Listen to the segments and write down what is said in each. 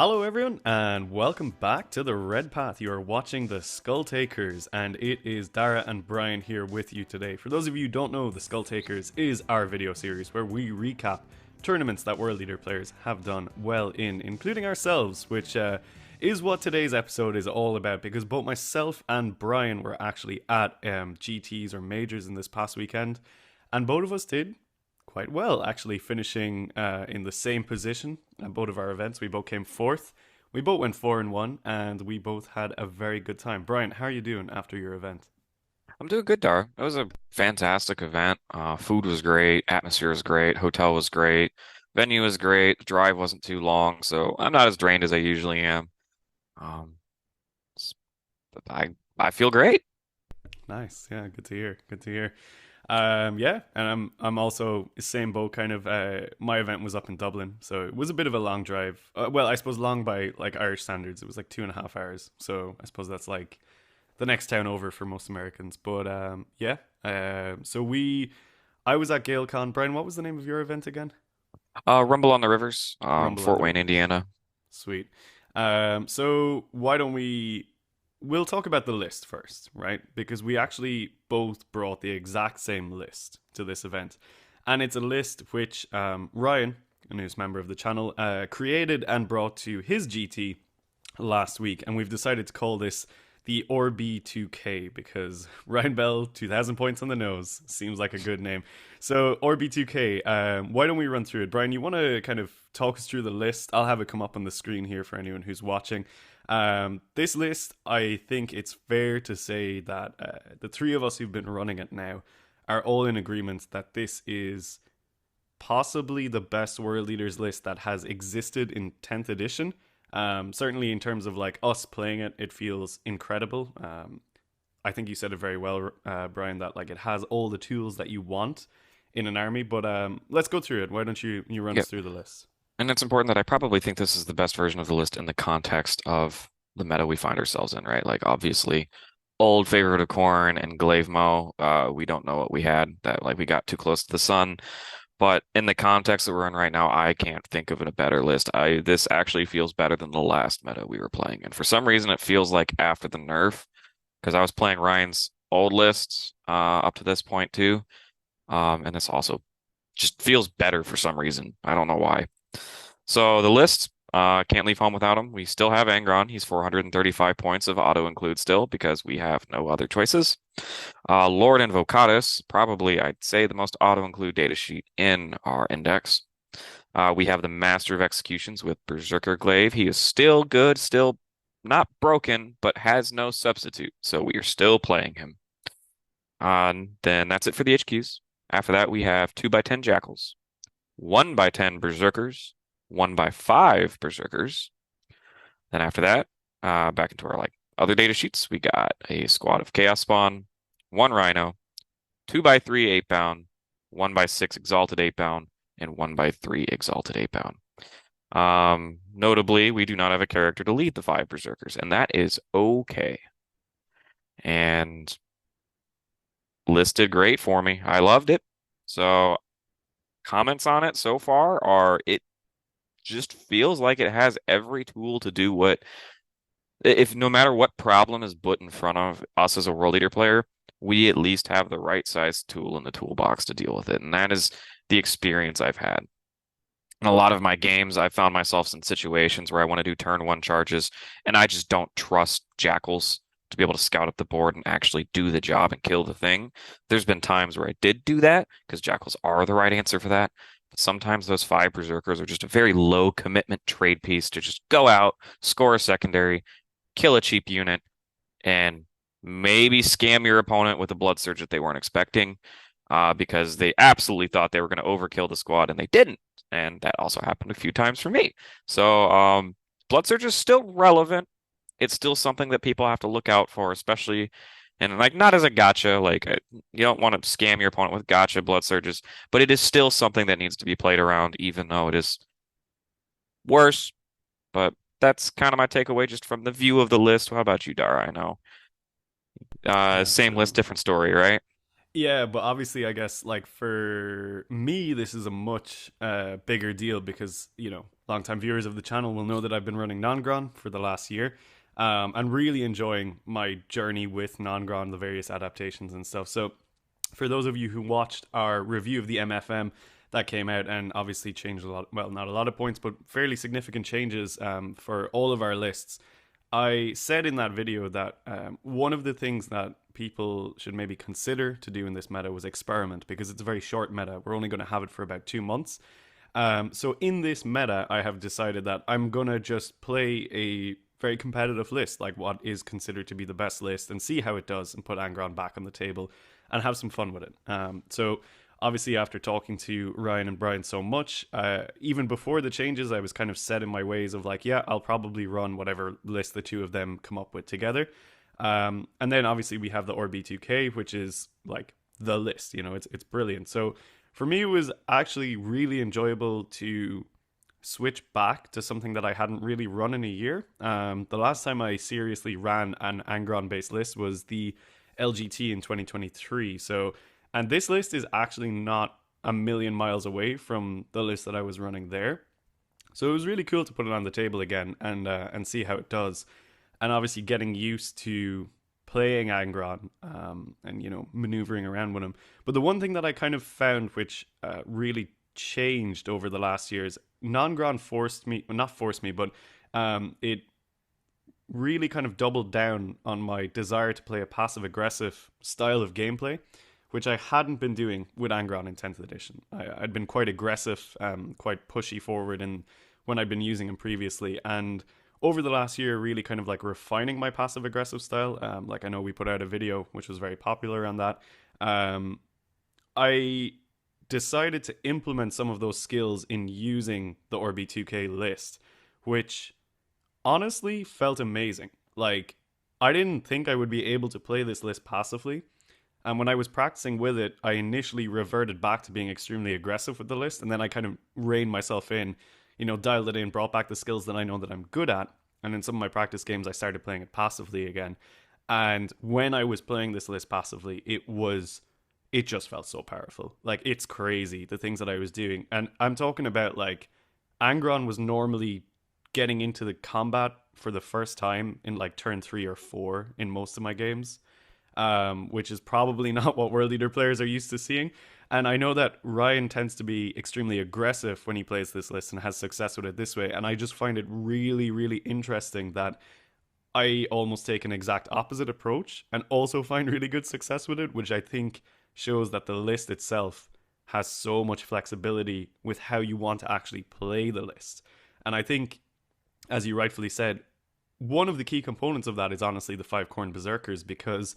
Hello, everyone, and welcome back to the Red Path. You are watching the Skull Takers, and it is Dara and Brian here with you today. For those of you who don't know, the Skull Takers is our video series where we recap tournaments that World Leader players have done well in, including ourselves, which is what today's episode is all about. Because both myself and Brian were actually at GTs or majors in this past weekend, and both of us did quite well, actually finishing in the same position at both of our events. We both came fourth. We both went 4-1, and we both had a very good time. Brian, how are you doing after your event? I'm doing good, Dar. It was a fantastic event. Food was great, atmosphere was great, hotel was great, venue was great. The drive wasn't too long, so I'm not as drained as I usually am. Um, s- but I feel great. Nice, yeah, good to hear. Good to hear. Yeah, and I'm also same boat kind of. My event was up in Dublin, so it was a bit of a long drive. Well, I suppose long by like Irish standards, it was like 2.5 hours. So I suppose that's like the next town over for most Americans. But yeah. I was at GailCon. Brian, what was the name of your event again? Rumble on the Rivers, Rumble on Fort the Wayne, Rivers. Indiana. Sweet. So why don't we'll talk about the list first, right? Because we actually both brought the exact same list to this event. And it's a list which Ryan, a newest member of the channel, created and brought to his GT last week. And we've decided to call this the RB2K because Ryan Bell, 2,000 points on the nose, seems like a good name. So, RB2K, why don't we run through it? Brian, you want to kind of talk us through the list? I'll have it come up on the screen here for anyone who's watching. This list, I think it's fair to say that the three of us who've been running it now are all in agreement that this is possibly the best World Leaders list that has existed in 10th edition. Certainly, in terms of like us playing it, it feels incredible. I think you said it very well, Brian, that like it has all the tools that you want in an army. But let's go through it. Why don't you run Yeah, us through the list? and it's important that I probably think this is the best version of the list in the context of the meta we find ourselves in, right? Like obviously, old favorite of Khorne and Glavemo, we don't know what we had that like we got too close to the sun. But in the context that we're in right now, I can't think of a better list. This actually feels better than the last meta we were playing. And for some reason, it feels like after the nerf, because I was playing Ryan's old lists up to this point too. And this also just feels better for some reason. I don't know why. So the list, can't leave home without him. We still have Angron. He's 435 points of auto include still because we have no other choices. Lord Invocatus, probably I'd say the most auto-include data sheet in our index. We have the Master of Executions with Berserker Glaive. He is still good, still not broken, but has no substitute, so we are still playing him. Then that's it for the HQs. After that, we have 2x10 Jackals, 1x10 Berserkers, 1x5 Berserkers. Then after that, back into our like other data sheets, we got a squad of Chaos Spawn, one Rhino, 2x3 8 bound, 1x6 Exalted 8 bound, and 1x3 Exalted 8 bound. Notably, we do not have a character to lead the five Berserkers, and that is okay. And listed great for me. I loved it. So comments on it so far are it just feels like it has every tool to do what if no matter what problem is put in front of us as a world leader player, we at least have the right size tool in the toolbox to deal with it. And that is the experience I've had. In a lot of my games, I found myself in situations where I want to do turn one charges, and I just don't trust jackals to be able to scout up the board and actually do the job and kill the thing. There's been times where I did do that because jackals are the right answer for that. But sometimes those five berserkers are just a very low commitment trade piece to just go out, score a secondary, kill a cheap unit, and maybe scam your opponent with a blood surge that they weren't expecting because they absolutely thought they were going to overkill the squad and they didn't. And that also happened a few times for me. So blood surge is still relevant. It's still something that people have to look out for, especially and like not as a gotcha. Like you don't want to scam your opponent with gotcha blood surges, but it is still something that needs to be played around, even though it is worse. But that's kind of my takeaway just from the view of the list. How about you, Dara? I know. Yeah, Same list, so different story, right? yeah, but obviously, I guess like for me, this is a much bigger deal because longtime viewers of the channel will know that I've been running Non-Gron for the last year, and really enjoying my journey with Non-Gron, the various adaptations and stuff. So, for those of you who watched our review of the MFM that came out and obviously changed a lot, well, not a lot of points, but fairly significant changes for all of our lists. I said in that video that one of the things that people should maybe consider to do in this meta was experiment, because it's a very short meta. We're only going to have it for about 2 months. So in this meta, I have decided that I'm going to just play a very competitive list, like what is considered to be the best list, and see how it does and put Angron back on the table and have some fun with it. So obviously, after talking to Ryan and Brian so much, even before the changes, I was kind of set in my ways of like, yeah, I'll probably run whatever list the two of them come up with together. And then obviously we have the RB2K, which is like the list. You know, it's brilliant. So for me, it was actually really enjoyable to switch back to something that I hadn't really run in a year. The last time I seriously ran an Angron based list was the LGT in 2023. So, and this list is actually not a million miles away from the list that I was running there. So it was really cool to put it on the table again and see how it does, and obviously getting used to playing Angron and maneuvering around with him. But the one thing that I kind of found, which really changed over the last years, Non-Gron forced me, well, not forced me, but it really kind of doubled down on my desire to play a passive aggressive style of gameplay, which I hadn't been doing with Angron in 10th edition. I'd been quite aggressive, quite pushy forward, and when I'd been using him previously, and over the last year, really kind of like refining my passive aggressive style. Like I know we put out a video which was very popular on that. I decided to implement some of those skills in using the RB2K list, which honestly felt amazing. Like, I didn't think I would be able to play this list passively. And when I was practicing with it, I initially reverted back to being extremely aggressive with the list, and then I kind of reined myself in, dialed it in, brought back the skills that I know that I'm good at. And in some of my practice games, I started playing it passively again. And when I was playing this list passively, it just felt so powerful. Like, it's crazy the things that I was doing. And I'm talking about like Angron was normally getting into the combat for the first time in like turn 3 or 4 in most of my games, which is probably not what World Eater players are used to seeing. And I know that Ryan tends to be extremely aggressive when he plays this list and has success with it this way. And I just find it really, really interesting that I almost take an exact opposite approach and also find really good success with it, which I think shows that the list itself has so much flexibility with how you want to actually play the list. And I think, as you rightfully said, one of the key components of that is honestly the 5 Khorne Berserkers, because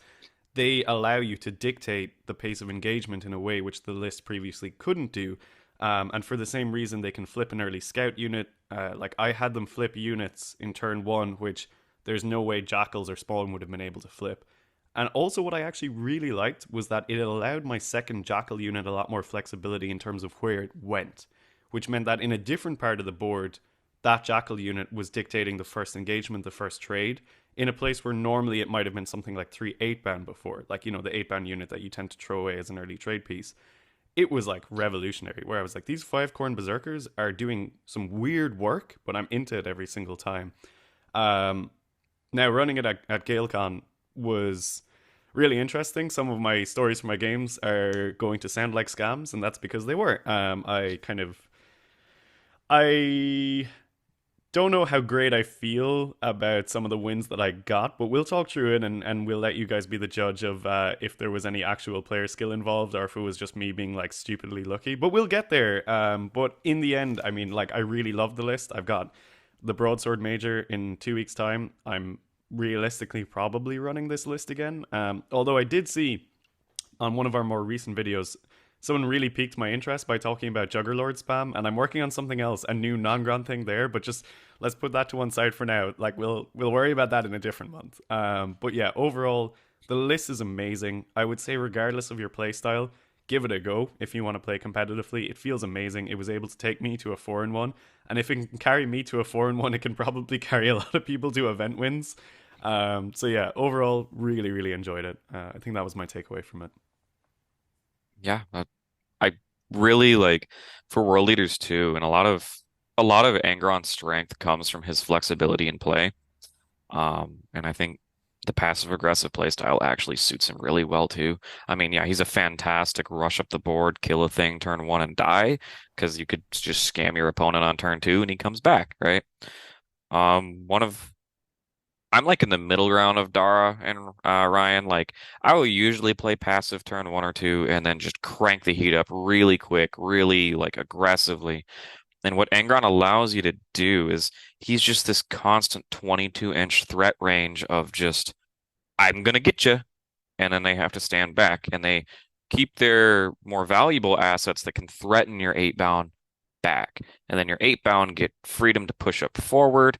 they allow you to dictate the pace of engagement in a way which the list previously couldn't do. And for the same reason, they can flip an early scout unit. Like I had them flip units in turn 1, which there's no way Jackals or Spawn would have been able to flip. And also, what I actually really liked was that it allowed my second Jackal unit a lot more flexibility in terms of where it went, which meant that in a different part of the board, that Jackal unit was dictating the first engagement, the first trade, in a place where normally it might have been something like 3 8-bound before, like, the 8-bound unit that you tend to throw away as an early trade piece. It was like revolutionary, where I was like, these 5 Khorne Berserkers are doing some weird work, but I'm into it every single time. Now, running it at GaleCon was really interesting. Some of my stories from my games are going to sound like scams, and that's because they were. I don't know how great I feel about some of the wins that I got, but we'll talk through it, and we'll let you guys be the judge of if there was any actual player skill involved or if it was just me being like stupidly lucky. But we'll get there. But in the end, I mean, like, I really love the list. I've got the Broadsword Major in 2 weeks' time. I'm realistically probably running this list again. Although I did see on one of our more recent videos, someone really piqued my interest by talking about Juggerlord spam, and I'm working on something else, a new non-Gron thing there, but just let's put that to one side for now. Like, we'll worry about that in a different month. But yeah, overall, the list is amazing. I would say regardless of your playstyle, give it a go if you want to play competitively. It feels amazing. It was able to take me to a 4-1, and if it can carry me to a 4-1, it can probably carry a lot of people to event wins. So yeah, overall, really, really enjoyed it. I think that was my takeaway from it. Yeah, I really like for world leaders too, and a lot of Angron's strength comes from his flexibility in play. And I think the passive aggressive play style actually suits him really well too. I mean, yeah, he's a fantastic rush up the board, kill a thing, turn one and die, because you could just scam your opponent on turn two and he comes back, right? One of I'm like in the middle ground of Dara and Ryan. Like I will usually play passive turn one or two and then just crank the heat up really quick, really like aggressively. And what Engron allows you to do is he's just this constant 22-inch threat range of just I'm gonna get you, and then they have to stand back and they keep their more valuable assets that can threaten your eight bound back, and then your eight bound get freedom to push up forward,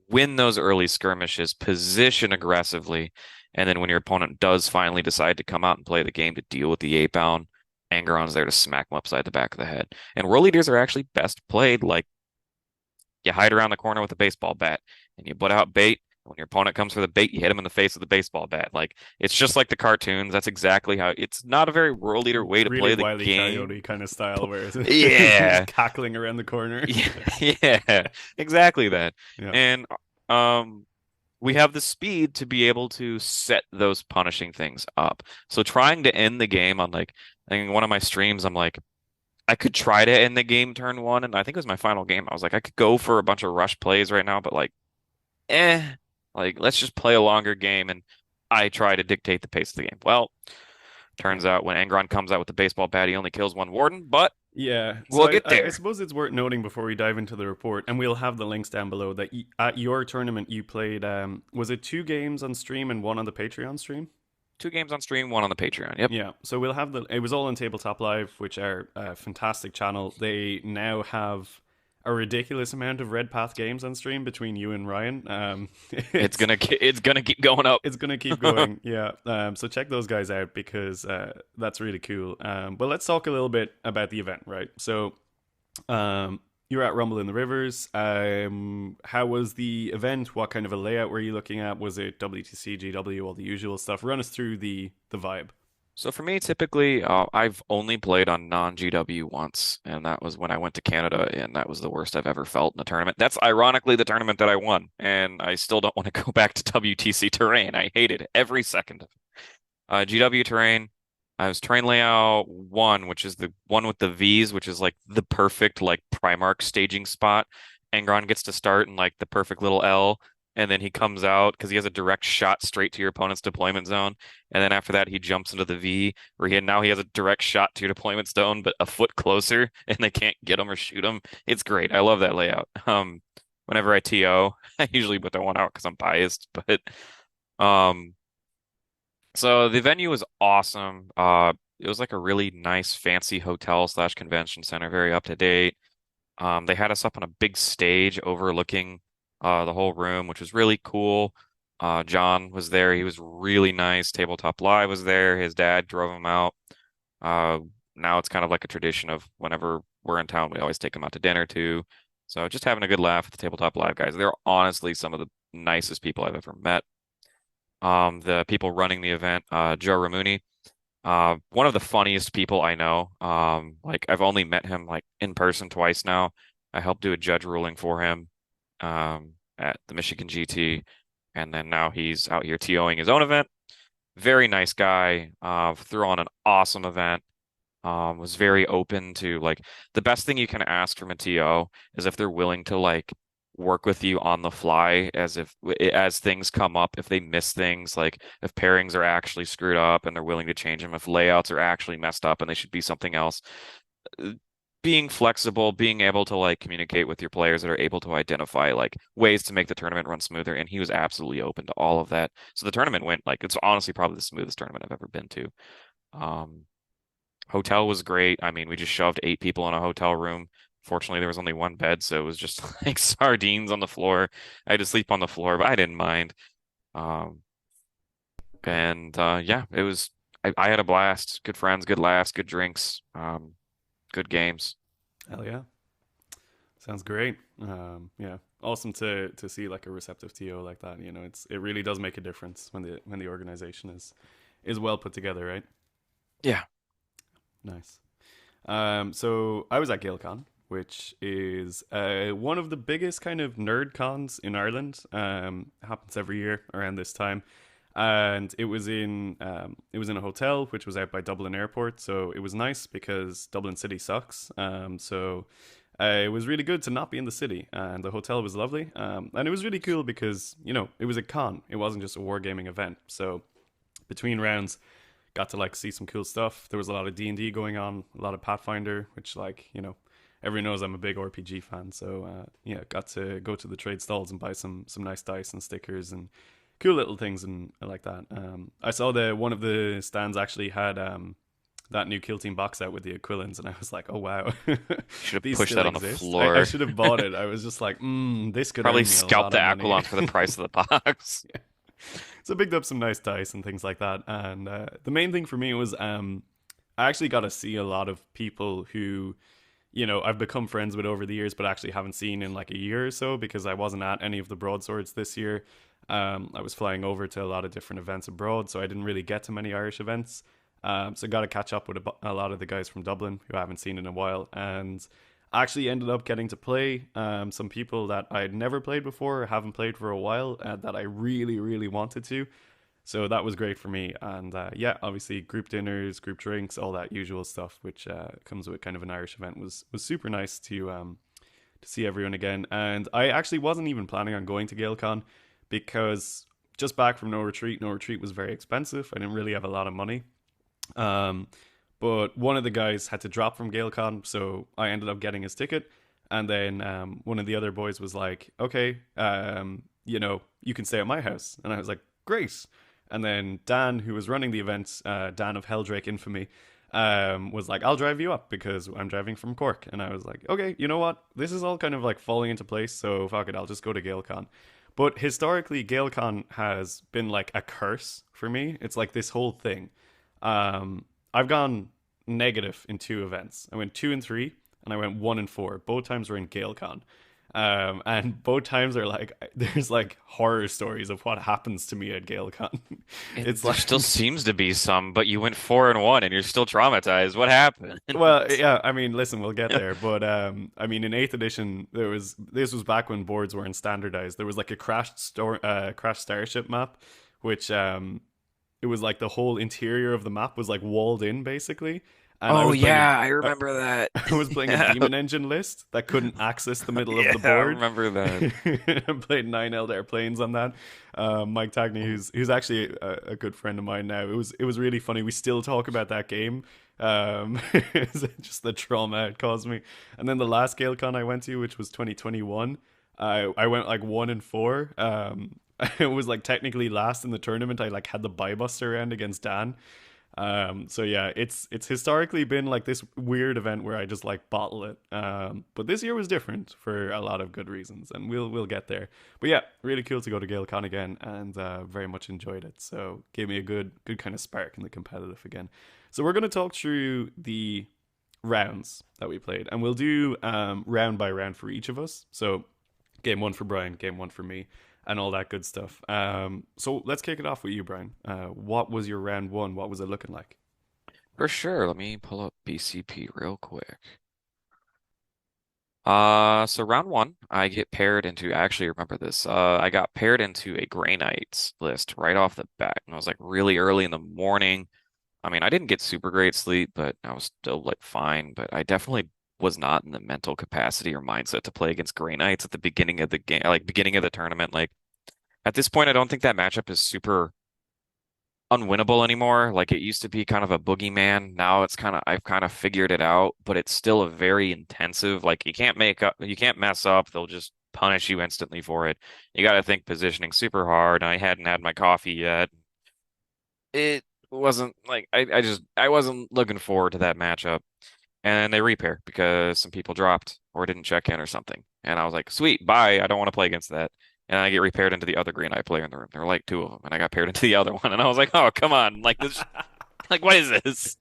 win those early skirmishes, position aggressively, and then when your opponent does finally decide to come out and play the game to deal with the eight bound, Angeron's there to smack them upside the back of the head. And world leaders are actually best played like you hide around the corner with a baseball bat and you put out bait. When your opponent comes for the bait, you hit him in the face with the baseball bat. Like it's just like the cartoons. That's exactly how it's not a very world leader way to Really play the Wile E. game. Coyote kind of style, where he's Yeah. cackling around the corner. Yeah, yeah, exactly that. Yeah. And um we have the speed to be able to set those punishing things up. So trying to end the game on like I think one of my streams, I'm like, I could try to end the game turn one, and I think it was my final game. I was like, I could go for a bunch of rush plays right now, but like, like let's just play a longer game, and I try to dictate the pace of the game. Well, Yeah. turns out when Angron comes out with the baseball bat, he only kills one warden, but Yeah, so we'll get I there. suppose it's worth noting before we dive into the report, and we'll have the links down below, that at your tournament you played, was it two games on stream and one on the Patreon stream? 2 games on stream, one on the Patreon. Yep. Yeah, so we'll have it was all on Tabletop Live, which are a fantastic channel. They now have a ridiculous amount of Red Path games on stream between you and Ryan. It's gonna keep going up. It's gonna keep going. Yeah. So check those guys out, because that's really cool. But let's talk a little bit about the event, right? So, you're at Rumble in the Rivers. How was the event? What kind of a layout were you looking at? Was it WTC, GW, all the usual stuff? Run us through the vibe. So for me, typically, I've only played on non-GW once, and that was when I went to Canada, and that was the worst I've ever felt in a tournament. That's ironically the tournament that I won, and I still don't want to go back to WTC terrain. I hated every second of it. GW terrain, I was terrain layout one, which is the one with the V's, which is like the perfect like Primarch staging spot. Angron gets to start in like the perfect little L, and then he comes out because he has a direct shot straight to your opponent's deployment zone. And then after that, he jumps into the V, where now he has a direct shot to your deployment zone, but a foot closer, and they can't get him or shoot him. It's great. I love that layout. Whenever I TO, I usually put that one out because I'm biased, but um, so the venue was awesome. It was like a really nice, fancy hotel slash convention center, very up to date. They had us up on a big stage overlooking the whole room, which was really cool. John was there. He was really nice. Tabletop Live was there. His dad drove him out. Uh, Now it's kind of like a tradition of whenever we're in town, we always take him out to dinner too. So just having a good laugh with the Tabletop Live guys. They're honestly some of the nicest people I've ever met. The people running the event, Joe Ramuni, one of the funniest people I know. Like I've only met him like in person twice now. I helped do a judge ruling for him at the Michigan GT, and then now he's out here TOing his own event. Very nice guy. Threw on an awesome event. Was very open to like the best thing you can ask from a TO is if they're willing to like work with you on the fly as things come up, if they miss things, like if pairings are actually screwed up and they're willing to change them, if layouts are actually messed up and they should be something else. Being flexible, being able to like communicate with your players that are able to identify like ways to make the tournament run smoother, and he was absolutely open to all of that. So the tournament went like it's honestly probably the smoothest tournament I've ever been to. Um, Hotel was great. I mean, we just shoved 8 people in a hotel room. Fortunately, there was only one bed, so it was just like sardines on the floor. I had to sleep on the floor, but I didn't mind. Um, and yeah, it was. I had a blast. Good friends, good laughs, good drinks, good games. Hell yeah, sounds great. Yeah, awesome to see like a receptive TO like that. You know, it really does make a difference when the organization is well put together, right? Yeah. Nice. So I was at GailCon. which is one of the biggest kind of nerd cons in Ireland. Happens every year around this time, and it was in a hotel which was out by Dublin Airport. So it was nice because Dublin City sucks. It was really good to not be in the city, and the hotel was lovely. And it was really cool because it was a con. It wasn't just a wargaming event. So between rounds, got to like see some cool stuff. There was a lot of D&D going on, a lot of Pathfinder, which everyone knows I'm a big RPG fan. So yeah, got to go to the trade stalls and buy some nice dice and stickers and cool little things and like that. I saw the one of the stands actually had that new Kill Team box out with the Aquilans, and I was like, oh wow, Should have these pushed still that on the exist. I floor. should have bought it. I was just like, this could Probably earn me a scalped lot the of money. Aquilons for the price of the box. So I picked up some nice dice and things like that. And the main thing for me was I actually got to see a lot of people who, I've become friends with over the years, but actually haven't seen in like a year or so because I wasn't at any of the broadswords this year. I was flying over to a lot of different events abroad, so I didn't really get to many Irish events. So got to catch up with a lot of the guys from Dublin who I haven't seen in a while, and I actually ended up getting to play some people that I'd never played before, or haven't played for a while, that I really, really wanted to. So that was great for me, and yeah, obviously group dinners, group drinks, all that usual stuff, which comes with kind of an Irish event, was super nice to see everyone again. And I actually wasn't even planning on going to GaelCon because just back from No Retreat was very expensive. I didn't really have a lot of money. Um, but one of the guys had to drop from GaelCon, so I ended up getting his ticket. And then one of the other boys was like, "Okay, you can stay at my house." And I was like, "Great." And then Dan, who was running the event, Dan of Helldrake Infamy, was like, "I'll drive you up because I'm driving from Cork." And I was like, "Okay, you know what? This is all kind of like falling into place, so fuck it, I'll just go to GaelCon." But historically, GaelCon has been like a curse for me. It's like this whole thing. I've gone negative in two events. I went 2 and 3, and I went 1 and 4. Both times were in GaelCon. And both times are like there's like horror stories of what happens to me at GaelCon. It's There like still seems to be some, but you went 4-1 and you're still traumatized. What happened? well, yeah, I mean, listen, we'll get there, but I mean, in eighth edition, this was back when boards weren't standardized. There was like a crashed starship map, which it was like the whole interior of the map was like walled in basically, and Oh yeah, I remember that. I was playing a Yeah, demon engine list that couldn't access the middle of yeah, the I board. remember that. I played 9 airplanes on that. Mike Tagney, who's actually a good friend of mine now. It was really funny. We still talk about that game. It's just the trauma it caused me. And then the last GaleCon I went to, which was 2021, I went like 1 and 4. I was like technically last in the tournament. I like had the bye buster round against Dan. So yeah, it's historically been like this weird event where I just like bottle it. But this year was different for a lot of good reasons, and we'll get there. But yeah, really cool to go to GaleCon again, and very much enjoyed it. So gave me a good kind of spark in the competitive again. So we're gonna talk through the rounds that we played, and we'll do round by round for each of us. So game one for Brian, game one for me, and all that good stuff. So let's kick it off with you, Brian. What was your round one? What was it looking like? For sure. Let me pull up BCP real quick. So round one, I get paired into, I actually remember this. I got paired into a Grey Knights list right off the bat. And I was like really early in the morning. I mean, I didn't get super great sleep, but I was still like fine. But I definitely was not in the mental capacity or mindset to play against Grey Knights at the beginning of the game, like beginning of the tournament. Like at this point, I don't think that matchup is super unwinnable anymore. Like it used to be kind of a boogeyman. Now it's kind of I've kind of figured it out, but it's still a very intensive. Like you can't mess up. They'll just punish you instantly for it. You got to think positioning super hard. I hadn't had my coffee yet. It wasn't like I wasn't looking forward to that matchup. And they repair because some people dropped or didn't check in or something. And I was like, sweet, bye. I don't want to play against that. And I get repaired into the other green eye player in the room. There were like two of them, and I got paired into the other one. And I was like, oh, come on. Like this, like what is this?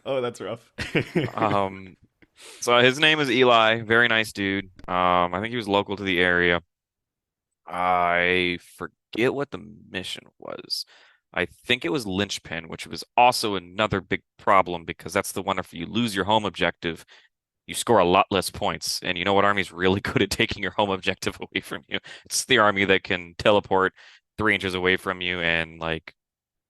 Oh, that's rough. Um, so his name is Eli, very nice dude. I think he was local to the area. I forget what the mission was. I think it was Linchpin, which was also another big problem because that's the one if you lose your home objective, you score a lot less points. And you know what army's really good at taking your home objective away from you? It's the army that can teleport 3 inches away from you and like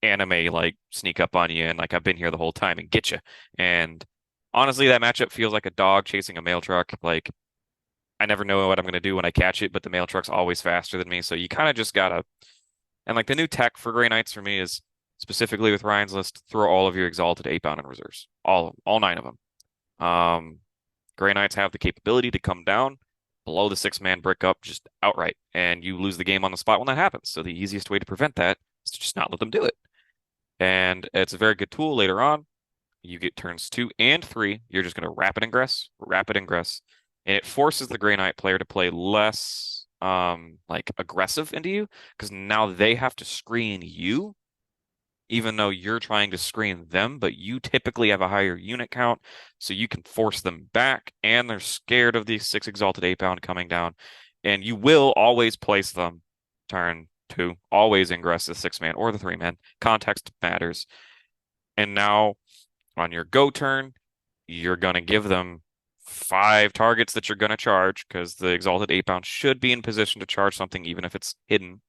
anime like sneak up on you and like I've been here the whole time and get you. And honestly, that matchup feels like a dog chasing a mail truck. Like I never know what I'm gonna do when I catch it, but the mail truck's always faster than me. So you kind of just gotta. And like the new tech for Grey Knights for me is specifically with Ryan's list, throw all of your exalted 8 bound in reserves, all 9 of them. Grey Knights have the capability to come down below the 6-man brick up just outright, and you lose the game on the spot when that happens. So the easiest way to prevent that is to just not let them do it. And it's a very good tool later on. You get turns 2 and 3. You're just going to rapid ingress, and it forces the Grey Knight player to play less like aggressive into you because now they have to screen you, even though you're trying to screen them, but you typically have a higher unit count, so you can force them back, and they're scared of the 6 exalted 8 bound coming down, and you will always place them turn 2, always ingress the 6-man or the 3-man. Context matters. And now on your go turn, you're going to give them 5 targets that you're going to charge because the exalted 8 bound should be in position to charge something even if it's hidden.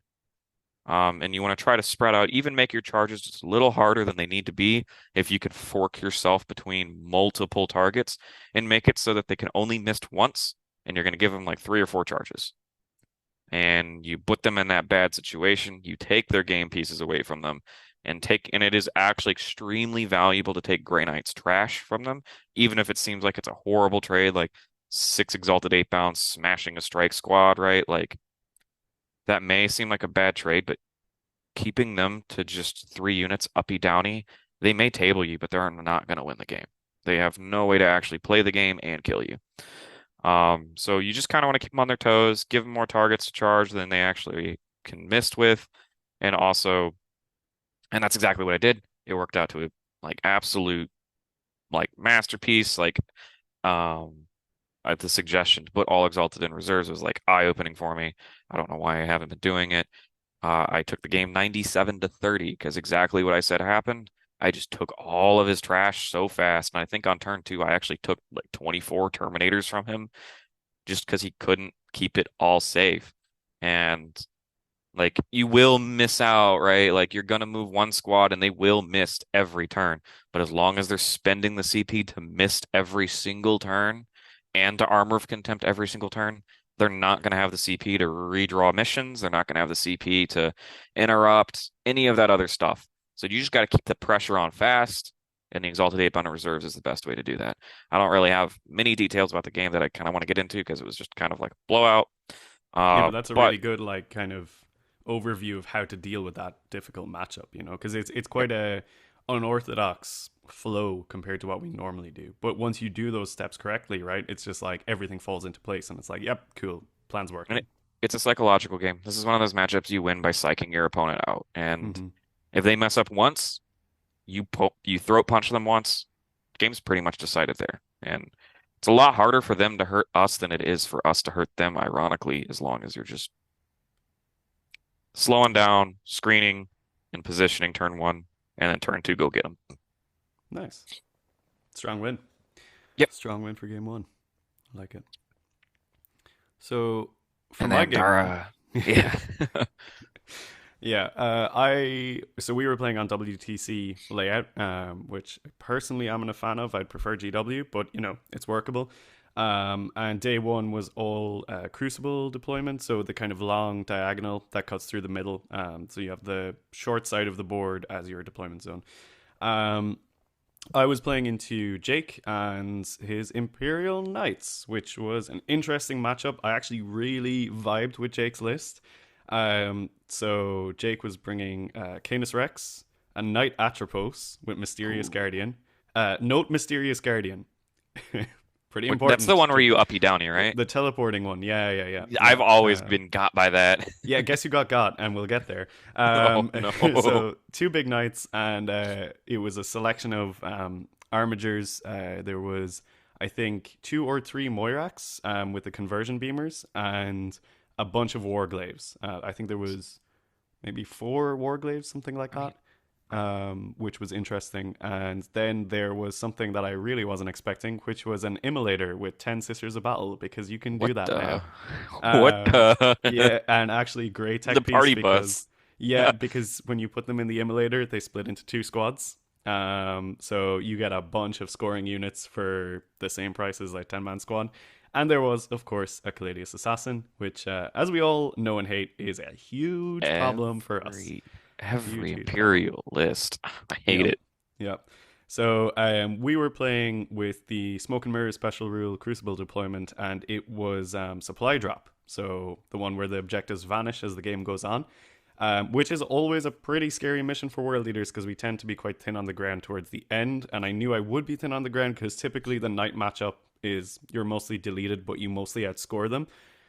And you want to try to spread out, even make your charges just a little harder than they need to be if you can fork yourself between multiple targets and make it so that they can only miss once, and you're going to give them like 3 or 4 charges. And you put them in that bad situation, you take their game pieces away from them, and it is actually extremely valuable to take Grey Knight's trash from them, even if it seems like it's a horrible trade, like 6 exalted 8 bounds smashing a strike squad, right? Like that may seem like a bad trade, but keeping them to just 3 units uppy downy, they may table you, but they're not going to win the game. They have no way to actually play the game and kill you. So you just kind of want to keep them on their toes, give them more targets to charge than they actually can miss with, and also, and that's exactly what I did. It worked out to a like absolute like masterpiece. Like um, the suggestion to put all exalted in reserves was like eye-opening for me. I don't know why I haven't been doing it. I took the game 97-30 because exactly what I said happened. I just took all of his trash so fast, and I think on turn 2 I actually took like 24 Terminators from him just because he couldn't keep it all safe. And like you will miss out, right? Like you're gonna move one squad and they will miss every turn. But as long as they're spending the CP to miss every single turn and to Armor of Contempt every single turn, they're not gonna have the CP to redraw missions. They're not gonna have the CP to interrupt any of that other stuff. So you just gotta keep the pressure on fast. And the Exalted 8 Bound Reserves is the best way to do that. I don't really have many details about the game that I kind of want to get into because it was just kind of like a blowout. Yeah, but that's a But really good like kind of overview of how to deal with that difficult matchup, because it's quite a unorthodox flow compared to what we normally do. But once you do those steps correctly, right, it's just like everything falls into place and it's like, yep, cool, plan's And working. it's a psychological game. This is one of those matchups you win by psyching your opponent out. And Hmm. if they mess up once, you throat punch them once, the game's pretty much decided there. And it's a lot harder for them to hurt us than it is for us to hurt them, ironically, as long as you're just slowing down, screening, and positioning turn 1, and then turn 2, go get them. Nice. Strong win. Yep. Strong win for game one. I like it. So for And my then game one, Dara. Yeah. yeah, I so we were playing on WTC layout, which personally I'm a fan of. I'd prefer GW, but it's workable. And day one was all Crucible deployment, so the kind of long diagonal that cuts through the middle. So you have the short side of the board as your deployment zone. Um, I was playing into Jake and his Imperial Knights, which was an interesting matchup. I actually really vibed with Jake's list. So Jake was bringing Canis Rex, a Knight Atropos with Mysterious Ooh. Guardian. Note Mysterious Guardian. Pretty That's the important. one where you uppy downy, right? The teleporting one. Yeah, yeah, yeah, I've yeah. always been got by that. Yeah, guess who got, and we'll get there. Oh no. So two big knights, and it was a selection of armigers. There was, I think, 2 or 3 Moirax with the conversion beamers, and a bunch of warglaves. I think there was maybe 4 warglaves, something like I mean, that. which was interesting. And then there was something that I really wasn't expecting, which was an immolator with 10 Sisters of Battle, because you can What do that the? now. What the? Yeah, and actually great The tech piece party because bus. yeah, because when you put them in the immolator, they split into two squads. So you get a bunch of scoring units for the same price as like 10-man squad. And there was, of course, a Caladius Assassin, which, as we all know and hate, is a huge problem for us. Every Huge, every huge problem. Imperial list. I hate Yep. it. Yep. So we were playing with the Smoke and Mirror special rule Crucible deployment, and it was supply drop. So the one where the objectives vanish as the game goes on, which is always a pretty scary mission for world leaders because we tend to be quite thin on the ground towards the end. And I knew I would be thin on the ground because typically the night matchup is you're mostly deleted, but you mostly outscore them.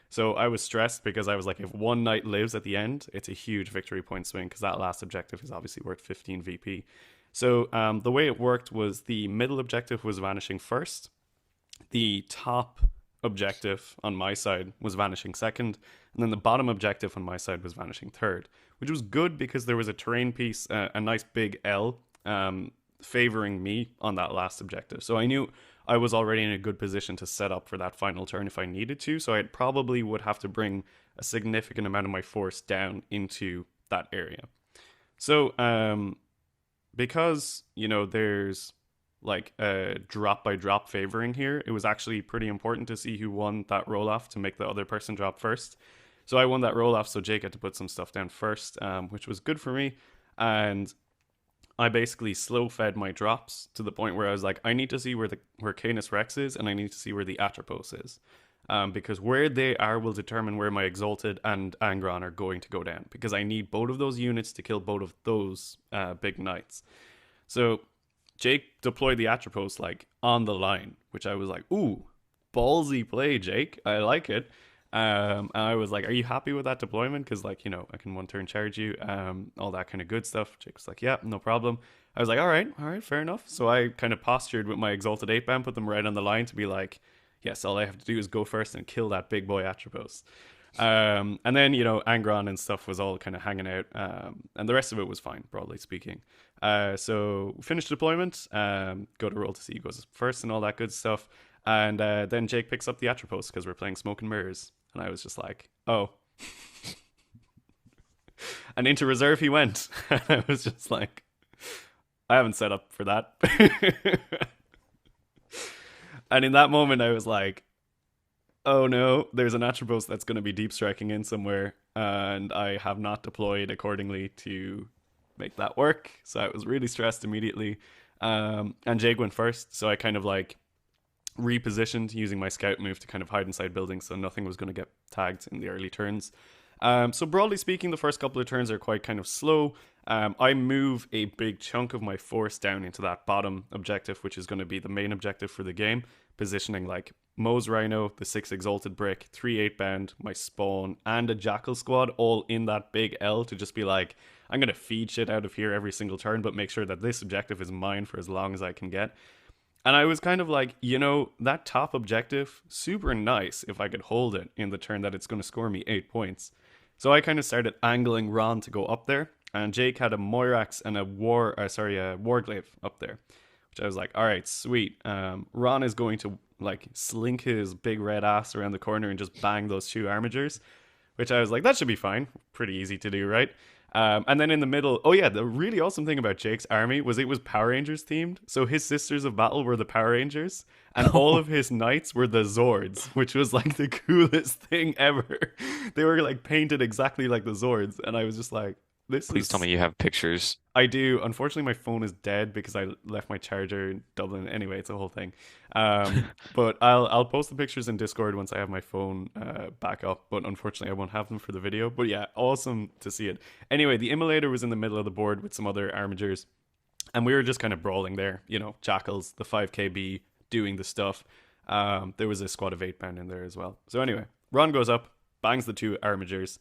So I was stressed because I was like, if one knight lives at the end, it's a huge victory point swing because that last objective is obviously worth 15 VP. So the way it worked was the middle objective was vanishing first, the top objective on my side was vanishing second, and then the bottom objective on my side was vanishing third, which was good because there was a terrain piece, a nice big L, favoring me on that last objective. So I knew I was already in a good position to set up for that final turn if I needed to. So I probably would have to bring a significant amount of my force down into that area. So because there's like a drop by drop favoring here, it was actually pretty important to see who won that roll off to make the other person drop first. So I won that roll off, so Jake had to put some stuff down first, which was good for me. And I basically slow fed my drops to the point where I was like, I need to see where Canis Rex is, and I need to see where the Atropos is. Because where they are will determine where my Exalted and Angron are going to go down. Because I need both of those units to kill both of those big knights. So Jake deployed the Atropos like on the line, which I was like, ooh, ballsy play, Jake. I like it. And I was like, are you happy with that deployment? Because like, I can one turn charge you, all that kind of good stuff. Jake was like, yeah, no problem. I was like, all right, fair enough. So I kind of postured with my Exalted 8 band, put them right on the line to be like, yes, all I have to do is go first and kill that big boy Atropos. And then, Angron and stuff was all kind of hanging out. And the rest of it was fine, broadly speaking. So finish deployment, go to roll to see who goes first and all that good stuff. And then Jake picks up the Atropos because we're playing Smoke and Mirrors. And I was just like, oh. And into reserve he went. And I was just like, I haven't set up for that. And in that moment, I was like, oh no, there's an Atropos that's going to be deep striking in somewhere. And I have not deployed accordingly to make that work. So I was really stressed immediately. And Jake went first. So I kind of like repositioned using my scout move to kind of hide inside buildings so nothing was going to get tagged in the early turns. So broadly speaking, the first couple of turns are quite kind of slow. I move a big chunk of my force down into that bottom objective, which is going to be the main objective for the game, positioning like Moe's Rhino, the 6 Exalted Brick, 3 8 band, my spawn, and a Jackal squad all in that big L to just be like, I'm going to feed shit out of here every single turn, but make sure that this objective is mine for as long as I can get. And I was kind of like, that top objective, super nice if I could hold it in the turn that it's going to score me 8 points. So I kind of started angling Ron to go up there, and Jake had a Moirax and a Warglaive up there, which I was like, all right, sweet. Ron is going to like slink his big red ass around the corner and just bang those two armigers, which I was like, that should be fine. Pretty easy to do, right? And then in the middle, oh yeah, the really awesome thing about Jake's army was it was Power Rangers themed. So his Sisters of Battle were the Power Rangers, and all of his knights were the Zords, which was like the coolest thing ever. They were like painted exactly like the Zords, and I was just like, this Please tell is me you have pictures. I do. Unfortunately, my phone is dead because I left my charger in Dublin. Anyway, it's a whole thing. But I'll post the pictures in Discord once I have my phone back up. But unfortunately, I won't have them for the video. But yeah, awesome to see it. Anyway, the Immolator was in the middle of the board with some other armigers, and we were just kind of brawling there. Jackals, the 5KB doing the stuff. There was a squad of 8 band in there as well. So anyway, Ron goes up, bangs the two armigers.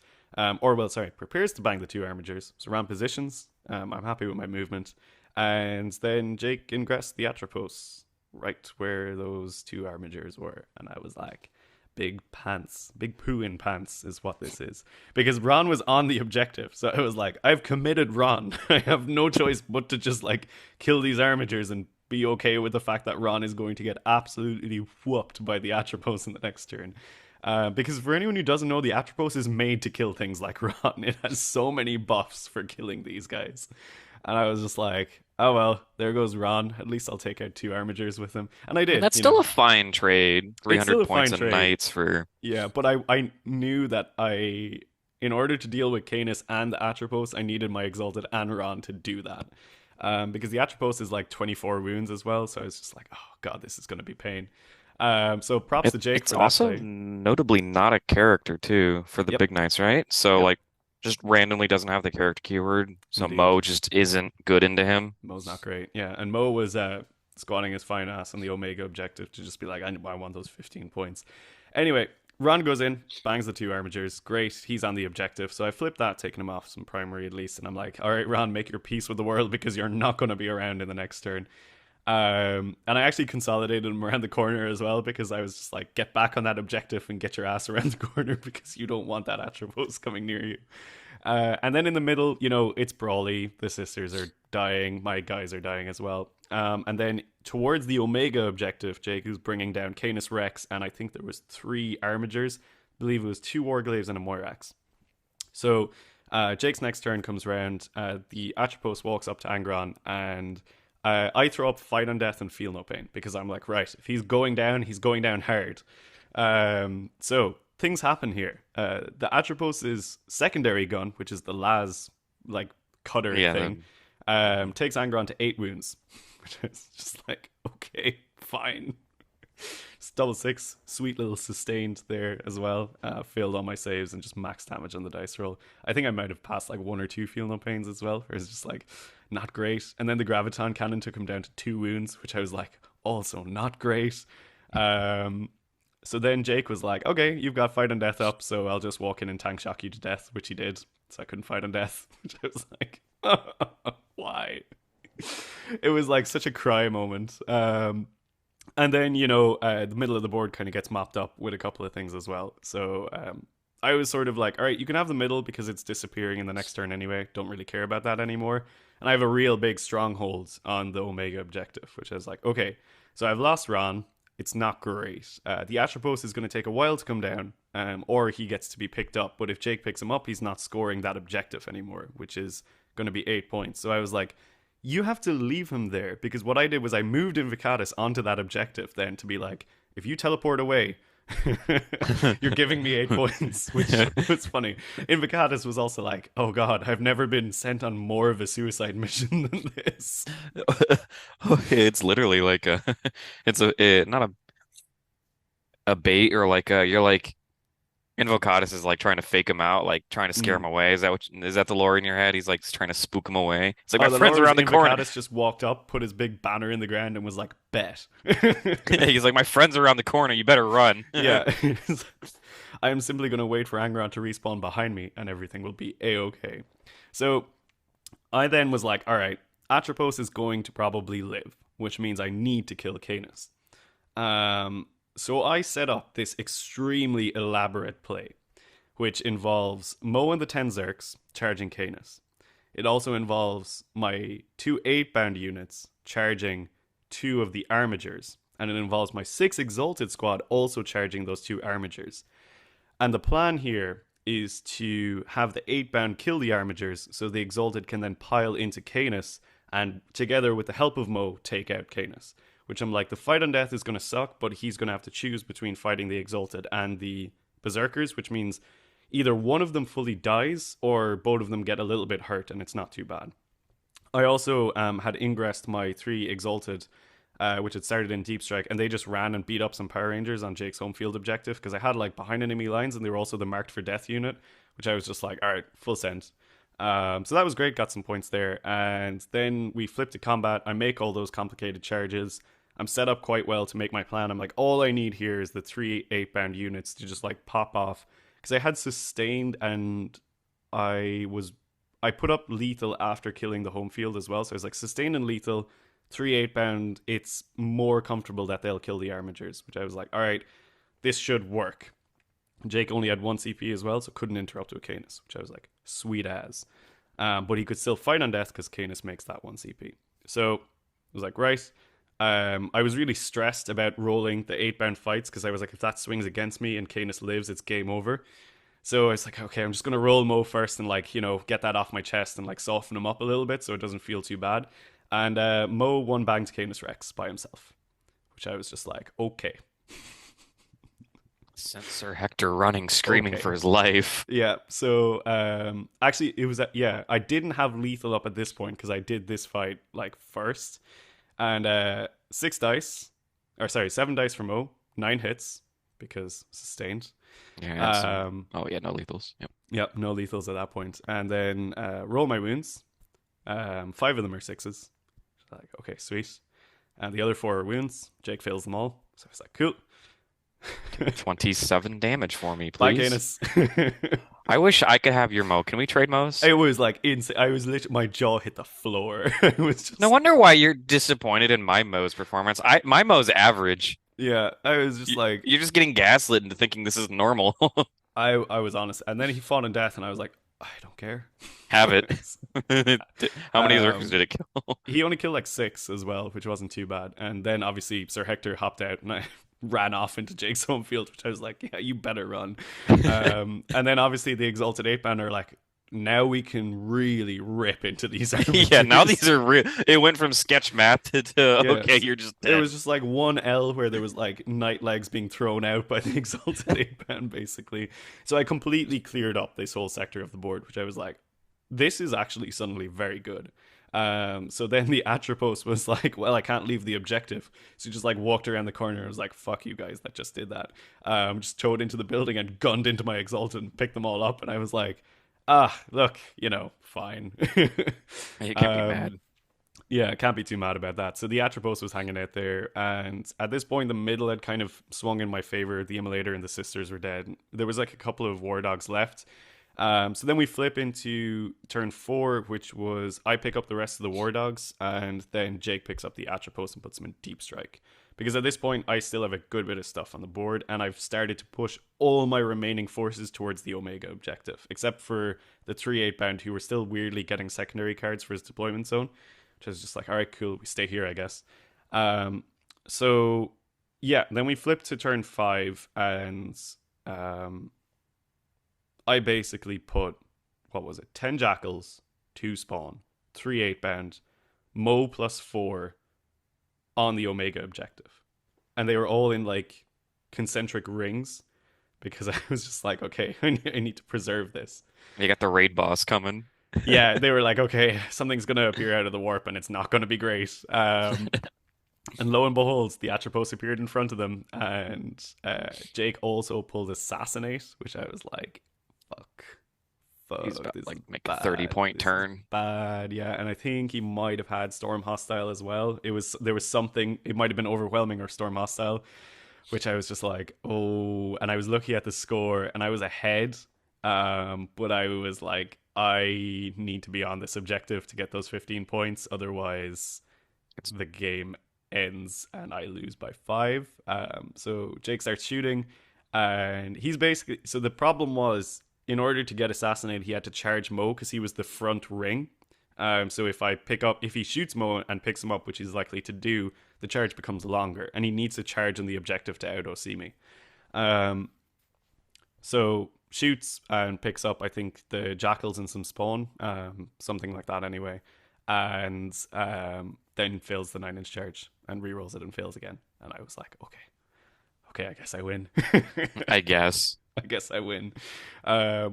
Prepares to bang the two armigers. So Ron positions. I'm happy with my movement. And then Jake ingressed the Atropos right where those two armigers were. And I was like, big pants. Big poo in pants is what this is. Because Ron was on the objective. So I was like, I've committed Ron. I have no choice but to just like kill these armigers and be okay with the fact that Ron is going to get absolutely whooped by the Atropos in the next turn. Because for anyone who doesn't know, the Atropos is made to kill things like Ron. It has so many buffs for killing these guys. And I was just like, oh well, there goes Ron. At least I'll take out two armigers with him. And I And did, that's still a fine trade. It's still 300 a fine points in trade. knights for. Yeah, but I knew that in order to deal with Canis and the Atropos, I needed my Exalted and Ron to do that. Because the Atropos is like 24 wounds as well, so I was just like, oh god, this is going to be pain. So props to Jake It's for that also play. notably not a character too for the Yep, big knights, right? So yep, like just randomly doesn't have the character keyword. So indeed. Mo just isn't good into him. Mo's not great. Yeah, and Mo was squatting his fine ass on the Omega objective to just be like, I want those 15 points. Anyway, Ron goes in, bangs the two armigers. Great, he's on the objective. So I flipped that, taking him off some primary at least. And I'm like, all right, Ron, make your peace with the world because you're not going to be around in the next turn. And I actually consolidated him around the corner as well because I was just like, get back on that objective and get your ass around the corner because you don't want that Atropos coming near you. And then in the middle, it's brawly. The sisters are dying. My guys are dying as well. And then towards the Omega objective, Jake is bringing down Canis Rex, and I think there was three Armigers. I believe it was two Warglaves and a Moirax. So Jake's next turn comes around. The Atropos walks up to Angron, and I throw up Fight on Death and Feel No Pain because I'm like, right, if he's going down hard. So things happen here. The Atropos' secondary gun, which is the Laz like cutter Yeah, thing, takes Angron to 8 wounds, which is just like, okay, fine. It's double six, sweet little sustained there as well. Failed all my saves and just max damage on the dice roll. I think I might have passed like one or two Feel No Pains as well, where it's just like not great. And then the Graviton Cannon took him down to 2 wounds, which I was like, also not great. So then Jake was like, okay, you've got Fight on Death up, so I'll just walk in and tank shock you to death, which he did. So I couldn't fight on death, which I was like, why? It was like such a cry moment. And then, the middle of the board kind of gets mopped up with a couple of things as well. So I was sort of like, all right, you can have the middle because it's disappearing in the next turn anyway. Don't really care about that anymore. And I have a real big stronghold on the Omega objective, which I was like, okay, so I've lost Ron. It's not great. The Atropos is going to take a while to come down, or he gets to be picked up. But if Jake picks him up, he's not scoring that objective anymore, which is going to be 8 points. So I was like, you have to leave him there, because what I did was I moved Invocatus onto that objective then to be like, if you teleport away, you're giving me 8 points, which was funny. Invocatus was also like, oh god, I've never been sent on more of a suicide mission than this. it's literally like a, it's not a bait or like you're like Invocatus is like trying to fake him out, like trying to scare him Mm. away. Is that the lore in your head? He's like trying to spook him away. It's like my Oh, the friends lore was around the corner. Invocatus just walked up, put his big banner in the ground, and was like, bet. He's like my friends around the corner. You better run. Yeah. I am simply going to wait for Angron to respawn behind me, and everything will be a-okay. So I then was like, all right, Atropos is going to probably live, which means I need to kill Canis. So I set up this extremely elaborate play, which involves Mo and the 10 Zerks charging Canis. It also involves my 2 8-bound units charging 2 of the Armigers, and it involves my 6 Exalted squad also charging those 2 Armigers. And the plan here is to have the 8-bound kill the Armigers so the Exalted can then pile into Canis and, together with the help of Mo, take out Canis. Which I'm like, the fight on death is going to suck, but he's going to have to choose between fighting the Exalted and the Berserkers, which means either one of them fully dies or both of them get a little bit hurt, and it's not too bad. I also had ingressed my 3 Exalted, which had started in Deep Strike, and they just ran and beat up some Power Rangers on Jake's home field objective, because I had like behind enemy lines, and they were also the Marked for Death unit, which I was just like, all right, full send. So that was great, got some points there. And then we flip to combat. I make all those complicated charges. I'm set up quite well to make my plan. I'm like, all I need here is the 3 8-bound units to just like pop off. Because I had sustained, and I put up lethal after killing the home field as well. So I was like, sustained and lethal, 3 8-bound, it's more comfortable that they'll kill the Armigers. Which I was like, all right, this should work. Jake only had one CP as well, so couldn't interrupt with Canis, which I was like, sweet as. But he could still fight on death because Canis makes that one CP. So I was like, right. I was really stressed about rolling the 8-bound fights because I was like, if that swings against me and Canis lives, it's game over. So I was like, okay, I'm just gonna roll Mo first and like, get that off my chest and like soften him up a little bit so it doesn't feel too bad. And Mo one banged Canis Rex by himself, which I was just like, okay, Sensor Hector running, screaming okay. for his life. Yeah. So actually, it was yeah. I didn't have lethal up at this point because I did this fight like first, and 6 dice, or sorry, 7 dice for Mo, 9 hits because sustained. Yeah, and some. Um, Oh yeah, no lethals. Yep. yep, no lethals at that point, and then roll my wounds. 5 of them are 6s. Like okay, sweet. And the other 4 are wounds. Jake fails them all, so I was like, cool. 27 damage for me, Bye, please. Canis. I wish I could have your Mo. Can we trade Mo's? It was like insane. I was literally my jaw hit the floor. It was No just wonder why you're disappointed in my Mo's performance. My Mo's average. yeah. I was just You, like you're just getting gaslit into thinking this is normal. I was honest, and then he fought in death, and I was like I don't care. Have it. How many Zerkers um, did it kill? he only killed like 6 as well, which wasn't too bad. And then obviously Sir Hector hopped out, and I ran off into Jake's home field, which I was like, yeah, you better run. And then obviously the Exalted 8-band are like, now we can really rip into these Yeah, now armies. these are real. It went from sketch math to okay, Yes. you're just There dead. was just like one L where there was like night legs being thrown out by the Exalted 8-band, basically. So I completely cleared up this whole sector of the board, which I was like, this is actually suddenly very good. So then the Atropos was like, well, I can't leave the objective. So he just like walked around the corner and was like, fuck you guys that just did that. Just towed into the building and gunned into my Exalted and picked them all up. And I was like, look, fine. You can't be um, mad. yeah, can't be too mad about that. So the Atropos was hanging out there, and at this point, the middle had kind of swung in my favor. The Immolator and the Sisters were dead. There was like a couple of War Dogs left. So then we flip into turn 4, which was I pick up the rest of the War Dogs, and then Jake picks up the Atropos and puts them in Deep Strike. Because at this point, I still have a good bit of stuff on the board, and I've started to push all my remaining forces towards the Omega objective, except for the 3-8-bound, who were still weirdly getting secondary cards for his deployment zone, which is just like, all right, cool, we stay here, I guess. Um, so yeah, then we flip to turn 5, and um, I basically put what was it, 10 Jackals, 2 Spawn, 3-8-bound, Mo +4 on the Omega objective, and they were all in like concentric rings because I was just like, okay, I need to preserve this. You got the raid boss coming. Yeah, they were like, okay, something's gonna appear out of the warp, and it's not gonna be great. And lo and behold, the Atropos appeared in front of them, and Jake also pulled Assassinate, which I was like, fuck, He's fuck, about to this is like make a bad. 30-point This is turn. bad. Yeah, and I think he might have had Storm Hostile as well. There was something. It might have been Overwhelming or Storm Hostile, which I was just like, oh. And I was looking at the score, and I was ahead. But I was like, I need to be on this objective to get those 15 points. Otherwise, It's the game ends and I lose by 5. So Jake starts shooting, and he's basically. So the problem was, in order to get assassinated, he had to charge Mo because he was the front ring. So if he shoots Mo and picks him up, which he's likely to do, the charge becomes longer, and he needs to charge on the objective to out OC me. Um, so shoots and picks up, I think, the Jackals and some Spawn, something like that anyway, and then fails the 9-inch charge and rerolls it and fails again. And I was like, okay, I guess I win. I guess. I guess I win,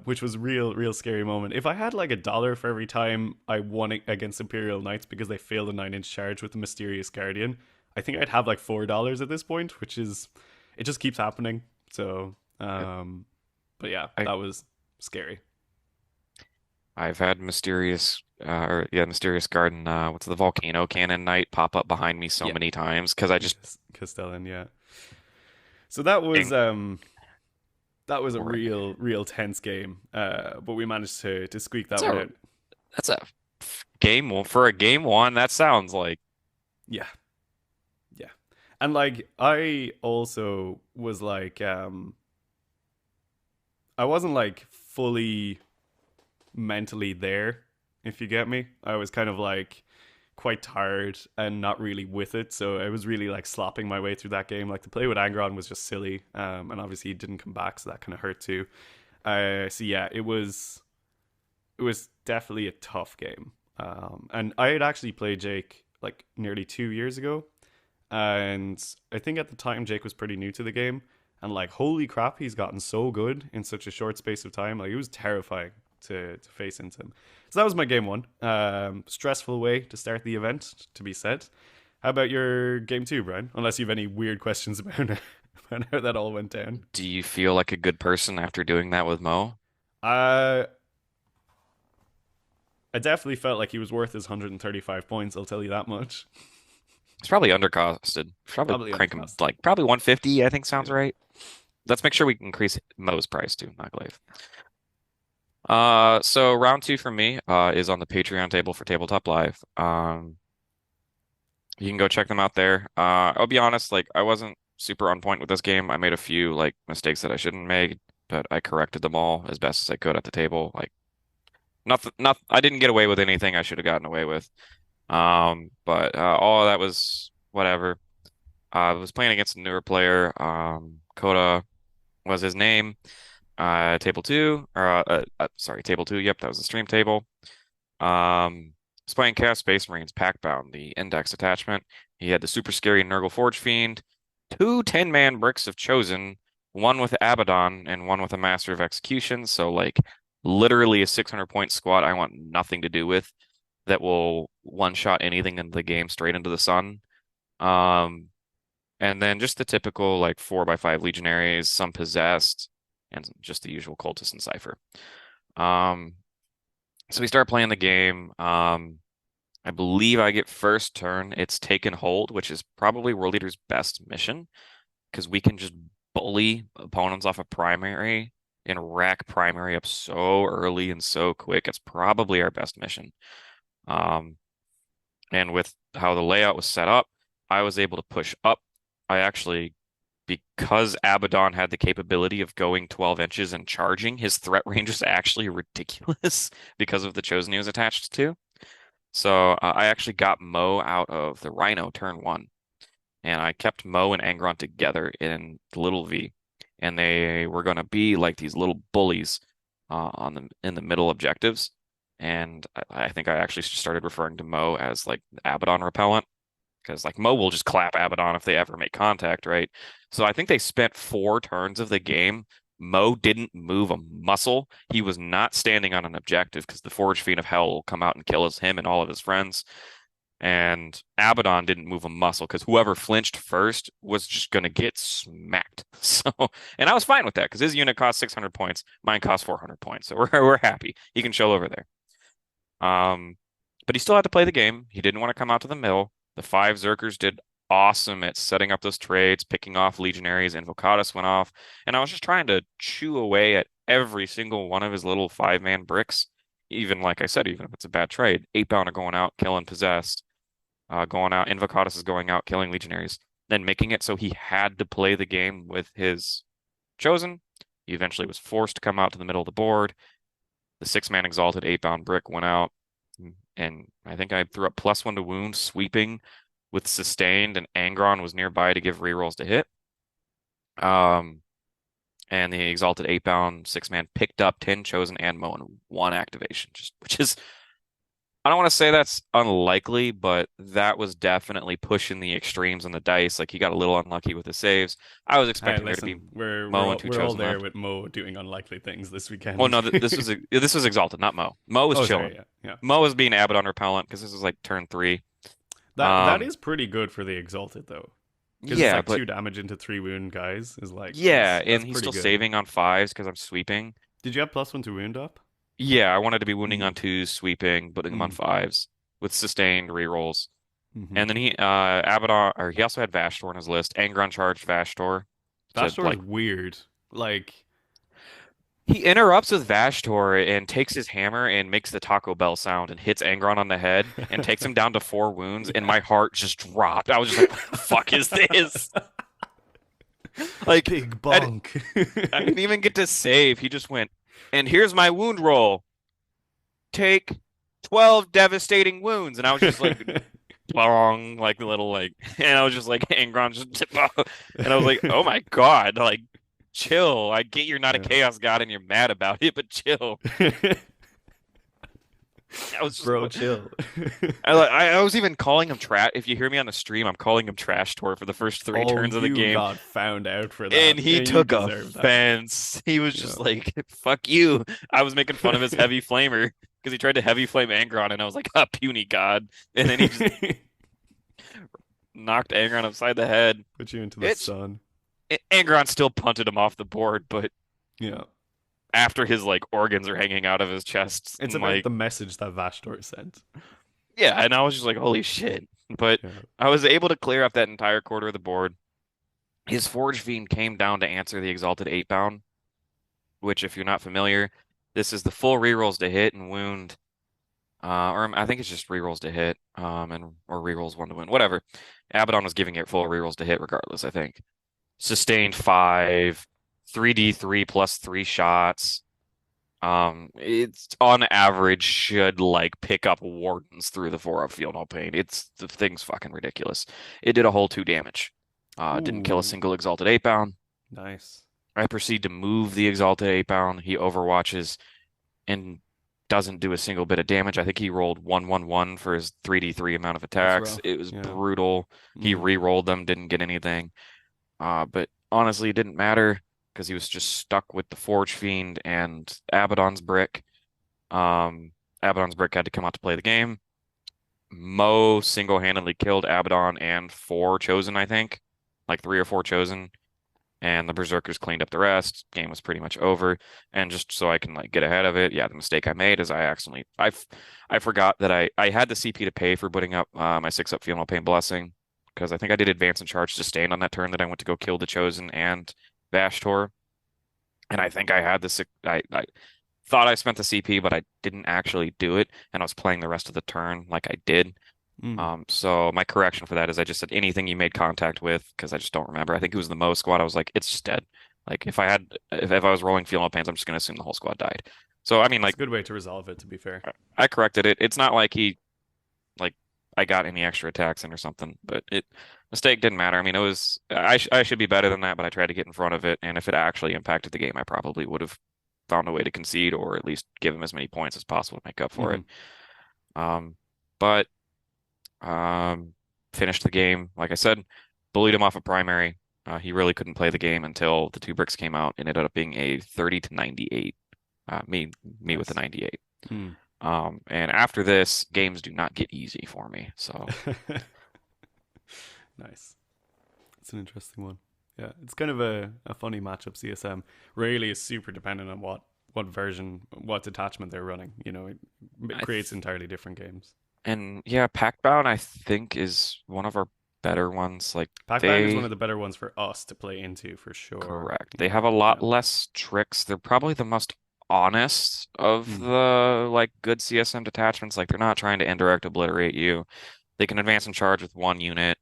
which was real scary moment. If I had like $1 for every time I won against Imperial Knights because they failed a 9-inch charge with the Mysterious Guardian, I think I'd have like $4 at this point, which is it just keeps happening. So, but yeah, I that was scary. I've had Mysterious Garden, what's the Volcano Cannon Knight pop up behind me so Yeah, many times because I just Castellan. Yeah. So that was dang, a right. real tense game. But we managed to squeak That's that one a out. that's a game for a game one. That sounds like Yeah, yeah. And like I also was like I wasn't like fully mentally there, if you get me. I was kind of like quite tired and not really with it, so I was really like slopping my way through that game. Like to play with Angron was just silly, and obviously he didn't come back, so that kind of hurt too. So yeah, it was definitely a tough game. And I had actually played Jake like nearly 2 years ago, and I think at the time Jake was pretty new to the game. And like, holy crap, he's gotten so good in such a short space of time. Like, it was terrifying to face into him. So that was my game one. Stressful way to start the event, to be said. How about your game two, Brian? Unless you have any weird questions about how that all went down. Do you feel like a good person after doing that with Mo? Uh, I definitely felt like he was worth his 135 points. I'll tell you that much. It's probably undercosted. Probably Probably crank him undercosted. like probably 150, I think sounds Yeah. right. Let's make sure we increase Mo's price too, not Glaive. So round two for me, is on the Patreon table for Tabletop Live. You can go check them out there. I'll be honest, like I wasn't super on point with this game. I made a few like mistakes that I shouldn't make, but I corrected them all as best as I could at the table. Like nothing, not I didn't get away with anything I should have gotten away with. But all of that was whatever. I was playing against a newer player. Coda was his name. Table two, sorry, table two. Yep, that was the stream table. Was playing Chaos Space Marines Packbound, the index attachment. He had the super scary Nurgle Forge Fiend, two 10-man bricks of Chosen, one with Abaddon and one with a Master of Execution. So like literally a 600 point squad I want nothing to do with that will one shot anything in the game straight into the sun. Um, and then just the typical like 4x5 legionaries, some possessed, and just the usual cultists and cipher. Um, so we start playing the game. I believe I get first turn. It's Taken Hold, which is probably World Leader's best mission because we can just bully opponents off a primary and rack primary up so early and so quick. It's probably our best mission. Um, and with how the layout was set up, I was able to push up. I actually, because Abaddon had the capability of going 12 inches and charging, his threat range was actually ridiculous because of the Chosen he was attached to. So I actually got Mo out of the Rhino turn one, and I kept Mo and Angron together in the little V, and they were going to be like these little bullies on the in the middle objectives. And I think I actually started referring to Mo as like Abaddon repellent because like Mo will just clap Abaddon if they ever make contact, right? So I think they spent 4 turns of the game. Mo didn't move a muscle. He was not standing on an objective because the Forge Fiend of Hell will come out and kill him and all of his friends. And Abaddon didn't move a muscle because whoever flinched first was just going to get smacked. So, and I was fine with that because his unit cost 600 points, mine cost 400 points. So we're happy. He can chill over there. Um, but he still had to play the game. He didn't want to come out to the mill. The 5 Zerkers did awesome at setting up those trades, picking off legionaries. Invocatus went off, and I was just trying to chew away at every single one of his little 5-man bricks. Even like I said, even if it's a bad trade, 8-bound are going out, killing possessed, going out. Invocatus is going out, killing legionaries. Then making it so he had to play the game with his chosen. He eventually was forced to come out to the middle of the board. The 6-man exalted 8-bound brick went out, and I think I threw up +1 to wound, sweeping with sustained, and Angron was nearby to give rerolls to hit. Um, and the exalted 8-bound 6-man picked up 10 chosen and Mo in one activation, just which is I don't want to say that's unlikely, but that was definitely pushing the extremes on the dice. Like he got a little unlucky with the saves. I was Hey, expecting there to be listen, we're we're Mo and all, two we're all chosen there left. with Mo doing unlikely things this Well, weekend. no, this was exalted, not Mo. Mo was Oh, sorry, chilling. yeah, yeah. Mo was being Abaddon repellent because this was like turn three. That Um, is pretty good for the exalted though, because it's yeah, like but 2 damage into 3 wound guys is like yeah, that's and he's pretty still good. saving on fives because I'm sweeping. Did you have +1 to wound up? Yeah, I wanted to be wounding Mm, on twos, sweeping, putting him on mm, fives with sustained rerolls. mm-hmm. And then he Abaddon or he also had Vashtor on his list. Angron charged Vashtor to Vashtor is like weird. Like He interrupts with Vashtor and takes his hammer and makes the Taco Bell sound and hits Angron on the head and takes him down to 4 wounds. And Yeah. my heart just dropped. I was just like, what the fuck is this? Like, Big I, bonk. I didn't even get to save. He just went, and here's my wound roll. Take 12 devastating wounds. And I was just like, bong, like the little like, and I was just like, Angron just, and I was like, oh my God, like, chill. I get you're not a Yeah. chaos god and you're mad about it, but chill. I was just, Bro, chill. I was even calling him trash. If you hear me on the stream, I'm calling him trash tor for the first three Oh, turns of the you game, got found out for and that. he And you took deserve that. offense. He was Yeah. just like, "Fuck you." I was making fun of his heavy flamer because he tried to heavy flame Angron, and I was like, "Ah, puny god," and then he just knocked Angron upside the head. Put you into the It's sun. Angron still punted him off the board, but Yeah. after his like organs are hanging out of his chest, It's and about like the message that Vashtor sent. yeah, and I was just like, "Holy shit!" But Yeah. I was able to clear up that entire quarter of the board. His Forge Fiend came down to answer the Exalted 8-bound, which, if you're not familiar, this is the full rerolls to hit and wound, or I think it's just rerolls to hit, and or rerolls 1 to win, whatever. Abaddon was giving it full rerolls to hit regardless, I think. Sustained 5, 3d3 plus 3 shots. It's on average should like pick up wardens through the 4 of Feel No Pain. It's the thing's fucking ridiculous. It did a whole 2 damage. Didn't kill a Ooh, single Exalted 8-bound. nice. I proceed to move the Exalted 8-bound. He overwatches and doesn't do a single bit of damage. I think he rolled 111 for his 3d3 amount of That's attacks. rough. It was Yeah. brutal. He Mm. re-rolled them, didn't get anything. But honestly, it didn't matter because he was just stuck with the Forge Fiend and Abaddon's Brick. Abaddon's Brick had to come out to play the game. Mo single-handedly killed Abaddon and 4 Chosen, I think. Like 3 or 4 Chosen. And the Berserkers cleaned up the rest. Game was pretty much over. And just so I can like get ahead of it, yeah, the mistake I made is I forgot that I had the CP to pay for putting up my 6-up Feel No Pain Blessing because I think I did advance and charge sustained on that turn that I went to go kill the Chosen and Vashtor. And I think I had the I thought I spent the CP, but I didn't actually do it, and I was playing the rest of the turn like I did. Mm. So my correction for that is I just said anything you made contact with because I just don't remember. I think it was the Mo squad. I was like, it's just dead. Like if I was rolling Feel No Pains, I'm just gonna assume the whole squad died. So I mean, It's like a good way to resolve it, to be fair. I corrected it. It's not like he like I got any extra attacks in or something, but it mistake didn't matter. I mean, it was I should be better than that, but I tried to get in front of it, and if it actually impacted the game, I probably would have found a way to concede or at least give him as many points as possible to make up for it. Hmm. But um, finished the game, like I said, bullied him off a primary. He really couldn't play the game until the 2 bricks came out and it ended up being a 30 to 98. Me with the Nice. 98. Mm. And after this, games do not get easy for me. So Nice. It's an interesting one. Yeah, it's kind of a funny matchup. CSM really is super dependent on what version, what detachment they're running. It I creates th entirely different games. and yeah, Packbound I think is one of our better ones. Like Pac-Man is one they of the better ones for us to play into for sure. correct. They have a lot Yeah. less tricks. They're probably the most honest of Mm. the like good CSM detachments. Like they're not trying to indirect obliterate you. They can advance and charge with 1 unit.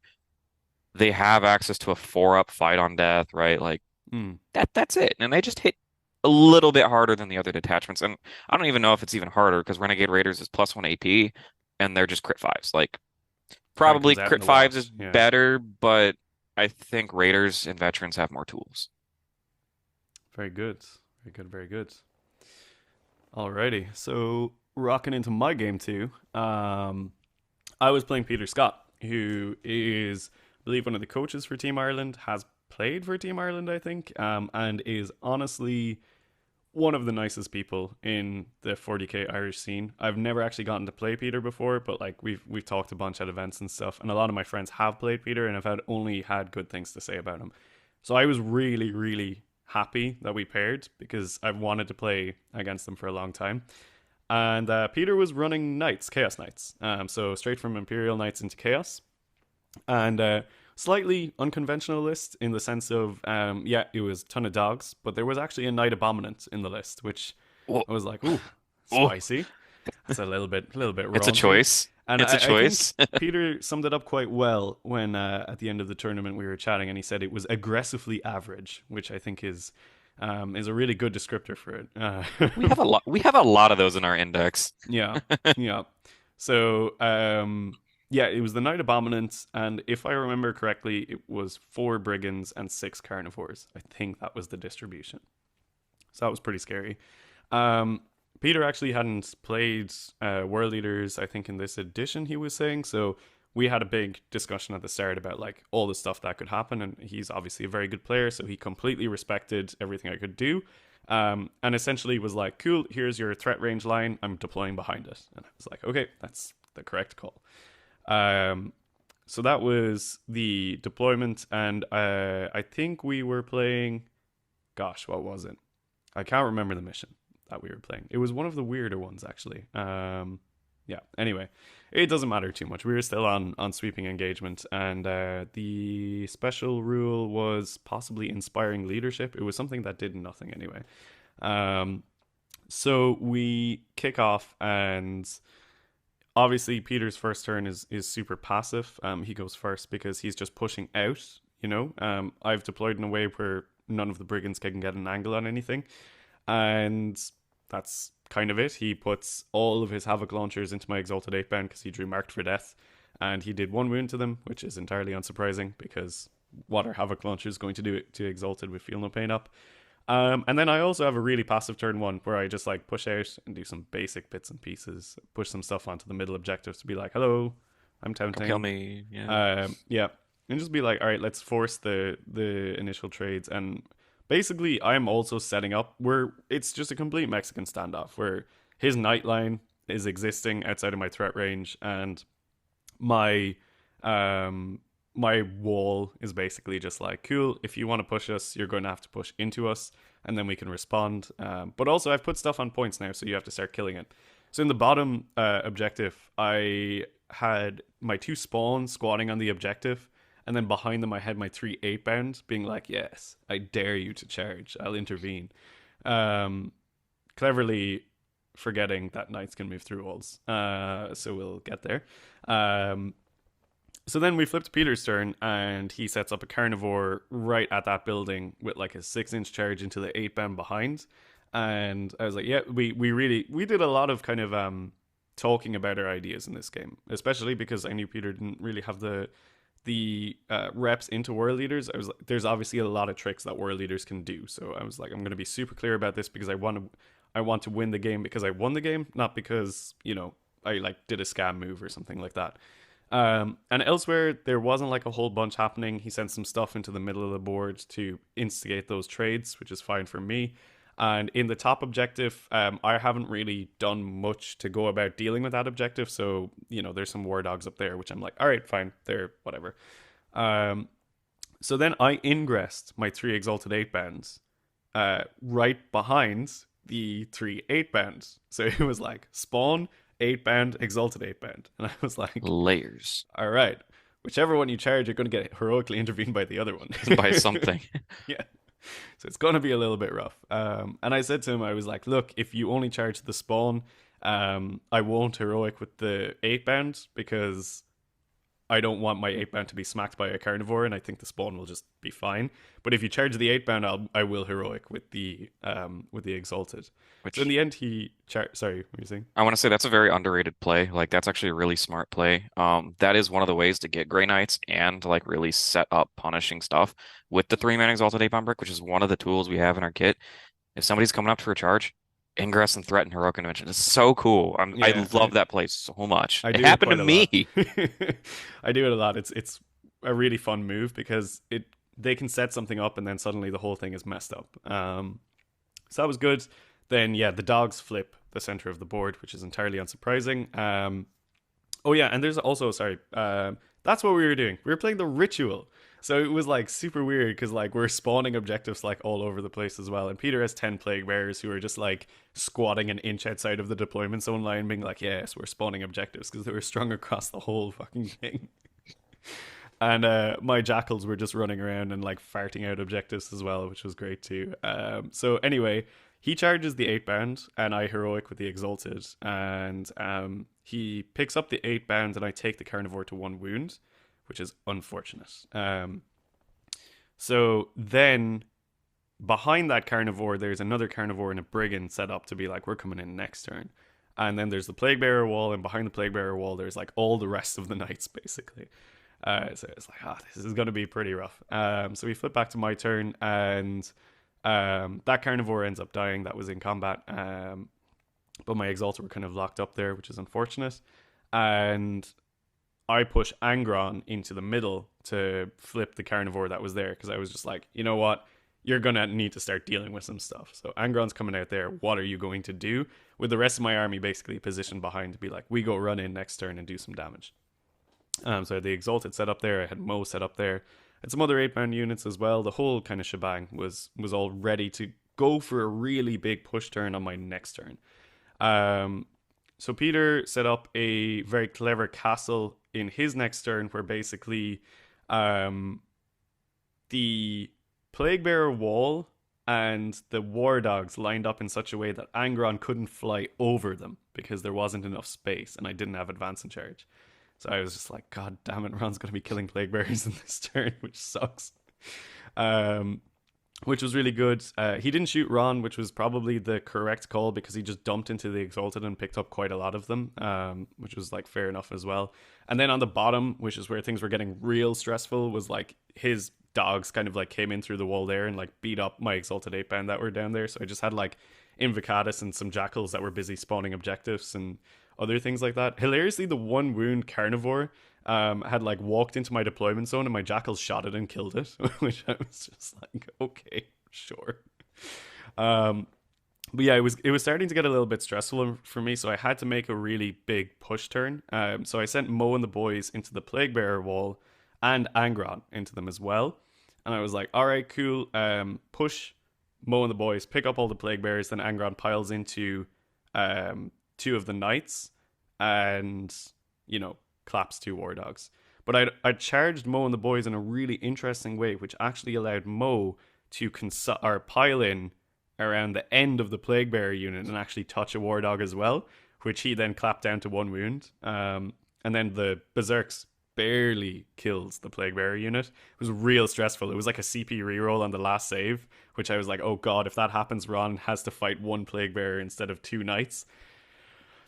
They have access to a 4-up fight on death, right? Like Mm. that's it. And they just hit a little bit harder than the other detachments. And I don't even know if it's even harder because Renegade Raiders is +1 AP and they're just crit fives. Like Kind of probably comes out in crit the fives is wash. Yeah. better, but I think Raiders and veterans have more tools. Very good. Very good. Very good. Alrighty. So rocking into my game too. I was playing Peter Scott, who is, I believe, one of the coaches for Team Ireland, has played for Team Ireland, I think, and is honestly one of the nicest people in the 40k Irish scene. I've never actually gotten to play Peter before, but like we've talked a bunch at events and stuff, and a lot of my friends have played Peter, and I've had only had good things to say about him. So I was really, really happy that we paired because I've wanted to play against them for a long time. And Peter was running Knights, Chaos Knights. So straight from Imperial Knights into Chaos. And slightly unconventional list in the sense of, yeah, it was a ton of dogs, but there was actually a Knight Abominant in the list, which Oh, I was like, ooh, oh, spicy. That's a little bit it's a raunchy. choice. And It's a I think choice. Peter summed it up quite well when at the end of the tournament we were chatting, and he said it was aggressively average, which I think is a really good descriptor for it. We have a lot. We have a lot of those in our index. Yeah, yeah. So, yeah, it was the Knight Abominants, and if I remember correctly, it was 4 brigands and 6 carnivores. I think that was the distribution. So that was pretty scary. Um, Peter actually hadn't played World Leaders, I think, in this edition, he was saying. So we had a big discussion at the start about like all the stuff that could happen. And he's obviously a very good player. So he completely respected everything I could do. And essentially was like, cool, here's your threat range line. I'm deploying behind it. And I was like, okay, that's the correct call. Um, so that was the deployment. And I think we were playing, gosh, what was it? I can't remember the mission that we were playing. It was one of the weirder ones, actually. Yeah. Anyway, it doesn't matter too much. We were still on sweeping engagement, and the special rule was possibly inspiring leadership. It was something that did nothing anyway. Um, so we kick off, and obviously Peter's first turn is super passive. He goes first because he's just pushing out. I've deployed in a way where none of the brigands can get an angle on anything, and that's kind of it. He puts all of his havoc launchers into my exalted 8 band because he drew marked for death, and he did 1 wound to them, which is entirely unsurprising because what are havoc launchers going to do to exalted with feel no pain up? And then I also have a really passive turn 1 where I just like push out and do some basic bits and pieces, push some stuff onto the middle objectives to be like, hello, I'm Come kill tempting. me. Yeah. Yeah, and just be like, all right, let's force the initial trades. And basically, I'm also setting up where it's just a complete Mexican standoff where his night line is existing outside of my threat range, and my um my wall is basically just like, cool, if you want to push us, you're going to have to push into us, and then we can respond. But also, I've put stuff on points now, so you have to start killing it. So in the bottom objective, I had my 2 spawns squatting on the objective, and then behind them I had my 3 8 bound being like, yes, I dare you to charge, I'll intervene. Um, Cleverly forgetting that knights can move through walls. So we'll get there. Um, so then we flip to Peter's turn, and he sets up a carnivore right at that building with like a 6-inch charge into the 8 band behind. And I was like, yeah, we did a lot of kind of talking about our ideas in this game, especially because I knew Peter didn't really have the reps into world leaders. I was like, there's obviously a lot of tricks that world leaders can do. So I was like, I'm going to be super clear about this because I want to win the game because I won the game, not because I like did a scam move or something like that. And elsewhere, there wasn't like a whole bunch happening. He sent some stuff into the middle of the board to instigate those trades, which is fine for me. And in the top objective, I haven't really done much to go about dealing with that objective. So, there's some war dogs up there, which I'm like, all right, fine, they're whatever. Um, so then I ingressed my 3 exalted 8 bands right behind the 3 8 bands. So it was like spawn, 8 band, exalted 8 band. And I was like, Layers all right, whichever one you charge, you're going to get heroically intervened by the other one. by something. Yeah. So it's going to be a little bit rough. And I said to him, I was like, look, if you only charge the spawn, I won't heroic with the 8 band because I don't want my 8 band to be smacked by a carnivore, and I think the spawn will just be fine. But if you charge the 8 band, I will heroic with the exalted. So in Which the end, sorry, what were you saying? I want to say that's a very underrated play. Like that's actually a really smart play. That is one of the ways to get Grey Knights and to like really set up punishing stuff with the 3-man Exalted 8 Brick, which is one of the tools we have in our kit. If somebody's coming up for a charge, ingress and threaten heroic intervention. It's so cool. I Yeah, love that play so much. I It do it happened to quite a lot. me. I do it a lot. It's a really fun move because they can set something up and then suddenly the whole thing is messed up. So that was good. Then yeah, the dogs flip the center of the board, which is entirely unsurprising. Oh yeah, and there's also sorry. That's what we were doing. We were playing the ritual. So it was like super weird because like we're spawning objectives like all over the place as well. And Peter has 10 plague bearers who are just like squatting an inch outside of the deployment zone line, being like, yes, we're spawning objectives because they were strung across the whole fucking thing. And my jackals were just running around and like farting out objectives as well, which was great too. So anyway, he charges the 8 bound, and I heroic with the exalted, and he picks up the 8 bound, and I take the carnivore to 1 wound, which is unfortunate. So then behind that carnivore, there's another carnivore and a brigand set up to be like, we're coming in next turn. And then there's the plague bearer wall, and behind the plague bearer wall, there's like all the rest of the knights basically. So it's like, this is going to be pretty rough. So we flip back to my turn, and that carnivore ends up dying. That was in combat. But my exalted were kind of locked up there, which is unfortunate. And I push Angron into the middle to flip the carnivore that was there, because I was just like, you know what? You're going to need to start dealing with some stuff. So Angron's coming out there. What are you going to do? With the rest of my army basically positioned behind to be like, we go run in next turn and do some damage. So I had the Exalted set up there. I had Mo set up there. And some other 8 bound units as well. The whole kind of shebang was all ready to go for a really big push turn on my next turn. So Peter set up a very clever castle in his next turn, where basically the Plague Bearer wall and the War Dogs lined up in such a way that Angron couldn't fly over them because there wasn't enough space, and I didn't have advance and charge. So I was just like, God damn it, Ron's going to be killing Plague Bearers in this turn, which sucks. Which was really good. He didn't shoot Ron, which was probably the correct call, because he just dumped into the Exalted and picked up quite a lot of them, which was like fair enough as well. And then on the bottom, which is where things were getting real stressful, was like his dogs kind of like came in through the wall there and like beat up my Exalted 8 band that were down there. So I just had like Invocatus and some Jackals that were busy spawning objectives and other things like that. Hilariously, the 1 wound carnivore had like walked into my deployment zone, and my Jackals shot it and killed it, which I was just like, okay, sure. But yeah, it was starting to get a little bit stressful for me, so I had to make a really big push turn. So I sent Mo and the boys into the Plague Bearer wall, and Angron into them as well. And I was like, all right, cool. Push Mo and the boys, pick up all the Plague Bearers, then Angron piles into 2 of the Knights, and, you know, claps 2 War Dogs. But I charged Mo and the boys in a really interesting way, which actually allowed Mo to pile in around the end of the Plague Bearer unit and actually touch a War Dog as well, which he then clapped down to 1 wound. And then the Berserks barely kills the Plague Bearer unit. It was real stressful. It was like a CP reroll on the last save, which I was like, oh god, if that happens, Ron has to fight 1 Plague Bearer instead of 2 Knights.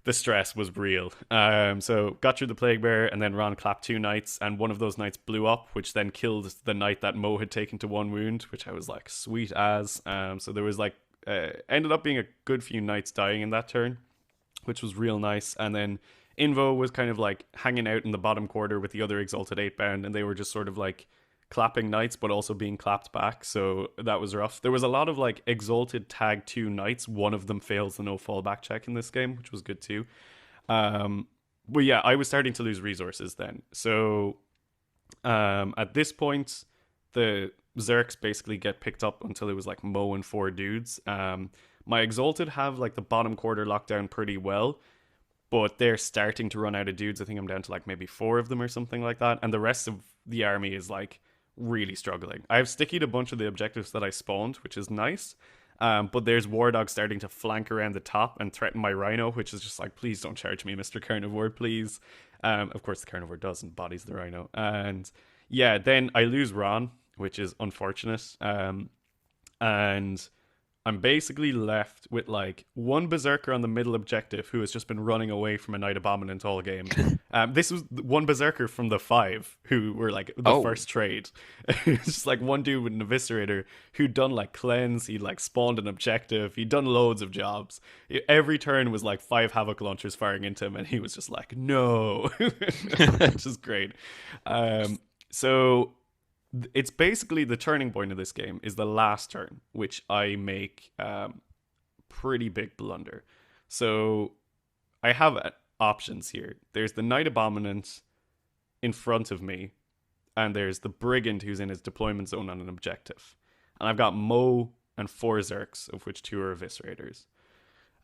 The stress was real. So got through the Plague Bearer, and then Ron clapped 2 Knights, and one of those Knights blew up, which then killed the Knight that Mo had taken to 1 wound, which I was like, sweet as. So there was like, ended up being a good few Knights dying in that turn, which was real nice. And then Invo was kind of like hanging out in the bottom quarter with the other Exalted 8 bound, and they were just sort of like clapping Knights but also being clapped back, so that was rough. There was a lot of like Exalted tag 2 Knights. One of them fails the no fallback check in this game, which was good too. But yeah, I was starting to lose resources then. So at this point, the Zerks basically get picked up until it was like Mo and 4 dudes. My Exalted have like the bottom quarter locked down pretty well, but they're starting to run out of dudes. I think I'm down to like maybe 4 of them or something like that, and the rest of the army is like really struggling. I've stickied a bunch of the objectives that I spawned, which is nice. But there's War Dog starting to flank around the top and threaten my Rhino, which is just like, please don't charge me, Mr. Carnivore, please. Of course, the Carnivore does and bodies the Rhino. And yeah, then I lose Ron, which is unfortunate. And I'm basically left with like 1 Berserker on the middle objective who has just been running away from a Knight Abominant all game. This was 1 Berserker from the 5 who were like the first trade. It's just like 1 dude with an Eviscerator who'd done like cleanse, he'd like spawned an objective, he'd done loads of jobs. Every turn was like 5 Havoc launchers firing into him, and he was just like, no, which is great. So it's basically the turning point of this game is the last turn, which I make pretty big blunder. So I have options here. There's the Knight Abominant in front of me, and there's the Brigand who's in his deployment zone on an objective. And I've got Mo and 4 Zerks, of which 2 are Eviscerators.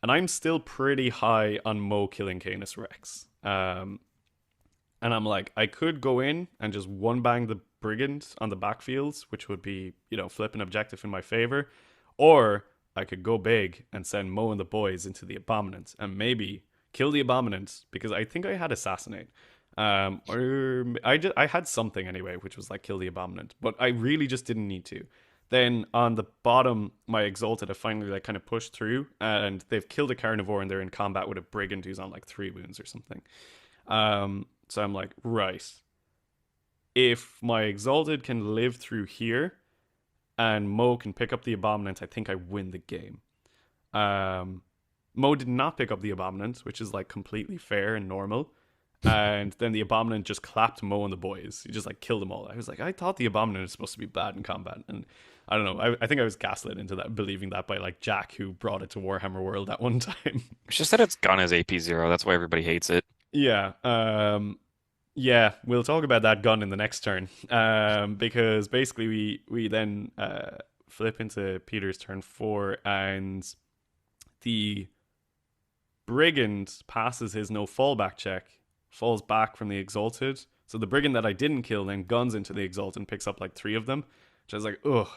And I'm still pretty high on Mo killing Canis Rex. And I'm like, I could go in and just one bang the brigand on the backfields, which would be, flip an objective in my favor, or I could go big and send Mo and the boys into the abominant and maybe kill the abominant because I think I had assassinate. Or I had something anyway, which was like kill the abominant, but I really just didn't need to. Then on the bottom, my exalted have finally like kind of pushed through, and they've killed a carnivore, and they're in combat with a brigand who's on like 3 wounds or something. So I'm like, right, if my exalted can live through here and Mo can pick up the abominant, I think I win the game. Um, Mo did not pick up the abominant, which is like completely fair and normal. And then the abominant just clapped Mo and the boys. He just like killed them all. I was like, I thought the abominant was supposed to be bad in combat, and I don't know. I think I was gaslit into that, believing that by like Jack, who brought it to Warhammer World at one time. It's just that its gun is AP0. That's why everybody hates it. Yeah. Yeah, we'll talk about that gun in the next turn. Because basically we then flip into Peter's turn 4, and the brigand passes his no fallback check, falls back from the exalted. So the brigand that I didn't kill then guns into the exalted and picks up like 3 of them, which I was like, ugh.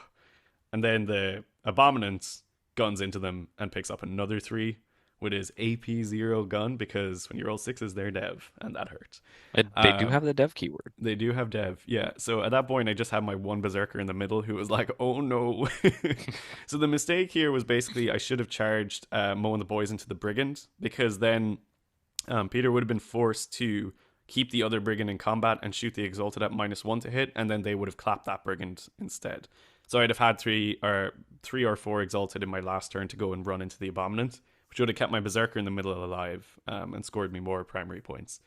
And then the abominant guns into them and picks up another 3 with his AP0 gun because when you roll sixes, they're dev, and that hurt. They do Um, have the dev keyword. they do have dev, yeah. So at that point, I just had my one berserker in the middle who was like, "Oh no!" So the mistake here was basically I should have charged Mo and the boys into the brigand because then Peter would have been forced to keep the other brigand in combat and shoot the exalted at -1 to hit, and then they would have clapped that brigand instead. So I'd have had three or four exalted in my last turn to go and run into the abominant, which would have kept my berserker in the middle alive and scored me more primary points.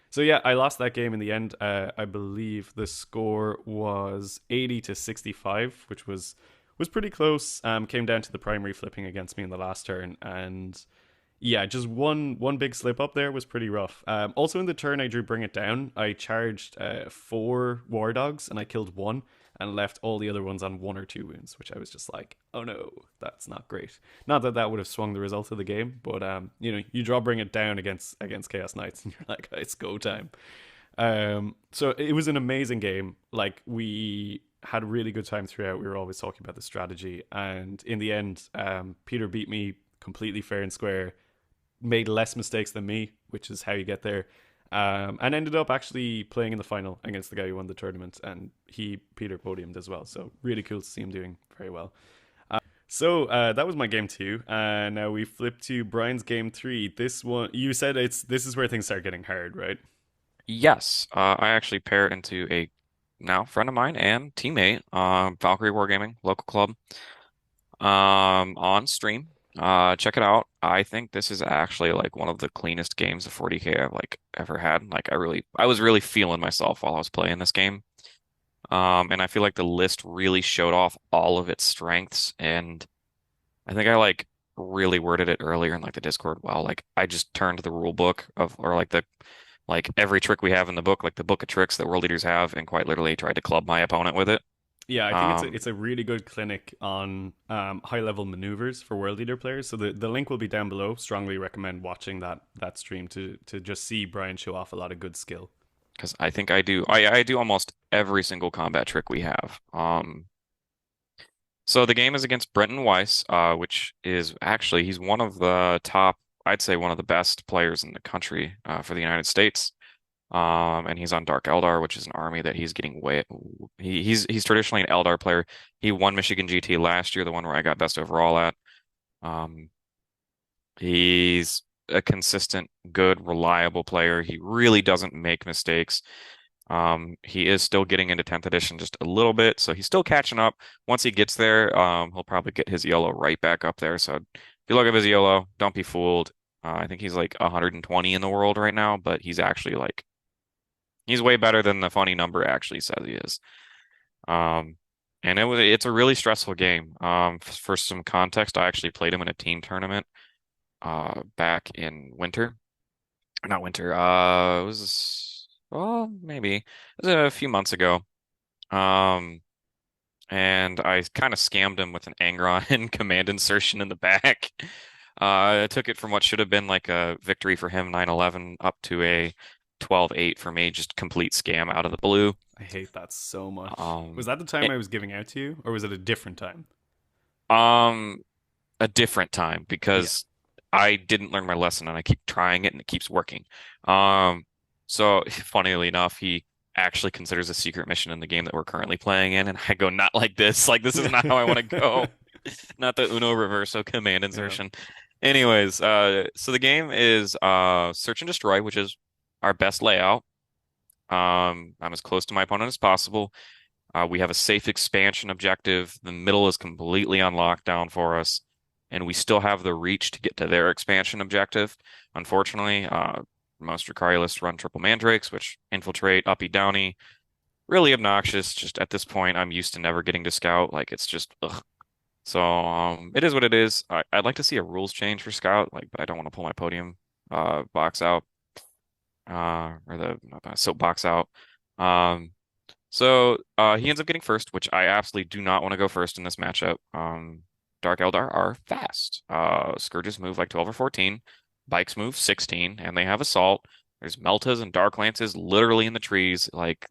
So yeah, I lost that game in the end. I believe the score was 80 to 65, which was pretty close. Came down to the primary flipping against me in the last turn, and yeah, just one big slip up there was pretty rough. Also in the turn I drew Bring It Down, I charged 4 war dogs and I killed one and left all the other ones on 1 or 2 wounds, which I was just like, oh no, that's not great. Not that that would have swung the result of the game, but you draw Bring It Down against Chaos Knights, and you're like, it's go time. So it was an amazing game. Like we had a really good time throughout. We were always talking about the strategy, and in the end, Peter beat me completely fair and square, made less mistakes than me, which is how you get there. And ended up actually playing in the final against the guy who won the tournament, and Peter podiumed as well. So really cool to see him doing very well. So that was my game 2, and now we flip to Brian's game 3. This one, you said this is where things start getting hard, right? Yes, I actually pair into a now friend of mine and teammate, Valkyrie Wargaming, local club, on stream. Check it out. I think this is actually like one of the cleanest games of 40K I've like ever had. Like I was really feeling myself while I was playing this game. And I feel like the list really showed off all of its strengths, and I think I like really worded it earlier in like the Discord well. Like I just turned the rule book of or like every trick we have in the book, like the book of tricks that world leaders have, and quite literally tried to club my opponent with it. Yeah, I think it's a, Um, it's a really good clinic on high level maneuvers for world leader players. So the link will be down below. Strongly recommend watching that stream to just see Brian show off a lot of good skill. because I think I do almost every single combat trick we have. So the game is against Brenton Weiss, which is actually he's one of the top, I'd say one of the best players in the country for the United States. And he's on Dark Eldar, which is an army that he's getting way. He's traditionally an Eldar player. He won Michigan GT last year, the one where I got best overall at. Um, he's a consistent, good, reliable player. He really doesn't make mistakes. He is still getting into 10th edition just a little bit, so he's still catching up. Once he gets there, he'll probably get his yellow right back up there. So if you look at his yellow, don't be fooled. I think he's like 120 in the world right now, but he's actually like he's way better than the funny number actually says he is. Um, and it's a really stressful game. For some context, I actually played him in a team tournament back in winter. Or not winter. It was well, maybe it was a few months ago. Um, and I kind of scammed him with an Angron and command insertion in the back. I took it from what should have been like a victory for him, 9-11, up to a 12-8 for me, just complete scam out of the blue. I hate that so much. Was Um, that the time it, I was giving out to you, or was it a different time? um, a different time Yeah. because I didn't learn my lesson and I keep trying it and it keeps working. Um, so funnily enough, he actually considers a secret mission in the game that we're currently playing in, and I go, not like this. Like this is not how I want to go. Not the Uno Reverso command Yeah. insertion. Anyways, so the game is search and destroy, which is our best layout. I'm as close to my opponent as possible. We have a safe expansion objective. The middle is completely on lockdown for us, and we still have the reach to get to their expansion objective. Unfortunately, most Dracarialists run triple mandrakes, which infiltrate uppy downy. Really obnoxious. Just at this point, I'm used to never getting to scout. Like it's just ugh. So it is what it is. I'd like to see a rules change for scout, like, but I don't want to pull my podium box out, or the not the soapbox out. Um, he ends up getting first, which I absolutely do not want to go first in this matchup. Dark Eldar are fast. Scourges move like 12 or 14. Bikes move 16, and they have assault. There's Meltas and Dark Lances literally in the trees. Like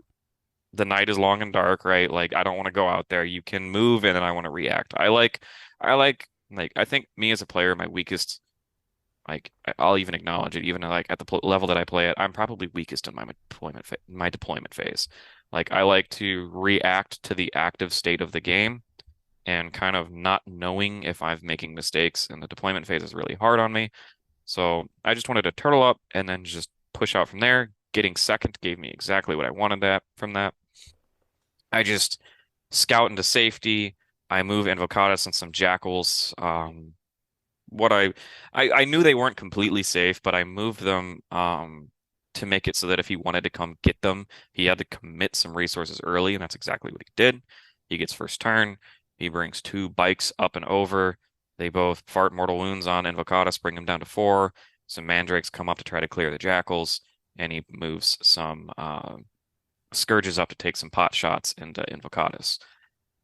the night is long and dark, right? Like I don't want to go out there. You can move, and then I want to react. I like I think me as a player, my weakest. Like I'll even acknowledge it, even like at the level that I play at, I'm probably weakest in my deployment phase. Like I like to react to the active state of the game and kind of not knowing if I'm making mistakes, and the deployment phase is really hard on me. So I just wanted to turtle up and then just push out from there. Getting second gave me exactly what I wanted that from that. I just scout into safety. I move Invocatus and some Jackals. What I knew they weren't completely safe, but I moved them to make it so that if he wanted to come get them, he had to commit some resources early, and that's exactly what he did. He gets first turn. He brings two bikes up and over. They both fart mortal wounds on Invocatus, bring him down to 4. Some mandrakes come up to try to clear the jackals, and he moves some scourges up to take some pot shots into Invocatus.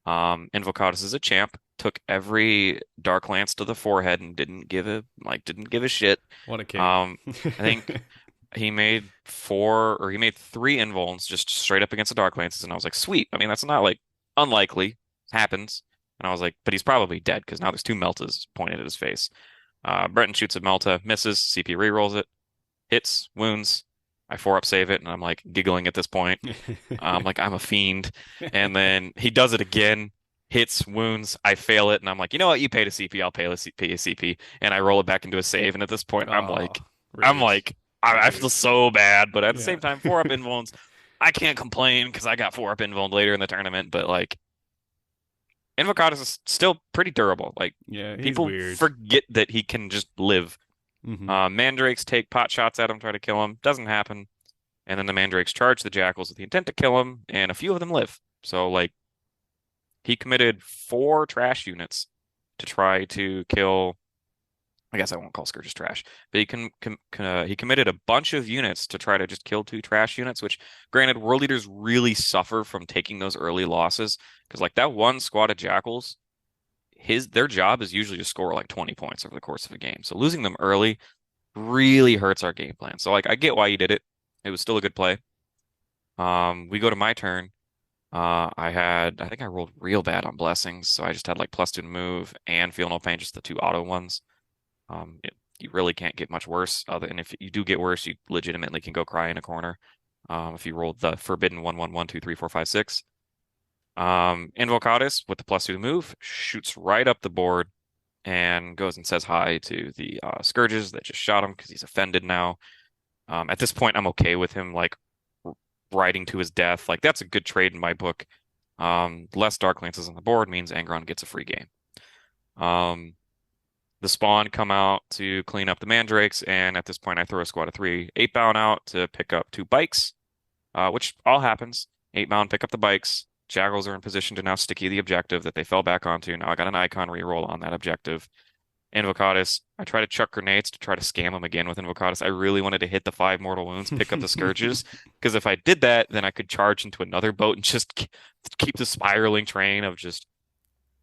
Invocatus is a champ, took every Dark Lance to the forehead and didn't give a shit. What a king. Um, I think he made 3 invulns just straight up against the Dark Lances, and I was like, sweet. I mean, that's not like unlikely, happens. And I was like, but he's probably dead because now there's 2 Meltas pointed at his face. Breton shoots a Melta, misses, CP rerolls it, hits, wounds. I 4-up save it, and I'm like giggling at this point. Like I'm a fiend. And then he does it again, hits, wounds. I fail it, and I'm like, you know what? You paid a CP, I'll pay a CP, and I roll it back into a save. And at this point, Oh, I'm rude. like, I feel Rude. so bad, but at the Yeah. same time, 4-up invulns. I can't complain because I got 4-up invuln later in the tournament, but like Invocatus is still pretty durable. Like Yeah, he's people weird. forget that he can just live. Hmm. Mandrakes take pot shots at him, try to kill him. Doesn't happen. And then the mandrakes charge the jackals with the intent to kill him, and a few of them live. So like he committed 4 trash units to try to kill. I guess I won't call Scourges trash, but he committed a bunch of units to try to just kill 2 trash units. Which, granted, world leaders really suffer from taking those early losses because like that one squad of jackals, their job is usually to score like 20 points over the course of a game. So losing them early really hurts our game plan. So like I get why you did it. It was still a good play. We go to my turn. I think I rolled real bad on blessings, so I just had like +2 to move and feel no pain, just the 2 auto ones. You really can't get much worse. Other than if you do get worse, you legitimately can go cry in a corner. If you rolled the forbidden 1, 1, 1, 2, 3, 4, 5, 6. Invocatus with the +2 to move shoots right up the board and goes and says hi to the Scourges that just shot him because he's offended now. At this point, I'm okay with him like riding to his death. Like that's a good trade in my book. Less Dark Lances on the board means Angron gets a free game. Um, the spawn come out to clean up the mandrakes, and at this point, I throw a squad of 3 8-bound out to pick up 2 bikes, which all happens. 8-bound pick up the bikes. Jaggals are in position to now sticky the objective that they fell back onto. Now I got an icon reroll on that objective. Invocatus. I try to chuck grenades to try to scam him again with Invocatus. I really wanted to hit the 5 mortal wounds, pick up the scourges, because if I did that, then I could charge into another boat and just keep the spiraling train of just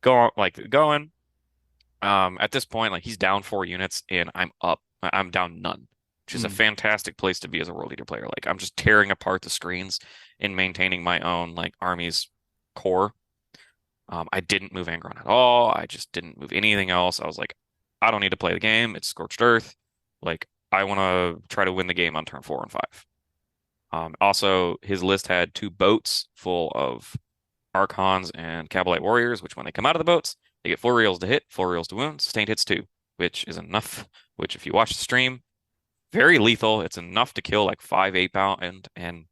going. At this point, like he's down 4 units and I'm up. I'm down none. which is a Mm. fantastic place to be as a World Eater player. Like I'm just tearing apart the screens and maintaining my own like army's core. I didn't move Angron at all. I just didn't move anything else. I was like, I don't need to play the game. It's Scorched Earth. Like I want to try to win the game on turn 4 and 5. Also, his list had 2 boats full of Archons and Kabalite Warriors, which when they come out of the boats, they get 4 reels to hit, 4 reels to wound, sustained hits 2, which is enough. Which, if you watch the stream, very lethal. It's enough to kill like 5 8 bound and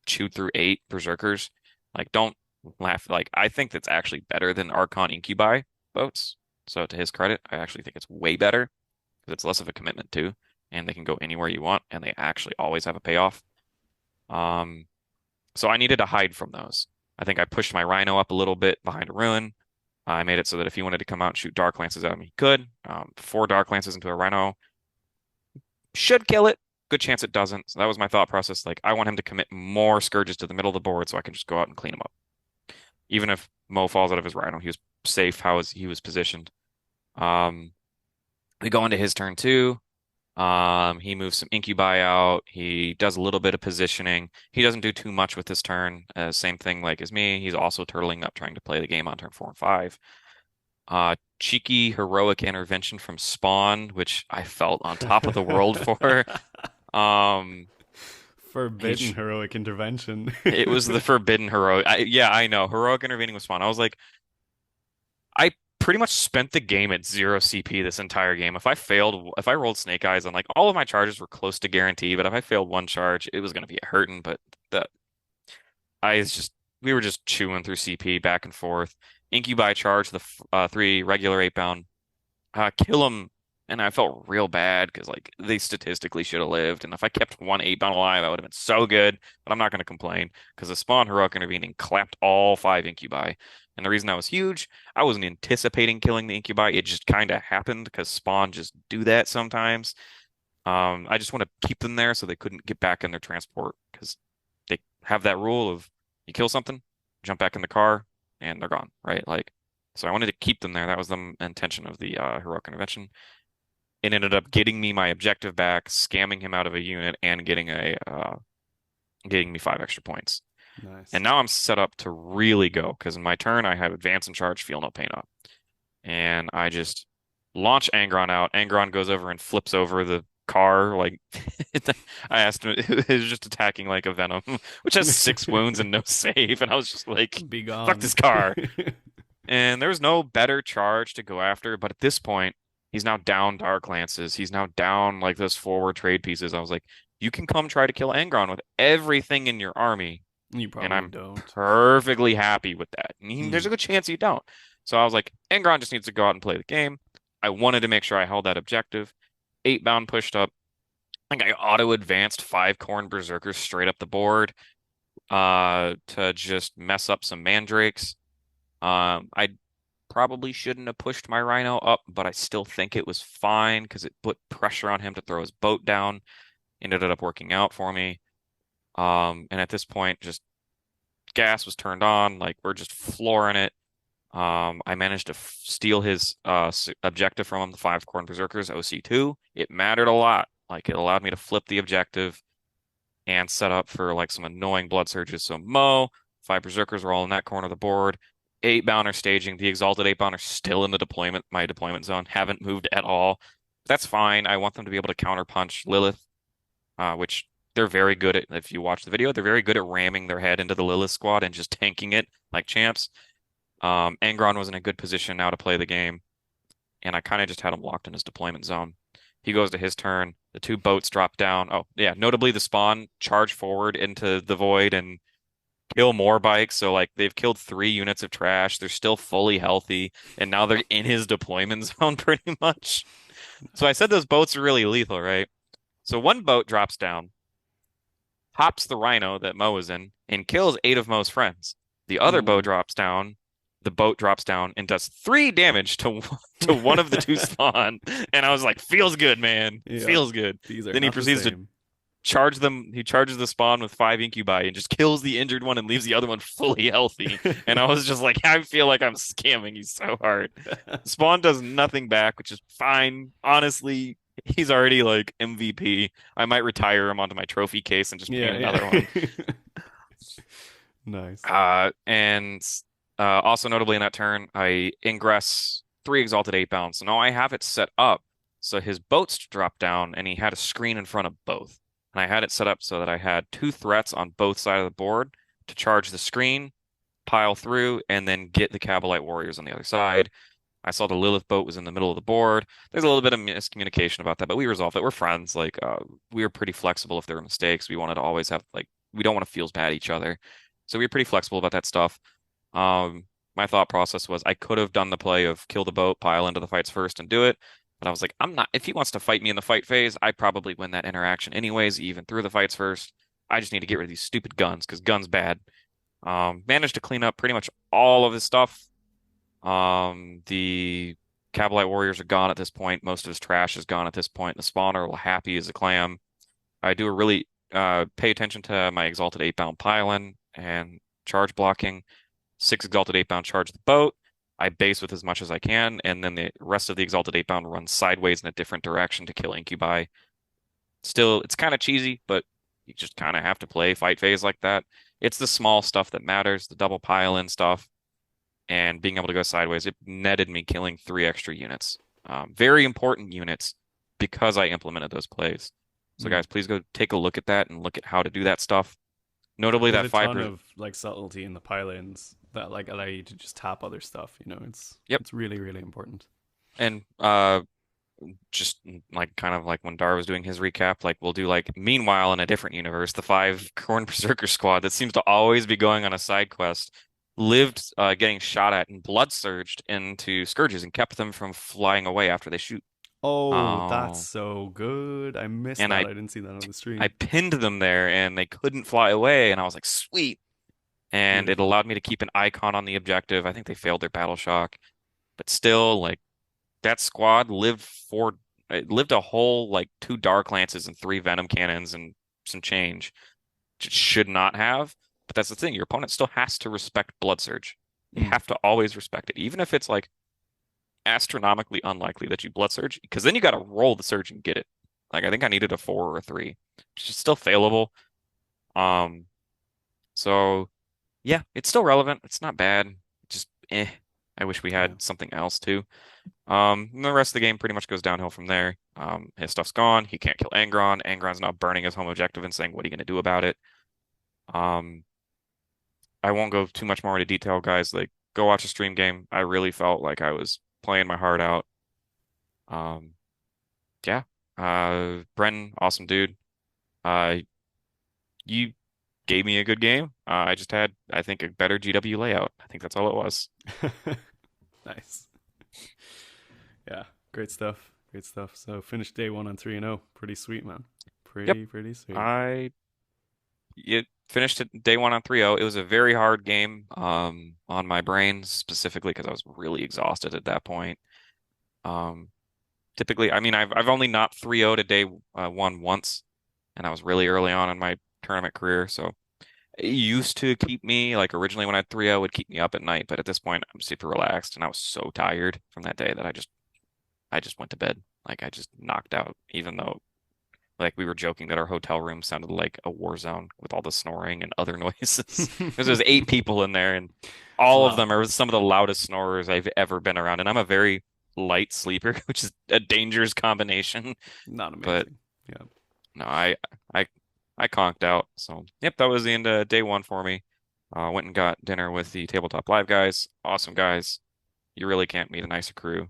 chew through 8 berserkers. Like, don't laugh. Like, I think that's actually better than Archon Incubi boats. So to his credit, I actually think it's way better because it's less of a commitment too, and they can go anywhere you want, and they actually always have a payoff. Um, so I needed to hide from those. I think I pushed my Rhino up a little bit behind a ruin. I made it so that if he wanted to come out and shoot Dark Lances at me, he could. 4 Dark Lances into a Rhino should kill it. Good chance it doesn't. So that was my thought process. Like, I want him to commit more Scourges to the middle of the board so I can just go out and clean him up. Even if Mo falls out of his Rhino, he was safe he was positioned. Um, we go into his turn 2. He moves some Incubi out. He does a little bit of positioning. He doesn't do too much with this turn. Same thing like as me. He's also turtling up trying to play the game on turn 4 and 5. Cheeky heroic intervention from Spawn, which I felt on top of the world for. Um, Forbidden heroic intervention. it was the forbidden heroic. Yeah, I know. Heroic intervening with Spawn. I was like, I pretty much spent the game at 0 CP this entire game. If I rolled Snake Eyes on like all of my charges were close to guarantee, but if I failed one charge, it was going to be hurting. But the we were just chewing through CP back and forth. Incubi charge the 3 regular 8 bound, kill him, and I felt real bad because like they statistically should have lived, and if I kept one 8 bound alive, I would have been so good. But I'm not going to complain because the Spawn heroic intervening clapped all 5 Incubi. And the reason that was huge, I wasn't anticipating killing the Incubi. It just kind of happened because Spawn just do that sometimes. I just want to keep them there so they couldn't get back in their transport because they have that rule of you kill something, jump back in the car, and they're gone, right? Like, so I wanted to keep them there. That was the intention of the heroic intervention. It ended up getting me my objective back, scamming him out of a unit, and getting me 5 extra points. Nice. And now I'm set up to really go because in my turn I have advance and charge, feel no pain up. And I just launch Angron out. Angron goes over and flips over the car. Like I asked him, it was just attacking like a Venom, which has 6 wounds and no save. And I was just like, Be fuck gone. this car. And there was no better charge to go after. But at this point, he's now down Dark Lances. He's now down like those forward trade pieces. I was like, you can come try to kill Angron with everything in your army You and probably I'm don't. perfectly happy with that. There's Mm. a good chance you don't. So I was like, Angron just needs to go out and play the game. I wanted to make sure I held that objective. 8 bound pushed up. I think I auto advanced 5 Khorne Berserkers straight up the board to just mess up some Mandrakes. I probably shouldn't have pushed my Rhino up, but I still think it was fine because it put pressure on him to throw his boat down. Ended up working out for me. And at this point, just gas was turned on, like we're just flooring it. I managed to steal his objective from him, the 5 Khorne Berserkers, OC2. It mattered a lot. Like it allowed me to flip the objective and set up for like some annoying blood surges. So Mo, 5 Berserkers are all in that corner of the board. 8 bound are staging. The exalted 8 bound are still in my deployment zone, haven't moved at all. That's fine. I want them to be able to counterpunch Lilith, which they're very good at. If you watch the video, they're very good at ramming their head into the Lilith squad and just tanking it like champs. Angron was in a good position now to play the game, and I kind of just had him locked in his deployment zone. He goes to his turn. The 2 boats drop down. Oh, yeah. Notably, the Spawn charge forward into the void and kill more bikes. So, like, they've killed 3 units of trash. They're still fully healthy, and now they're in his deployment zone pretty much. So I said those boats are really lethal, right? So one boat drops down, hops the Rhino that Mo is in, and kills 8 of Mo's friends. The other boat Ooh. drops down. The boat drops down and does 3 damage to one of the 2 Spawn. And I was like, feels good, man. Yeah. Feels good. These are Then he not the proceeds to same. charge them. He charges the Spawn with 5 Incubi and just kills the injured one and leaves the other one fully healthy. And I was just like, I feel like I'm scamming you so hard. Spawn does nothing back, which is fine. Honestly, He's already like MVP. I might retire him onto my trophy case and just Yeah, paint another one. yeah. Nice. And also notably in that turn, I ingress 3 Exalted 8-bound. So now I have it set up so his boats drop down, and he had a screen in front of both. And I had it set up so that I had 2 threats on both sides of the board to charge the screen, pile through, and then get the Kabalite warriors on the other side. I saw the Lilith boat was in the middle of the board. There's a little bit of miscommunication about that, but we resolved it. We're friends. Like, we were pretty flexible if there were mistakes. We wanted to always have, like, we don't want to feel bad at each other. So we were pretty flexible about that stuff. My thought process was I could have done the play of kill the boat, pile into the fights first and do it. But I was like, I'm not, if he wants to fight me in the fight phase, I probably win that interaction anyways, even through the fights first. I just need to get rid of these stupid guns because guns bad. Managed to clean up pretty much all of his stuff. The Kabalite warriors are gone at this point. Most of his trash is gone at this point. The spawner will happy as a clam. I do a really pay attention to my Exalted 8-bound pylon and charge blocking. 6 Exalted 8-bound charge the boat. I base with as much as I can, and then the rest of the Exalted 8-bound runs sideways in a different direction to kill Incubi. Still, it's kind of cheesy, but you just kind of have to play fight phase like that. It's the small stuff that matters, the double pile-in stuff, and being able to go sideways. It netted me killing 3 extra units. Very important units because I implemented those plays. So Mm. guys, please go take a look at that and look at how to do that stuff. Notably, There's that a ton 5%. of like subtlety in the pylons that like allow you to just tap other stuff. You know, Yep. it's really really important. And just like kind of like when Dar was doing his recap, like we'll do like meanwhile in a different universe, the 5 Khorne Berserker squad that seems to always be going on a side quest lived getting shot at and blood surged into scourges and kept them from flying away after they shoot. Oh, that's Oh, so good. I missed and that. I I didn't see that on the I stream. pinned them there and they couldn't fly away and I was like, sweet. And it Beautiful. allowed me to keep an icon on the objective. I think they failed their battle shock, but still like that squad lived for it lived a whole like 2 Dark Lances and 3 Venom Cannons and some change. It should not have, but that's the thing. Your opponent still has to respect Blood Surge. You Mm. have to always respect it, even if it's like astronomically unlikely that you Blood Surge, because then you got to roll the surge and get it. Like I think I needed a 4 or a 3, which is still failable. Um, so yeah, it's still relevant. It's not bad. Just I wish we Yeah. had something else too. And the rest of the game pretty much goes downhill from there. His stuff's gone. He can't kill Angron. Angron's now burning his home objective and saying, "What are you going to do about it?" Um, I won't go too much more into detail, guys. Like, go watch a stream game. I really felt like I was playing my heart out. Um, yeah. Brenton, awesome dude. Uh, you gave me a good game. I just had, I think, a better GW layout. I think that's all it was. Nice. Yeah. Great stuff. Great stuff. So finished day one on 3-0. Pretty sweet, man. Yep. Pretty sweet. I it finished it day one on 3-0. It was a very hard game on my brain specifically because I was really exhausted at that point. Um, typically, I mean, I've only not 3-0 to day one once, and I was really early on in my tournament career, so it used to keep me like originally when I had 3-0 would keep me up at night, but at this point I'm super relaxed and I was so tired from that day that I just went to bed. Like I just knocked out, even though like we were joking that our hotel room sounded like a war zone with all the snoring and other noises. Because there's 8 people in there, and It's a all of lot. them are some of the loudest snorers I've ever been around. And I'm a very light sleeper, which is a dangerous combination. Not But amazing. Yeah. no, I I conked out. So yep, that was the end of day one for me. Went and got dinner with the Tabletop Live guys. Awesome guys. You really can't meet a nicer crew.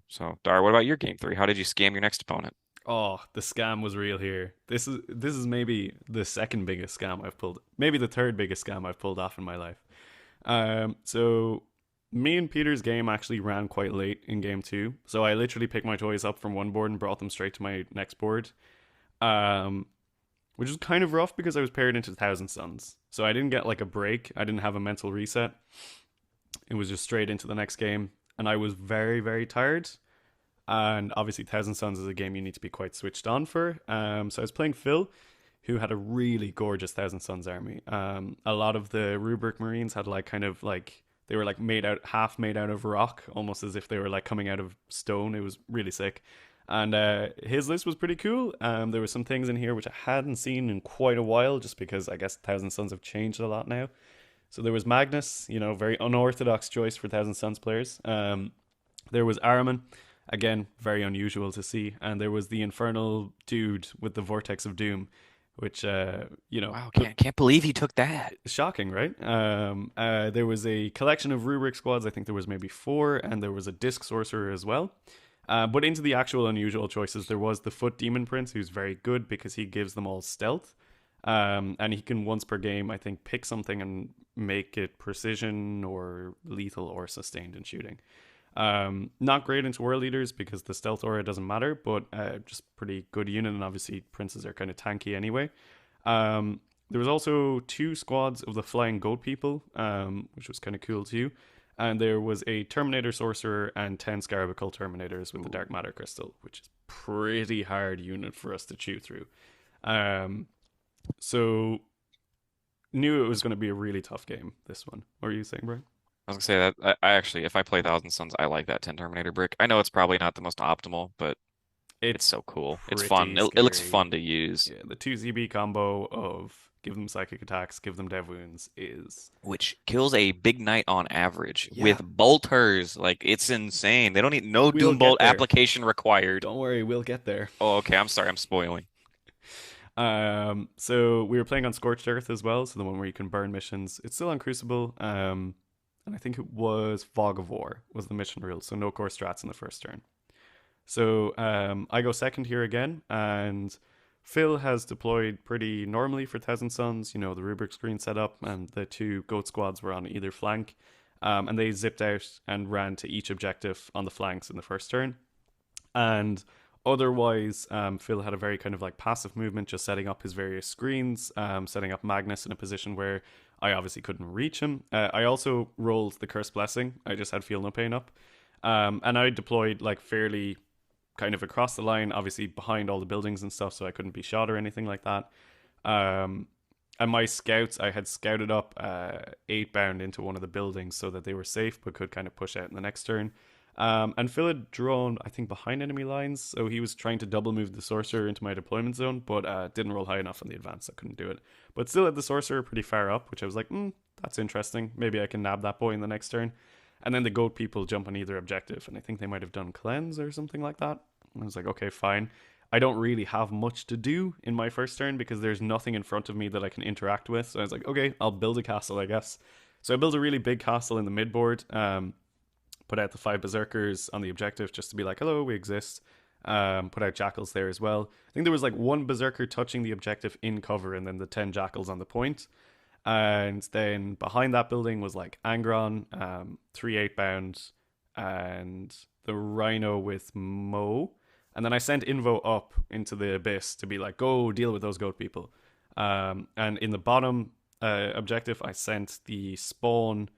So Dar, what about your game three? How did you scam your next opponent? Oh, the scam was real here. This is maybe the second biggest scam I've pulled. Maybe the third biggest scam I've pulled off in my life. So me and Peter's game actually ran quite late in game two. So I literally picked my toys up from one board and brought them straight to my next board. Um, which was kind of rough because I was paired into Thousand Suns. So I didn't get like a break. I didn't have a mental reset. It was just straight into the next game. And I was very, very tired. And obviously, Thousand Suns is a game you need to be quite switched on for. So I was playing Phil, who had a really gorgeous Thousand Suns army. A lot of the Rubric Marines had like kind of like they were like made out half made out of rock, almost as if they were like coming out of stone. It was really sick. And his list was pretty cool. There were some things in here which I hadn't seen in quite a while, just because I guess Thousand Suns have changed a lot now. So there was Magnus, very unorthodox choice for Thousand Suns players. There was Araman, again, very unusual to see. And there was the Infernal dude with the Vortex of Doom, which, Wow, can't believe he took that. shocking, right? There was a collection of rubric squads. I think there was maybe four, and there was a disc sorcerer as well. But into the actual unusual choices, there was the Foot Demon Prince, who's very good because he gives them all stealth. And he can once per game, I think, pick something and make it precision or lethal or sustained in shooting. Not great into world leaders because the stealth aura doesn't matter, but just pretty good unit. And obviously, princes are kind of tanky anyway. There was also two squads of the Flying Goat People, which was kind of cool too. And there was a Terminator Sorcerer and 10 Scarab Occult Terminators with the Dark Matter Crystal, which is pretty hard unit for us to chew through. So knew it was going to be a really tough game, this one. What were you saying, Brian? I was gonna say that I actually, if I play Thousand Suns, I like that 10 Terminator brick. I know it's probably not the most optimal, but it's It's so cool. It's fun. pretty It looks scary. fun to use, Yeah, the 2 ZB combo of give them psychic attacks, give them dev wounds is. which kills a big knight on average Yeah, with bolters. Like it's insane. They don't need no we'll Doombolt get there. application required. Don't worry, we'll get there. Oh, okay. I'm sorry. I'm spoiling. So we were playing on Scorched Earth as well, so the one where you can burn missions. It's still on Crucible, and I think it was Fog of War was the mission rule, so no core strats in the first turn. So I go second here again, and Phil has deployed pretty normally for Thousand Suns. The rubric screen set up, and the two goat squads were on either flank, and they zipped out and ran to each objective on the flanks in the first turn. And otherwise, Phil had a very kind of like passive movement, just setting up his various screens, setting up Magnus in a position where I obviously couldn't reach him. I also rolled the Curse Blessing. I just had Feel No Pain up. And I deployed like fairly kind of across the line, obviously behind all the buildings and stuff, so I couldn't be shot or anything like that. Um, and my scouts, I had scouted up 8 bound into one of the buildings so that they were safe but could kind of push out in the next turn. And Phil had drawn, I think, behind enemy lines, so he was trying to double move the sorcerer into my deployment zone, but didn't roll high enough on the advance. I couldn't do it. But still had the sorcerer pretty far up, which I was like, that's interesting. Maybe I can nab that boy in the next turn. And then the goat people jump on either objective, and I think they might have done cleanse or something like that. And I was like, okay, fine. I don't really have much to do in my first turn because there's nothing in front of me that I can interact with. So I was like, okay, I'll build a castle, I guess. So I built a really big castle in the midboard. Put out the 5 berserkers on the objective just to be like, hello, we exist. Put out jackals there as well. I think there was like one berserker touching the objective in cover, and then the 10 jackals on the point. And then behind that building was like Angron, 3 8 bound, and the Rhino with Mo. And then I sent Invo up into the abyss to be like, go deal with those goat people. And in the bottom objective, I sent the spawn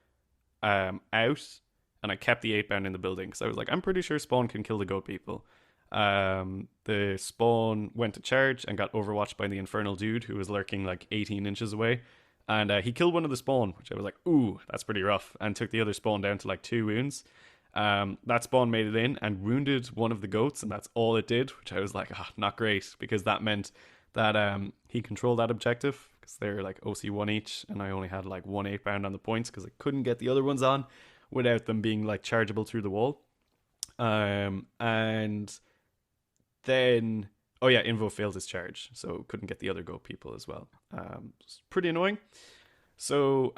out, and I kept the 8 bound in the building because I was like, I'm pretty sure spawn can kill the goat people. The spawn went to charge and got overwatched by the infernal dude who was lurking like 18 inches away. And he killed one of the spawn, which I was like, ooh, that's pretty rough, and took the other spawn down to like 2 wounds. That spawn made it in and wounded one of the goats, and that's all it did, which I was like, not great, because that meant that he controlled that objective, because they're like OC1 each, and I only had like 1 8 bound on the points, because I couldn't get the other ones on without them being like chargeable through the wall. And then, oh yeah, Invo failed his charge, so couldn't get the other goat people as well. It's pretty annoying. So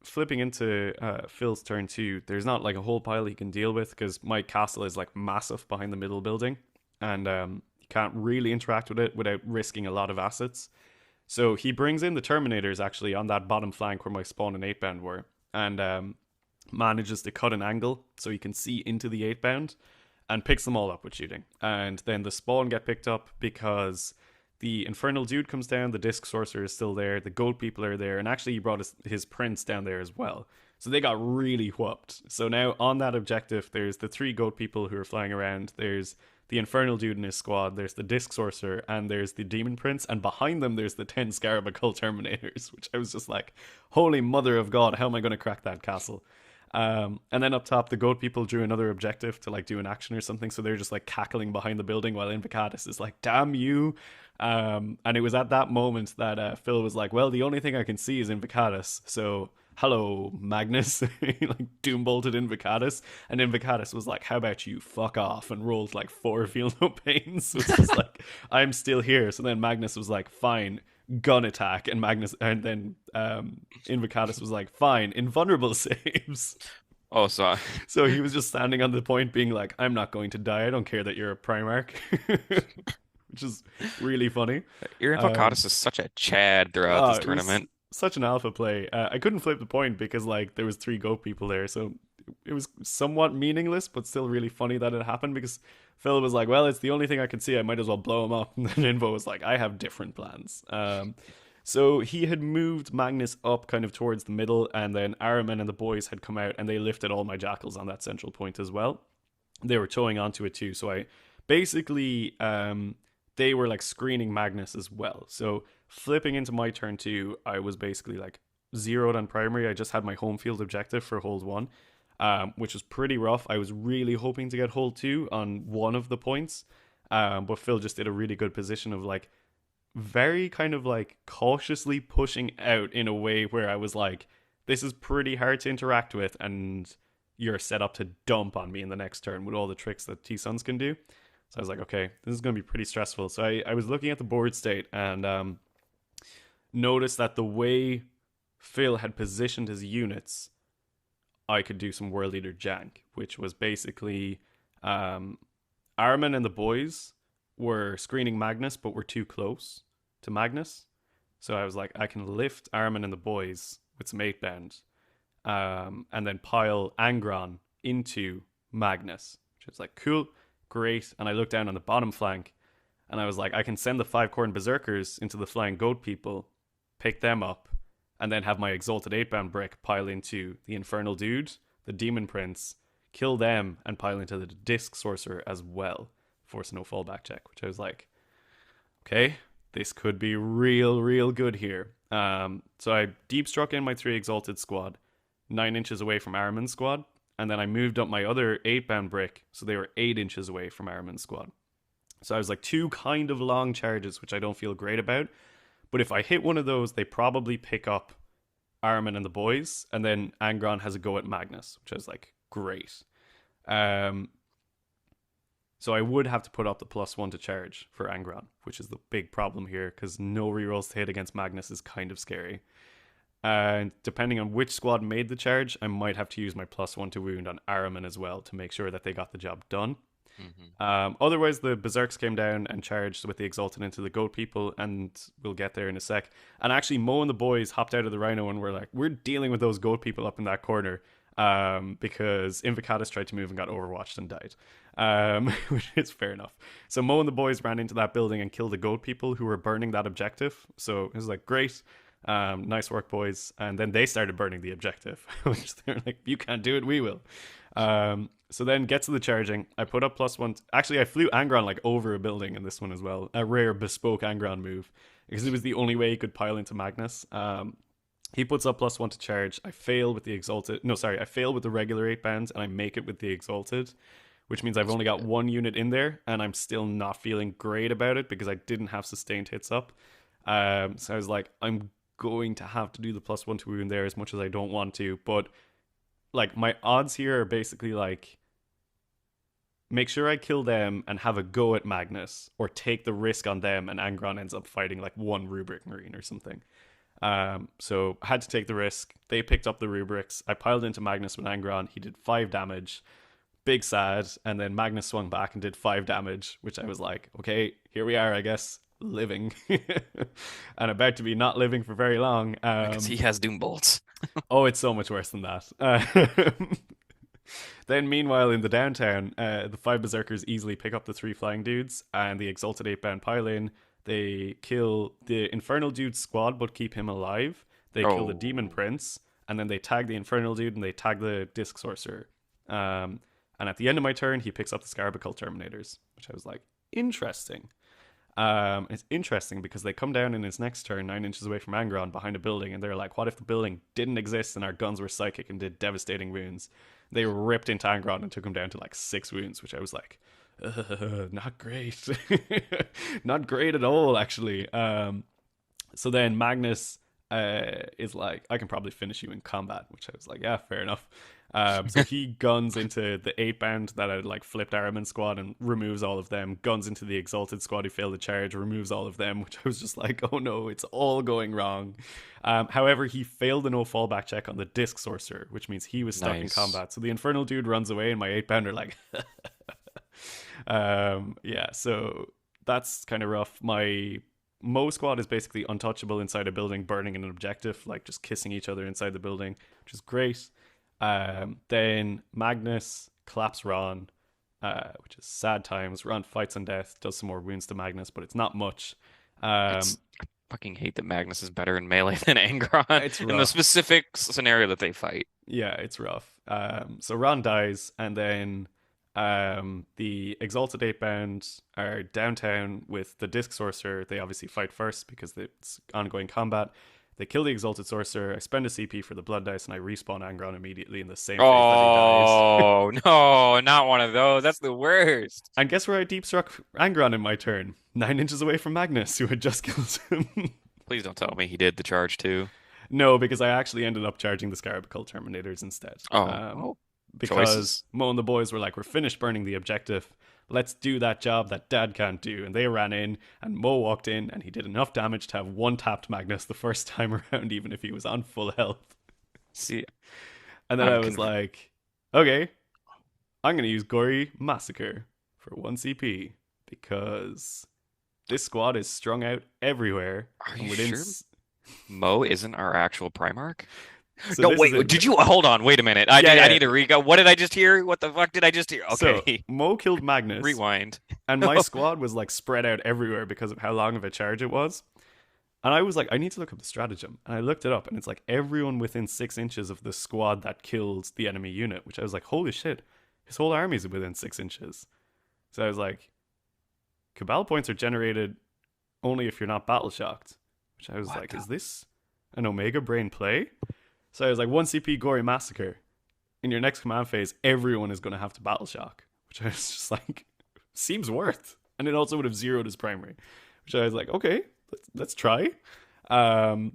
flipping into Phil's turn two, there's not like a whole pile he can deal with because my castle is like massive behind the middle building, and you can't really interact with it without risking a lot of assets. So he brings in the Terminators actually on that bottom flank where my spawn and 8 bound were, and manages to cut an angle so he can see into the 8 bound and picks them all up with shooting. And then the spawn get picked up because the infernal dude comes down, the disc sorcerer is still there, the goat people are there, and actually he brought his prince down there as well. So they got really whooped. So now on that objective, there's the 3 goat people who are flying around, there's the infernal dude in his squad, there's the disc sorcerer, and there's the demon prince, and behind them there's the 10 scarab occult terminators, which I was just like, holy mother of God, how am I going to crack that castle? And then up top, the goat people drew another objective to like do an action or something. So they're just like cackling behind the building while Invocatus is like, "Damn you!" And it was at that moment that Phil was like, "Well, the only thing I can see is Invocatus." So hello, Magnus. He like doom bolted Invocatus, and Invocatus was like, "How about you fuck off?" and rolled like 4 feel no pains. So it's just like, "I'm still here." So then Magnus was like, "Fine, gun attack," and Magnus, and then Invocatus was like, "Fine, invulnerable saves." Oh, so So he was just standing on the point, being like, "I'm not going to die. I don't care that you're a Primarch," which is really funny. your Um, Invocatus is such a Chad throughout oh, this it was tournament. such an alpha play. I couldn't flip the point because like there was 3 goat people there, so it was somewhat meaningless, but still really funny that it happened because Phil was like, "Well, it's the only thing I can see. I might as well blow him up." And then Invo was like, "I have different plans." So he had moved Magnus up kind of towards the middle, and then Araman and the boys had come out and they lifted all my jackals on that central point as well. They were towing onto it too. So I basically they were like screening Magnus as well. So flipping into my turn two, I was basically like zeroed on primary. I just had my home field objective for hold one, which was pretty rough. I was really hoping to get hold two on one of the points, but Phil just did a really good position of like very kind of like cautiously pushing out in a way where I was like, this is pretty hard to interact with, and you're set up to dump on me in the next turn with all the tricks that T Suns can do. So I was like, okay, this is going to be pretty stressful. So I was looking at the board state and noticed that the way Phil had positioned his units, I could do some World Eater jank, which was basically um, Armin and the boys were screening Magnus, but were too close to Magnus. So I was like, I can lift Armin and the boys with some 8 band, and then pile Angron into Magnus, which is like, cool, great. And I looked down on the bottom flank, and I was like, I can send the 5 Khorne Berserkers into the flying goat people, pick them up, and then have my exalted 8 band brick pile into the Infernal Dude, the Demon Prince, kill them, and pile into the Disc Sorcerer as well. Force no fallback check, which I was like, okay, this could be real, real good here. So I deep struck in my 3 exalted squad, 9 inches away from Araman's squad, and then I moved up my other 8 band brick, so they were 8 inches away from Araman's squad. So I was like 2 kind of long charges, which I don't feel great about. But if I hit one of those, they probably pick up Araman and the boys, and then Angron has a go at Magnus, which I was like, great. Um, so I would have to put up the +1 to charge for Angron, which is the big problem here because no rerolls to hit against Magnus is kind of scary. And depending on which squad made the charge, I might have to use my +1 to wound on Araman as well to make sure that they got the job done. Hmm. Otherwise, the Berserks came down and charged with the Exalted into the Goat people, and we'll get there in a sec. And actually, Mo and the boys hopped out of the Rhino and were like, we're dealing with those Goat people up in that corner because Invocatus tried to move and got overwatched and died, which is fair enough. So Mo and the boys ran into that building and killed the Goat people who were burning that objective. So it was like, great. Nice work, boys. And then they started burning the objective, which they're like, you can't do it, we will. So then gets to the charging. I put up +1. Actually, I flew Angron like over a building in this one as well. A rare bespoke Angron move because it was the only way he could pile into Magnus. He puts up +1 to charge. I fail with the exalted. No, sorry, I fail with the regular 8 bands, and I make it with the exalted, which means I've That's only pretty got good. one unit in there, and I'm still not feeling great about it because I didn't have sustained hits up. So I was like, I'm going to have to do the +1 to wound there as much as I don't want to, but like my odds here are basically like make sure I kill them and have a go at Magnus, or take the risk on them and Angron ends up fighting like one Rubric Marine or something. So I had to take the risk. They picked up the rubrics. I piled into Magnus with Angron. He did 5 damage. Big sad. And then Magnus swung back and did 5 damage, which I was like, okay, here we are, I guess, living. And about to be not living for very long. Because he has Doom Bolts. Oh, it's so much worse than that. Then, meanwhile, in the downtown, the 5 Berserkers easily pick up the 3 flying dudes and the Exalted 8 band pile in. They kill the Infernal Dude's squad but keep him alive. They kill the Demon Oh. Prince, and then they tag the Infernal Dude and they tag the Disc Sorcerer. And at the end of my turn, he picks up the Scarabacle Terminators, which I was like, interesting. It's interesting because they come down in his next turn, 9 inches away from Angron, behind a building, and they're like, "What if the building didn't exist and our guns were psychic and did devastating wounds?" They ripped into Angron and took him down to like 6 wounds, which I was like, not great, not great at all, actually. So then Magnus is like, I can probably finish you in combat, which I was like, yeah, fair enough. So he guns into the 8 band that had like flipped Araman squad and removes all of them. Guns into the Exalted squad who failed the charge, removes all of them, which I was just like, oh no, it's all going wrong. However, he failed the no fallback check on the Disc Sorcerer, which means he was stuck in Nice. combat. So the Infernal dude runs away, and my 8 band are like, yeah, so that's kind of rough. My Mo squad is basically untouchable inside a building, burning an objective, like just kissing each other inside the building, which is great. Then Magnus claps Ron, which is sad times. Ron fights on death, does some more wounds to Magnus, but it's not much. Um, It's I fucking hate that Magnus is better in melee than Angron it's in the rough. specific scenario that they fight. Yeah, it's rough. So Ron dies, and then the Exalted 8 Bound are downtown with the Disc Sorcerer. They obviously fight first because it's ongoing combat. They kill the Exalted Sorcerer. I spend a CP for the Blood Dice, and I respawn Angron immediately in the same phase that he dies. Oh, no, not one of those. That's the worst. And guess where I deep struck Angron in my turn? 9 inches away from Magnus, who had just killed him. Please don't tell me he did the charge too. No, because I actually ended up charging the Scarabacul Terminators instead. Oh, Because choices. Mo and the boys were like, we're finished burning the objective. Let's do that job that Dad can't do. And they ran in, and Mo walked in, and he did enough damage to have one tapped Magnus the first time around, even if he was on full health. See, And then I I'm was conv like, okay, I'm going to use Gory Massacre for 1 CP because this squad is strung out everywhere. Are And you within. sure Mo isn't our actual Primarch? So No, this is wait, it. did you hold on? Wait a minute. Yeah, I yeah. need to re-go. What did I just hear? What the fuck did I just hear? So Okay, Mo killed Magnus, rewind. and my squad was like spread out everywhere because of how long of a charge it was. And I was like, I need to look up the stratagem. And I looked it up, and it's like everyone within 6 inches of the squad that killed the enemy unit, which I was like, holy shit, his whole army's within 6 inches. So I was like, Cabal points are generated only if you're not battle shocked. Which I was What like, the? is this an Omega Brain play? So I was like, 1 CP Gory Massacre. In your next command phase, everyone is going to have to battle shock. Which I was just like, seems worth. And it also would have zeroed his primary. Which I was like, okay, let's try. Um,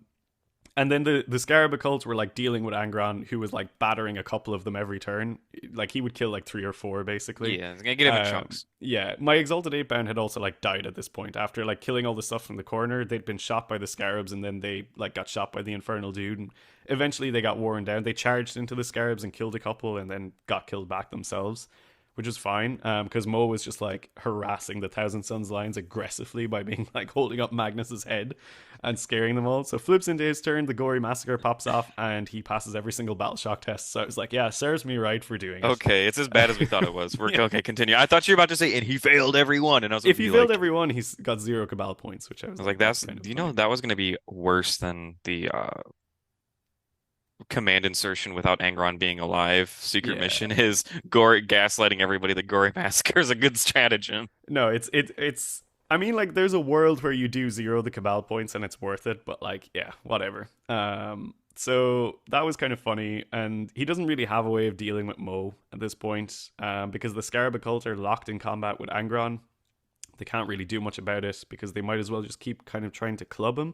and then the Scarab cults were like dealing with Angron, who was like battering a couple of them every turn. Like he would kill like 3 or 4 basically. Yeah, it's gonna get him in chunks. Yeah, my Exalted 8 Bound had also like died at this point after like killing all the stuff from the corner. They'd been shot by the Scarabs, and then they like got shot by the Infernal dude. And eventually they got worn down. They charged into the Scarabs and killed a couple, and then got killed back themselves, which was fine. Because Mo was just like harassing the Thousand Suns lines aggressively by being like holding up Magnus's head and scaring them all. So flips into his turn, the Gory Massacre pops off, and he passes every single battle shock test. So I was like, yeah, serves me right for doing it. Okay, it's as bad as we thought it was. We're Yeah. okay. Continue. I thought you were about to say, and he failed every one, and I was gonna If he be failed like, every one, he's got 0 Cabal points, which I was like, that's that's. kind of Do you know funny. that was gonna be worse than the command insertion without Angron being alive? Secret Yeah. mission is Gory gaslighting everybody. The Gory Massacre is a good stratagem. No, it's. I mean, like, there's a world where you do zero the Cabal points and it's worth it, but like, yeah, whatever. So that was kind of funny, and he doesn't really have a way of dealing with Mo at this point, because the Scarab Occult are locked in combat with Angron. They can't really do much about it because they might as well just keep kind of trying to club him.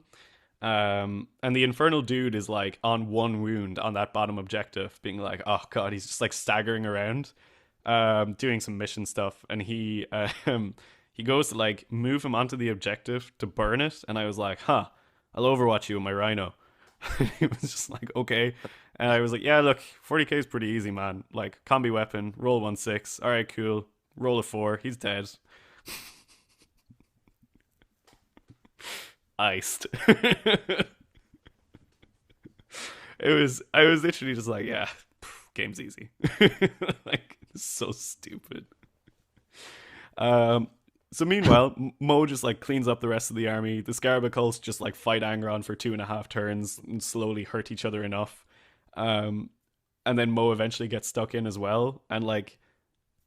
And the Infernal dude is like on 1 wound on that bottom objective, being like, oh god, he's just like staggering around, doing some mission stuff, and he goes to like move him onto the objective to burn it, and I was like, huh, I'll overwatch you with my Rhino. And he was just like, okay. And I was like, yeah, look, 40k is pretty easy, man. Like, combi weapon, roll 1/6. All right, cool. Roll a 4. He's dead. Iced. I was literally just like, yeah, game's easy. Like, so stupid. Um, so meanwhile, Mo just like cleans up the rest of the army. The Scarabacals just like fight Angron for 2.5 turns and slowly hurt each other enough. Um, and then Mo eventually gets stuck in as well. And like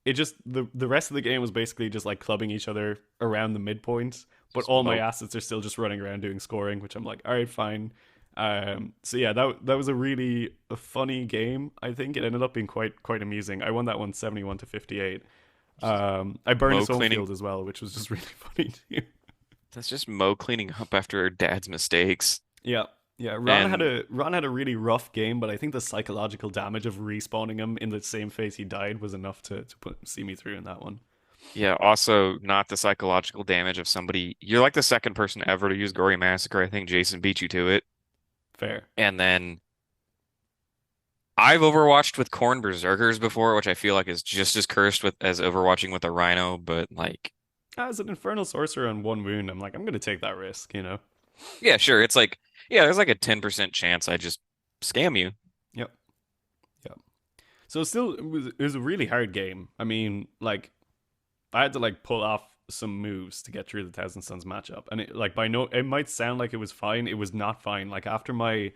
it just the rest of the game was basically just like clubbing each other around the midpoint, but all my Smoke. assets are still just running around doing scoring, which I'm like, all right, fine. So yeah, that was a really funny game. I think it ended up being quite amusing. I won that one 71 to 58. I burned Mo his home cleaning. field as well, which was just really funny too. That's just Mo cleaning up after her dad's mistakes. Yeah. Yeah, And Ron had a really rough game, but I think the psychological damage of respawning him in the same phase he died was enough to see me through in that one. yeah, also not the psychological damage of somebody. You're like the second person ever to use Gory Massacre. I think Jason beat you to it. Fair. And then I've overwatched with Khorne Berserkers before, which I feel like is just as cursed with as overwatching with a Rhino, but like, As an infernal sorcerer on one wound, I'm like, I'm gonna take that risk, you know. yeah, sure. It's like, yeah, there's like a 10% chance I just scam you. Yep. Yep. So still, it was a really hard game. I mean, like I had to like pull off some moves to get through the Thousand Suns matchup, and it like by no, it might sound like it was fine. It was not fine. Like after my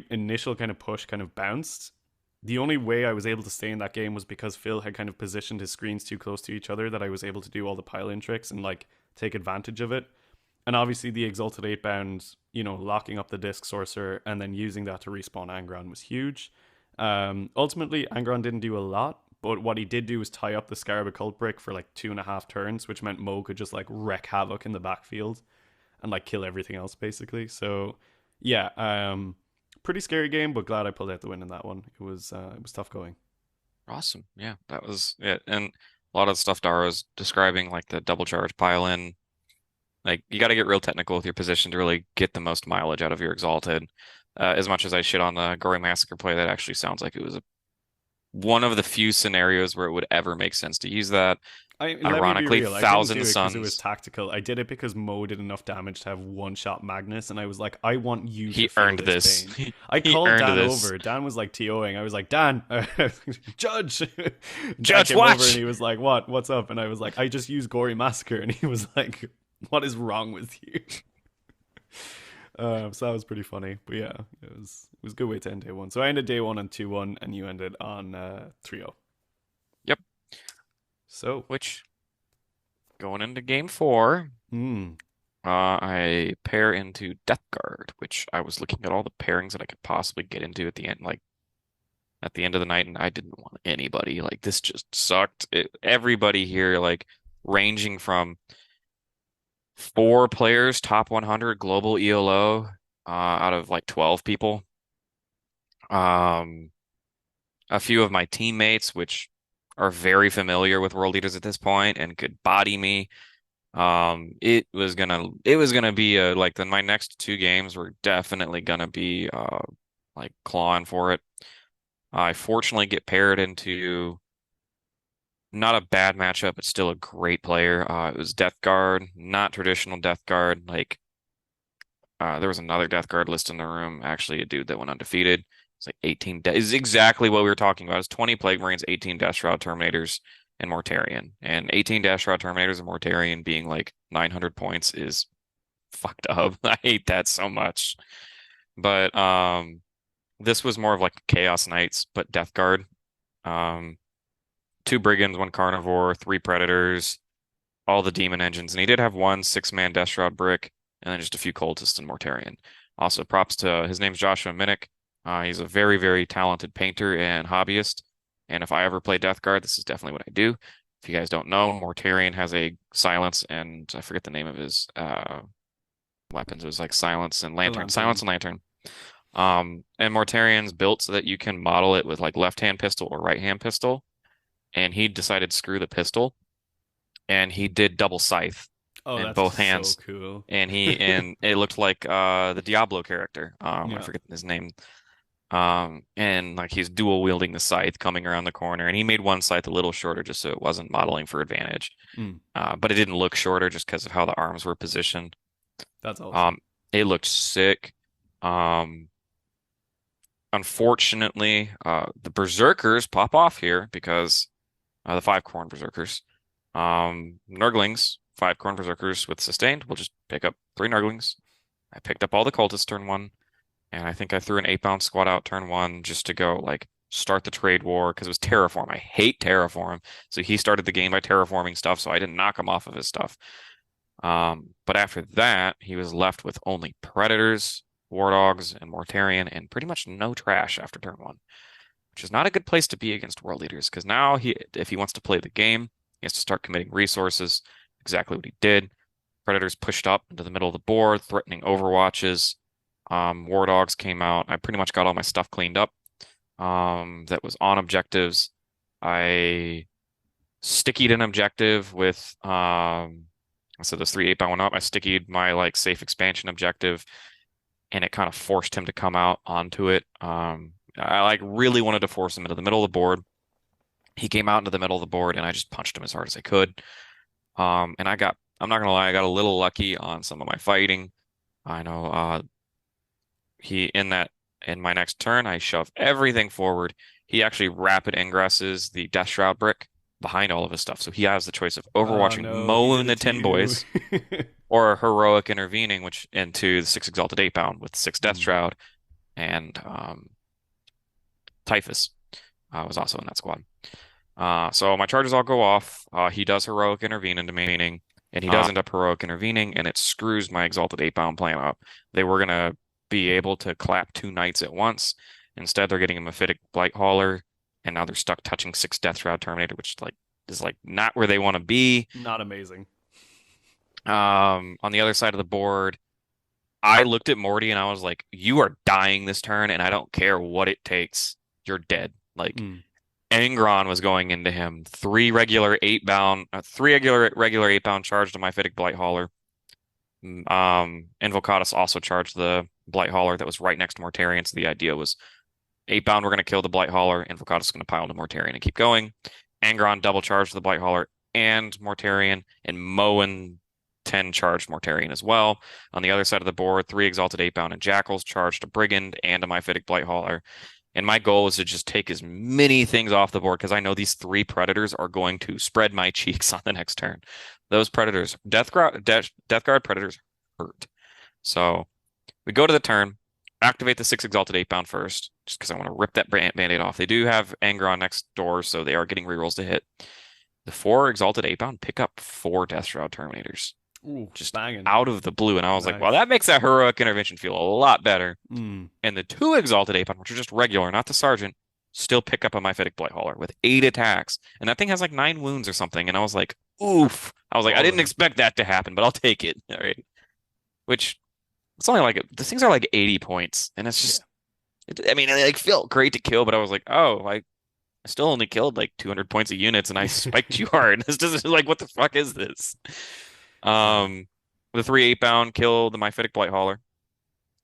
initial kind of push kind of bounced, the only way I was able to stay in that game was because Phil had kind of positioned his screens too close to each other that I was able to do all the pile in tricks and like take advantage of it. And obviously the Exalted 8 bound, you know, locking up the Disc Sorcerer and then using that to respawn Angron was huge. Ultimately, Angron didn't do a lot, but what he did do was tie up the Scarab Occult Brick for like 2.5 turns, which meant Mo could just like wreak havoc in the backfield and like kill everything else basically. So yeah, pretty scary game, but glad I pulled out the win in that one. It was tough going. Awesome. Yeah, that was it. And a lot of the stuff Dara was describing, like the double charge pile in, like you got to get real technical with your position to really get the most mileage out of your Exalted. As much as I shit on the Gory Massacre play, that actually sounds like it was one of the few scenarios where it would ever make sense to use that. Let me be Ironically, real. I didn't do Thousand it because it was Suns, tactical. I did it because Mo did enough damage to have one shot Magnus, and I was like, I want you to he feel earned this this. pain. I He called earned Dan this. over. Dan was like TOing. I was like, Dan, Judge. Dan Judge, came over and watch. he was like, What? What's up? And I was like, I just used Gory Massacre, and he was like, What is wrong with you? So that was pretty funny. But yeah, it was a good way to end day one. So I ended day one on 2-1, and you ended on 3-0. Yep. So, Which going into game four, hmm. I pair into Death Guard, which I was looking at all the pairings that I could possibly get into at the end, like at the end of the night, and I didn't want anybody. Like this just sucked. Everybody here, like ranging from 4 players, top 100 global ELO, out of like 12 people. Um, a few of my teammates, which are very familiar with world leaders at this point and could body me. It was gonna be like my next 2 games were definitely gonna be like clawing for it. I fortunately get paired into not a bad matchup, but still a great player. It was Death Guard, not traditional Death Guard. Like there was another Death Guard list in the room, actually a dude that went undefeated. It's like 18 is exactly what we were talking about. It's 20 Plague Marines, 18 Death Shroud Terminators, and Mortarion. And 18 Death Shroud Terminators and Mortarion being like 900 points is fucked up. I hate that so much. But this was more of like Chaos Knights, but Death Guard. Um, 2 Brigands, 1 Carnivore, 3 Predators, all the demon engines, and he did have one 6-man Death Shroud brick, and then just a few cultists and Mortarion. Also, props to his name's Joshua Minnick. He's a very, very talented painter and hobbyist. And if I ever play Death Guard, this is definitely what I do. If you guys don't know, Mortarion has a silence, and I forget the name of his weapons. It was like silence and The lantern, silence lantern. and lantern. And Mortarion's built so that you can model it with like left-hand pistol or right-hand pistol. And he decided to screw the pistol, and he did double scythe Oh, in that's both so hands. cool. And it looked like the Diablo character. I Yeah. forget his name. And like he's dual wielding the scythe coming around the corner, and he made one scythe a little shorter just so it wasn't modeling for advantage. Mm, But it didn't look shorter just because of how the arms were positioned. that's awesome. Um, it looked sick. Um, Unfortunately, the Berserkers pop off here because the 5 Khorne Berserkers. Nurglings, 5 Khorne Berserkers with sustained. We'll just pick up 3 Nurglings. I picked up all the cultists turn one, and I think I threw an 8-bound squad out turn one just to go like start the trade war because it was terraform. I hate terraform. So he started the game by terraforming stuff, so I didn't knock him off of his stuff. But after that, he was left with only Predators, War Dogs, and Mortarion, and pretty much no trash after turn one, which is not a good place to be against World Leaders, because now if he wants to play the game, he has to start committing resources. Exactly what he did. Predators pushed up into the middle of the board, threatening Overwatches. War Dogs came out. I pretty much got all my stuff cleaned up. That was on objectives. I stickied an objective with so those 3/8 went up. I stickied my like safe expansion objective, and it kind of forced him to come out onto it. I like really wanted to force him into the middle of the board. He came out into the middle of the board, and I just punched him as hard as I could. And I'm not gonna lie, I got a little lucky on some of my fighting. I know he in my next turn, I shove everything forward. He actually rapid ingresses the Death Shroud brick behind all of his stuff. So he has the choice of Oh overwatching no, he Mo did and the it to 10 you. boys or heroic intervening, which into the 6 Exalted 8 with 6 Death Hmm. Shroud and Typhus was also in that squad. So my charges all go off. He does heroic intervening, and he does end up heroic intervening, and it screws my Exalted 8 plan up. They were gonna be able to clap 2 knights at once. Instead, they're getting a Mephitic Blight Hauler, and now they're stuck touching 6 Death Shroud Terminator, which like is like not where they want to be. Not amazing. On the other side of the board, I looked at Morty and I was like, "You are dying this turn, and I don't care what it takes. You're dead." Like Hmm. Angron was going into him. Three regular 8 bound charged to my Mephitic Blight Hauler. Invocatus also charged the Blight Hauler that was right next to Mortarion. So the idea was 8 bound, we're going to kill the Blight Hauler. Invocatus is going to pile into Mortarion and keep going. Angron double charged the Blight Hauler and Mortarion, and Moen 10 charged Mortarion as well. On the other side of the board, 3 Exalted 8 bound and Jackals charged a Brigand and a Mephitic Blight Hauler. And my goal is to just take as many things off the board because I know these 3 Predators are going to spread my cheeks on the next turn. Those Predators, Death Guard Predators hurt. So we go to the turn, activate the 6 Exalted 8 bound first, just because I want to rip that band-aid off. They do have Angron next door, so they are getting rerolls to hit. The 4 Exalted 8 bound pick up 4 Death Shroud Terminators Ooh, just banging. out of the blue. And I was like, well, Nice. that makes that heroic intervention feel a lot better. Hmm. And the 2 Exalted 8 which are just regular, not the Sergeant, still pick up a Mephitic Blight Hauler with 8 attacks. And that thing has like 9 wounds or something. And I was like, oof. I was like, I didn't Quality. expect that to happen, but I'll take it. All right. Which it's only like these things are like 80 points. And it's Yeah. just, I mean, it like felt great to kill, but I was like, oh, like I still only killed like 200 points of units and I spiked you hard. This doesn't like, what the fuck is this? Yeah. Um, the 3/8 kill the Mephitic Blight Hauler.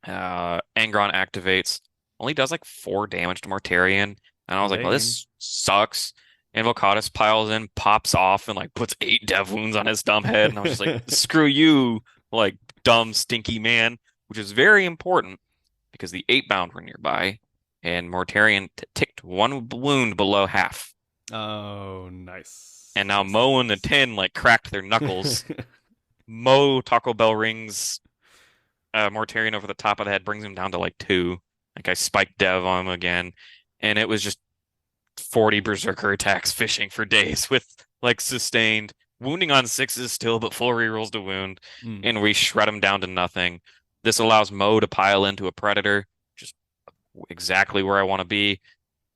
Angron activates, only does like 4 damage to Mortarion. And I was like, well, Lame. this sucks. Invocatus piles in, pops off, and like puts 8 dev wounds on his dumb head. And I was just like, screw you, like dumb, stinky man, which is very important because the 8 bound were nearby, and Mortarion ticked 1 wound below half. Oh, nice. And now Nice, Mo and the nice. 10 like cracked their knuckles. Mo Taco Bell rings Mortarion over the top of the head, brings him down to like 2. Like I spiked Dev on him again, and it was just 40 Berserker attacks fishing for days with like sustained wounding on 6s still, but full rerolls to wound, Hmm. and we shred him down to nothing. This allows Mo to pile into a Predator, just exactly where I want to be.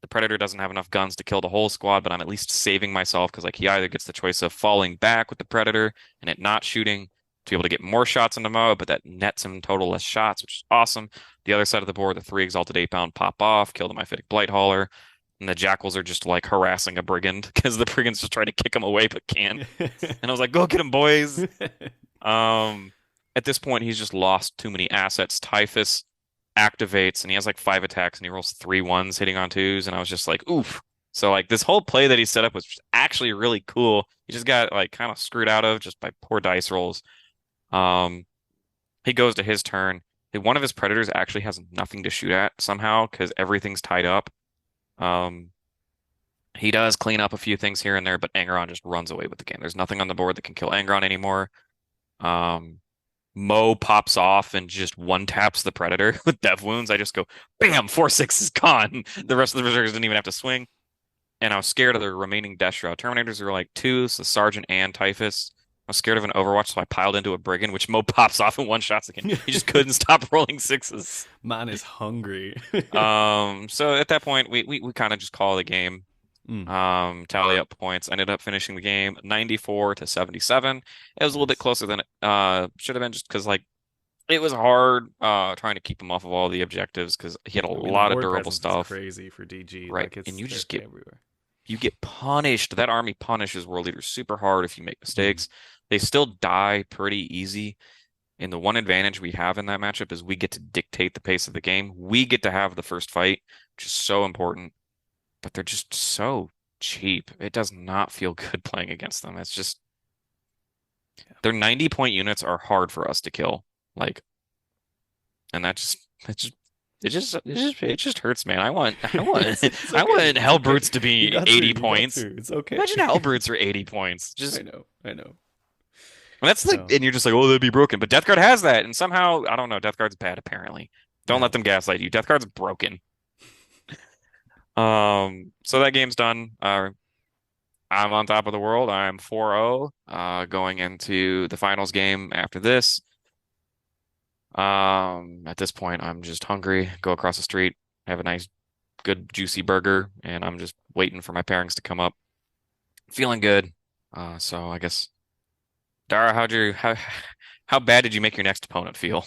The Predator doesn't have enough guns to kill the whole squad, but I'm at least saving myself because like he either gets the choice of falling back with the Predator and it not shooting to be able to get more shots into Mo, but that nets him total less shots, which is awesome. The other side of the board, the 3 Exalted 8 bound pop off, kill the Mephitic Blight Hauler, and the Jackals are just like harassing a Brigand because the Brigand's just trying to kick him away but can't. And I was like, go get him, boys. Um, at this point, he's just lost too many assets. Typhus activates and he has like 5 attacks and he rolls 3 1s hitting on 2s. And I was just like, oof. So like this whole play that he set up was actually really cool. He just got like kind of screwed out of just by poor dice rolls. Um, he goes to his turn. One of his predators actually has nothing to shoot at somehow because everything's tied up. Um, he does clean up a few things here and there, but Angron just runs away with the game. There's nothing on the board that can kill Angron anymore. Um, Mo pops off and just one taps the Predator with Death Wounds. I just go, bam, 4/6 is gone. The rest of the Berserkers didn't even have to swing. And I was scared of the remaining Death Shroud. Terminators were like two, so Sergeant and Typhus. I was scared of an Overwatch, so I piled into a Brigand, which Mo pops off in one shots again. He just couldn't stop rolling sixes. Man is hungry. So at that point, we kind of just call the game. Mm, Tally up points. Ended up finishing the game 94 to 77. It was a little bit nice. closer than it should have been, just because like it was hard trying to keep him off of all the objectives because he had a I mean, the lot of board durable presence is stuff. crazy for DG. Right. Like And it's you they're just get everywhere. you get punished. That army punishes world leaders super hard if you make Mm, mistakes. They still die pretty easy. And the one advantage we have in that matchup is we get to dictate the pace of the game. We get to have the first fight, which is so important, but they're just so cheap. It does not feel good playing against them. It's just yeah. their 90-point units are hard for us to kill. Like, and that just it just hurts, man. I want It's I okay. want It's okay. Hellbrutes to You be got through. 80 You got points. through. It's okay. Imagine Hellbrutes are 80 points. I Just know. I know. and that's like, No. and you're just like, oh, that'd be broken. But Death Guard has that, and somehow I don't know. Death Guard's bad, apparently. Don't let Yeah. them gaslight you. Death Guard's broken. So that game's done. I'm on top of the world. I'm 4-0, going into the finals game after this. At this point, I'm just hungry. Go across the street, have a nice, good, juicy burger, and I'm just waiting for my pairings to come up. Feeling good. So I guess, Dara, how bad did you make your next opponent feel?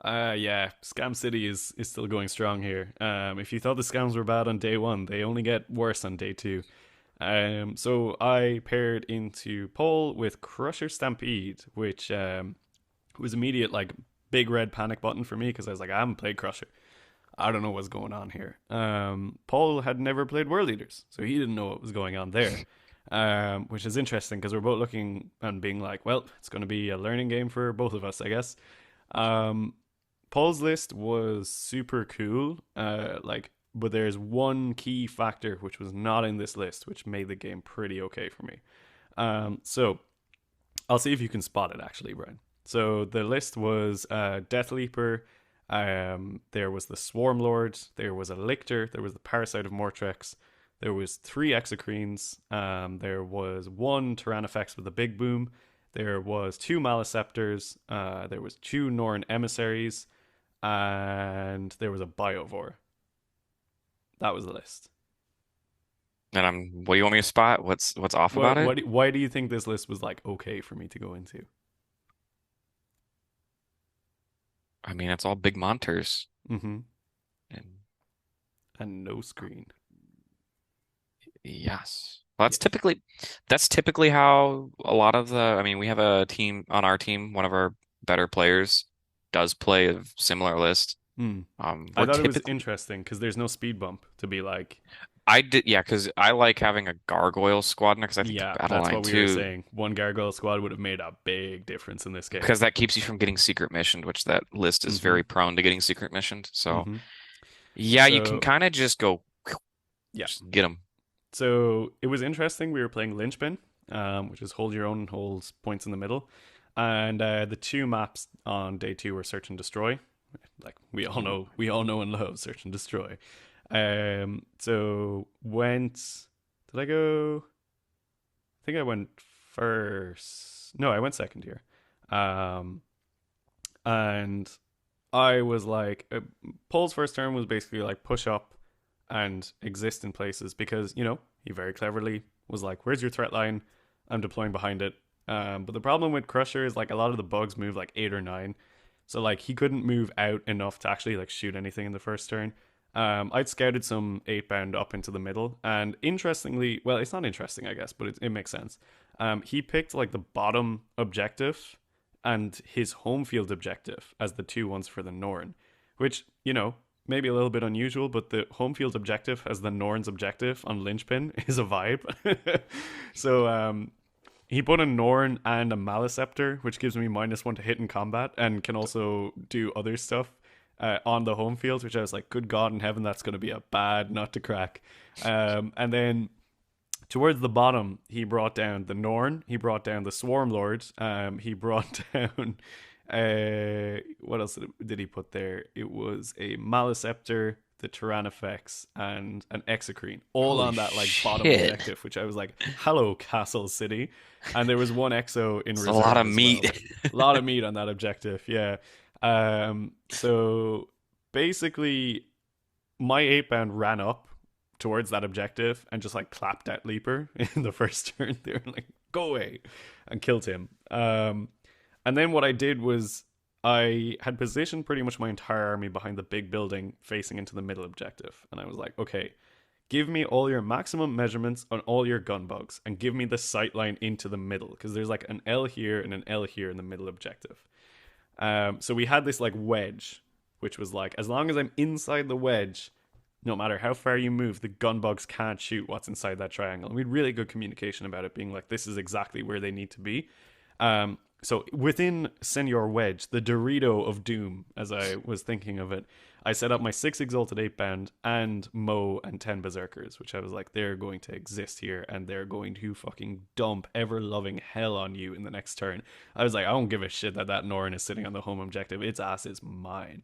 Yeah, Scam City is still going strong here. If you thought the scams were bad on day one, they only get worse on day two. So I paired into Pole with Crusher Stampede, which was immediate like big red panic button for me because I was like, I haven't played Crusher. I don't know what's going on here. Paul had never played World Eaters, so he didn't know what was going on there. Which is interesting because we're both looking and being like, well, it's going to be a learning game for both of us, I guess. Um, Paul's list was super cool. But there's one key factor which was not in this list, which made the game pretty okay for me. So I'll see if you can spot it actually, Brian. So the list was Death Leaper. There was the Swarm Lord. There was a Lictor. There was the Parasite of Mortrex. There was three Exocrines. There was one Tyrannofex with a big boom. There was two Maliceptors. There was two Norn Emissaries, and there was a Biovore. That was the list. And what do you want me to spot? What's off about it? Why do you think this list was like okay for me to go into? I mean, it's all big monsters. Mm-hmm. And And no screen. yes. Well, Yeah. that's typically how a lot of I mean, we have a team on our team, one of our better players does play a similar list. Hmm. I We're thought it was typically interesting because there's no speed bump to be like, I did, yeah, because I like having a gargoyle squad because I think the yeah, battle that's line what we were too, saying. One Gargoyle squad would have made a big difference in this game. because that keeps you from getting secret missioned, which that list is Mm-hmm. very prone to getting secret missioned. So Mm-hmm. yeah, you can So kind of just go, yeah. just get them. So it was interesting. We were playing Linchpin, which is hold your own, holds points in the middle, and the two maps on day two were Search and Destroy. Like we all know and love Search and Destroy. So went. Did I go? I think I went first. No, I went second here. Um, and I was like, Paul's first turn was basically like push up and exist in places because he very cleverly was like, "Where's your threat line? I'm deploying behind it." But the problem with Crusher is like a lot of the bugs move like 8 or 9, so like he couldn't move out enough to actually like shoot anything in the first turn. I'd scouted some 8 bound up into the middle, and interestingly, well, it's not interesting, I guess, but it makes sense. He picked like the bottom objective and his home field objective as the two ones for the Norn, which, maybe a little bit unusual, but the home field objective as the Norn's objective on Linchpin is a vibe. So he put a Norn and a Maliceptor, which gives me -1 to hit in combat and can also do other stuff on the home field, which I was like, good God in heaven, that's going to be a bad nut to crack. And then towards the bottom, he brought down the Norn, he brought down the Swarm Lord, he brought down What else did he put there? It was a Maliceptor, the Tyrannofex, and an Exocrine, all Holy on that like bottom shit. objective, which I was like, "Hello, Castle City," and there was one Exo in It's a lot reserve of as well. meat. A lot of meat on that objective, yeah. So basically, my 8 band ran up towards that objective and just like clapped at Leaper in the first turn. They were like, "Go away," and killed him. And then what I did was I had positioned pretty much my entire army behind the big building facing into the middle objective. And I was like, okay, give me all your maximum measurements on all your gun bugs and give me the sight line into the middle because there's like an L here and an L here in the middle objective. So we had this like wedge, which was like, as long as I'm inside the wedge, no matter how far you move, the gun bugs can't shoot what's inside that triangle. And we had really good communication about it being like, this is exactly where they need to be. So within Senior Wedge, the Dorito of Doom, as I was thinking of it, I set up my 6 Exalted 8 band and Mo and 10 Berserkers, which I was like, they're going to exist here and they're going to fucking dump ever loving hell on you in the next turn. I was like, I don't give a shit that Norn is sitting on the home objective. Its ass is mine.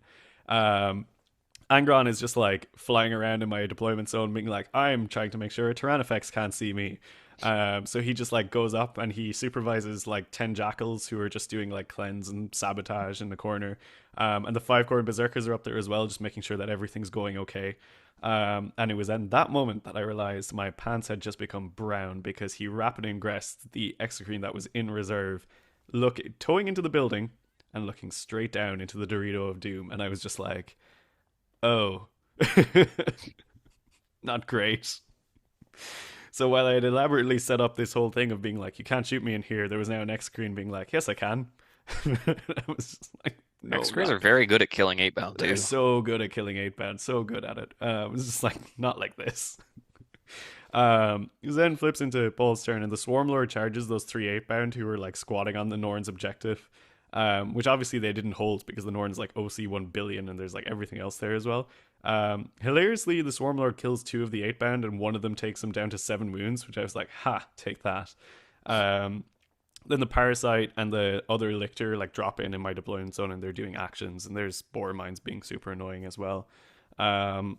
Angron is just like flying around in my deployment zone, being like, I'm trying to make sure Tyrannofex can't see me. So he just like goes up and he supervises like 10 jackals who are just doing like cleanse and sabotage in the corner. And the 5 Khorne berserkers are up there as well, just making sure that everything's going okay. And it was in that moment that I realized my pants had just become brown because he rapid ingressed the exocrine that was in reserve, towing into the building and looking straight down into the Dorito of Doom. And I was just like, oh, not great. So while I had elaborately set up this whole thing of being like, you can't shoot me in here, there was now an X screen being like, yes, I can. I was just like, no, X-Screws are not. very good at killing 8 bound They're too. so good at killing 8 band, so good at it. It was just like, not like this. He then flips into Paul's turn, and the Swarm Lord charges those 3 8 band who were like squatting on the Norn's objective, which obviously they didn't hold because the Norn's like OC 1 billion and there's like everything else there as well. Hilariously, the Swarm Lord kills 2 of the 8 band, and one of them takes him down to 7 wounds, which I was like, ha, take that. Then the Parasite and the other Lictor like drop in my deployment zone, and they're doing actions, and there's Boar Mines being super annoying as well. And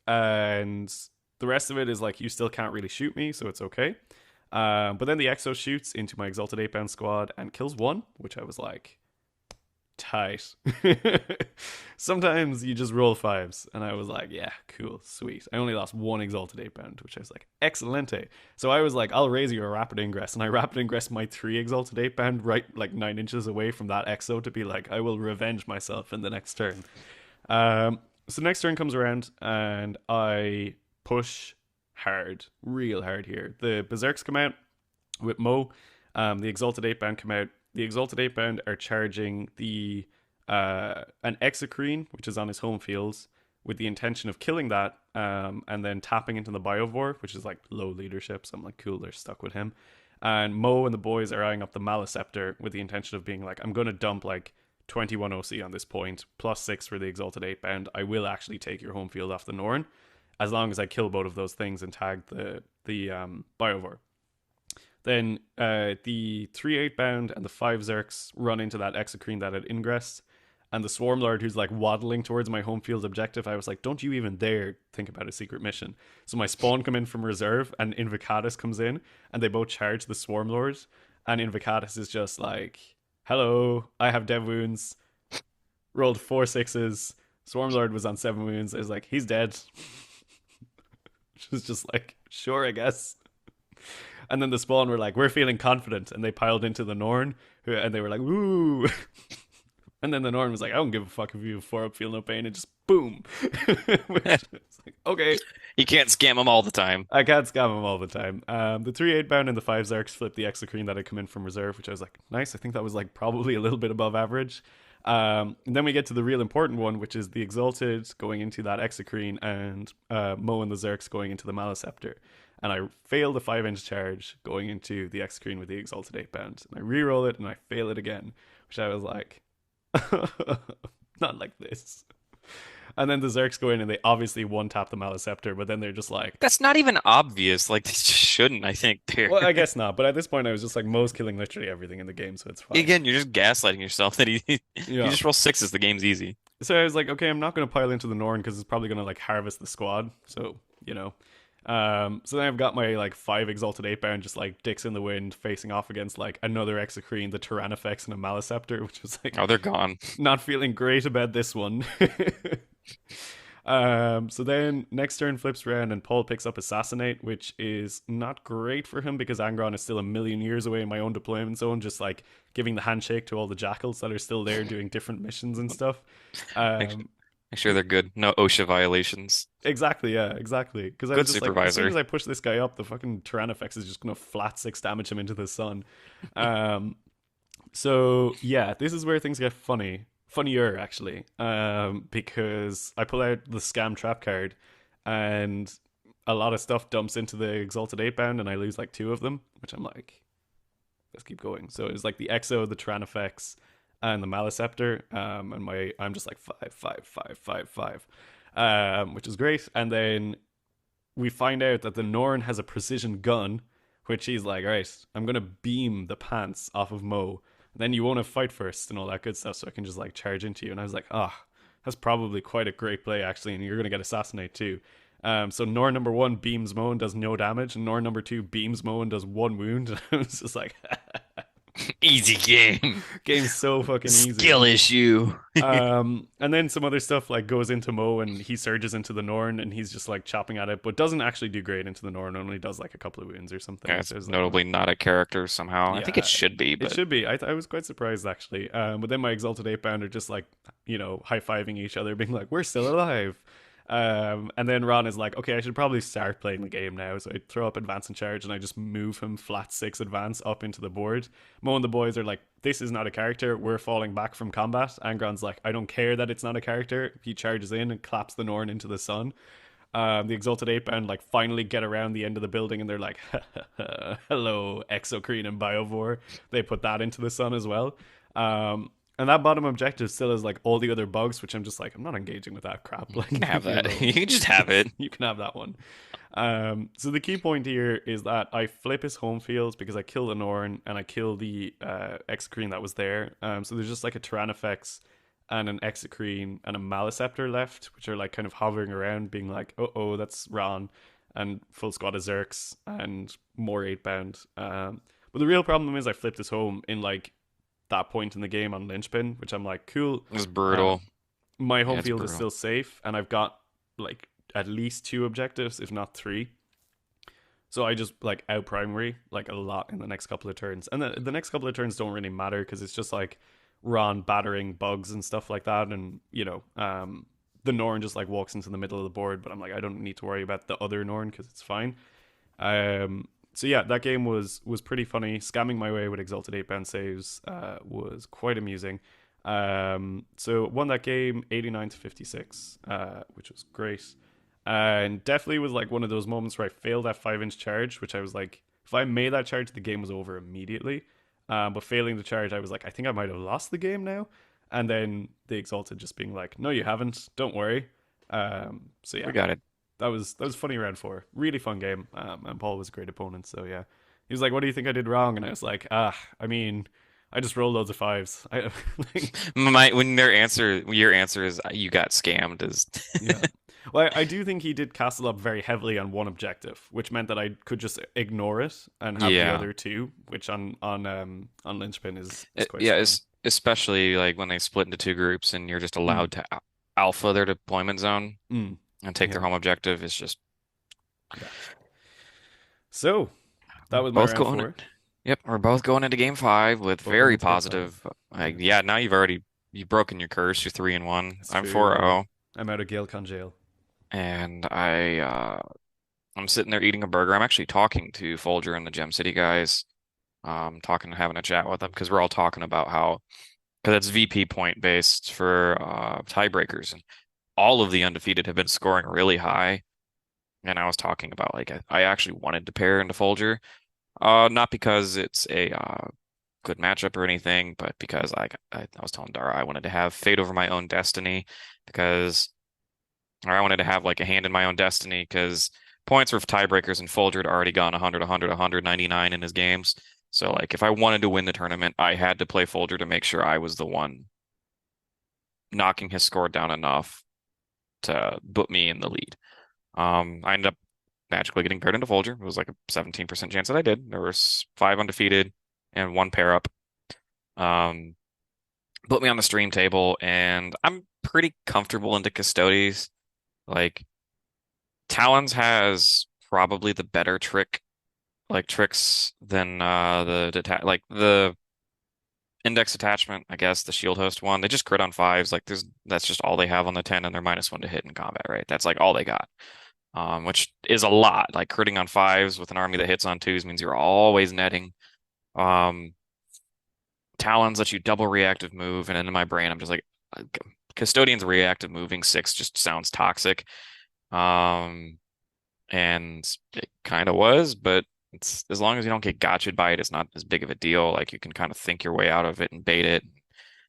the rest of it is like, you still can't really shoot me, so it's okay. But then the Exo shoots into my Exalted 8 band squad and kills 1, which I was like, tight. Sometimes you just roll 5s, and I was like, yeah, cool, sweet. I only lost 1 Exalted 8 band, which I was like, excelente. So I was like, I'll raise you a rapid ingress, and I rapid ingress my 3 Exalted 8 band right like 9 inches away from that Exo to be like, I will revenge myself in the next turn. So next turn comes around, and I push hard, real hard here. The Berserks come out with Mo. The Exalted 8 band come out. The Exalted 8 band are charging the an Exocrine, which is on his home fields, with the intention of killing that, and then tapping into the Biovore, which is like low leadership. So I'm like, cool, they're stuck with him. And Mo and the boys are eyeing up the Maliceptor with the intention of being like, I'm going to dump like 21 OC on this point, plus 6 for the Exalted 8 band. I will actually take your home field off the Norn, as long as I kill both of those things and tag the Biovore. Then the 3 8 band and the 5 Zerks run into that Exocrine that had ingressed. And the Swarm Lord, who's like waddling towards my home field objective, I was like, don't you even dare think about a secret mission. So my spawn come in from reserve, and Invocatus comes in, and they both charge the Swarm Lord. And Invocatus is just like, hello, I have dev wounds. Rolled 4 6s. Swarm Lord was on 7 wounds. I was like, he's dead. Which was just like, sure, I guess. And then the spawn were like, we're feeling confident, and they piled into the Norn, and they were like, woo. And then the Norn was like, I don't give a fuck if you have 4 up, feel no pain, and just boom. Which is like, okay, You can't scam them all the time. I can't scam them all the time. The 3 8 band and the 5 Zarks flipped the Exocrine that had come in from reserve, which I was like, nice. I think that was like probably a little bit above average. And then we get to the real important one, which is the Exalted going into that Exocrine, and Mo and the Zerks going into the Maliceptor. And I fail the 5-inch charge going into the Exocrine with the Exalted 8 band. And I re-roll it, and I fail it again, which I was like, not like this. And then the Zerks go in and they obviously one tap the Maliceptor, but then they're just like, That's not even obvious. Like they just shouldn't, I think, there. well, I guess not. But at this point, I was just like, Mo's killing literally everything in the game, so it's fine. Again, you're just gaslighting yourself that you Yeah. just roll sixes, the game's easy. So I was like, okay, I'm not going to pile into the Norn because it's probably going to like harvest the squad. So, you know. So then I've got my like 5 Exalted 8 bound just like dicks in the wind facing off against like another Exocrine, the Tyrannifex, and a Maliceptor, which was like Oh, they're gone. not feeling great about this one. So then next turn flips around and Paul picks up Assassinate, which is not great for him because Angron is still a million years away in my own deployment zone, just like giving the handshake to all the jackals that are still there doing different missions and stuff. Make, Um, make sure they're good. No OSHA violations. exactly, yeah, exactly. Because I was Good just like, as soon supervisor. as I push this guy up, the fucking Tyrannifex is just gonna flat six damage him into the sun. Um, So yeah, this is where things get funnier actually, because I pull out the scam trap card, and a lot of stuff dumps into the Exalted 8 bound, and I lose like 2 of them, which I'm like, let's keep going. So it's like the Exo, the Tyrannifex, and the Maliceptor, and I'm just like 5, 5, 5, 5, 5, which is great. And then we find out that the Norn has a precision gun, which he's like, all right, I'm gonna beam the pants off of Mo. Then you want to fight first and all that good stuff, so I can just like charge into you. And I was like, that's probably quite a great play actually, and you're gonna get assassinate too. So Norn number one beams Mo and does no damage, and Norn number two beams Mo and does 1 wound. And I was just like, Easy game. game's so fucking easy. Skill issue. And then some other stuff like goes into Mo and he surges into the Norn and he's just like chopping at it, but doesn't actually do great into the Norn. Only does like a couple of wounds or something. Yeah, So it's it's like, notably not a character somehow. I think it yeah, should be, it but should be. I was quite surprised actually. But then my Exalted 8 bound are just like high fiving each other, being like, "We're still alive." And then Ron is like, "Okay, I should probably start playing the game now." So I throw up advance and charge, and I just move him flat six advance up into the board. Mo and the boys are like, "This is not a character. We're falling back from combat." Angron's like, "I don't care that it's not a character." He charges in and claps the Norn into the sun. The Exalted 8 bound like finally get around the end of the building and they're like, hello, Exocrine and Biovore. They put that into the sun as well. And that bottom objective still is like all the other bugs, which I'm just like, I'm not engaging with that crap. you Like, can have leave me that. alone. You can just have it. You can have that one. So the key point here is that I flip his home field because I kill the Norn and I kill the Exocrine that was there. So there's just like a Tyrannifex and an Exocrine and a Maliceptor left, which are like kind of hovering around, being like, oh, that's Ron, and full squad of Zerks and more 8 bound. But the real problem is I flipped this home in like that point in the game on Linchpin, which I'm like, cool. It was Uh, brutal. my Yeah, home it's field is brutal. still safe, and I've got like at least 2 objectives, if not 3. So I just like out primary like a lot in the next couple of turns, and the next couple of turns don't really matter because it's just like Ron battering bugs and stuff like that, and the Norn just like walks into the middle of the board, but I'm like I don't need to worry about the other Norn because it's fine. So yeah, that game was pretty funny. Scamming my way with Exalted 8 bound saves was quite amusing. So won that game 89-56, which was great. And definitely was like one of those moments where I failed that 5 inch charge, which I was like, if I made that charge, the game was over immediately. But failing the charge, I was like, I think I might have lost the game now. And then the Exalted just being like, no, you haven't. Don't worry. So We yeah, got it. that was funny round four. Really fun game. And Paul was a great opponent. So yeah, he was like, "What do you think I did wrong?" And I was like, I mean, I just rolled loads of fives. Like, When your answer is you got scammed is yeah. Well, I do think he did castle up very heavily on one objective, which meant that I could just ignore it and have the yeah. other two, which on Linchpin is quite Yeah, strong. especially like when they split into two groups and you're just Mm, allowed to alpha their deployment zone mm, and take their yeah, home objective. It's just yeah. So that we're was my both round going. four. Yep, we're both going into game five with Both going very into game five. positive. Yeah, Like, yeah, now you've broken your curse. You're 3-1. it's I'm true. Yeah, 4-0, I'm out of Gaelcon jail. and I'm sitting there eating a burger. I'm actually talking to Folger and the Gem City guys. Talking and having a chat with them because we're all talking about how because it's VP point based for tiebreakers and all of the undefeated have been scoring really high. And I was talking about like I actually wanted to pair into Folger, not because it's a good matchup or anything, but because I was telling Dara I wanted to have fate over my own destiny because or I wanted to have like a hand in my own destiny because points were tiebreakers and Folger had already gone 100, 100, 199 in his games. So like if I wanted to win the tournament, I had to play Folger to make sure I was the one knocking his score down enough to put me in the lead. I ended up magically getting paired into Folger. It was like a 17% chance that I did. There was five undefeated and one pair up. Um, Put me on the stream table, and I'm pretty comfortable into Custodes. Like Talons has probably the better tricks than like the index attachment, I guess, the shield host one. They just crit on fives. Like that's just all they have on the 10, and they're -1 to hit in combat, right? That's like all they got. Which is a lot. Like critting on fives with an army that hits on twos means you're always netting. Um, Talons let you double reactive move, and in my brain, I'm just like, Custodian's reactive moving six just sounds toxic. Um, and it kind of was, but it's as long as you don't get gotcha'd by it, it's not as big of a deal. Like you can kind of think your way out of it and bait it.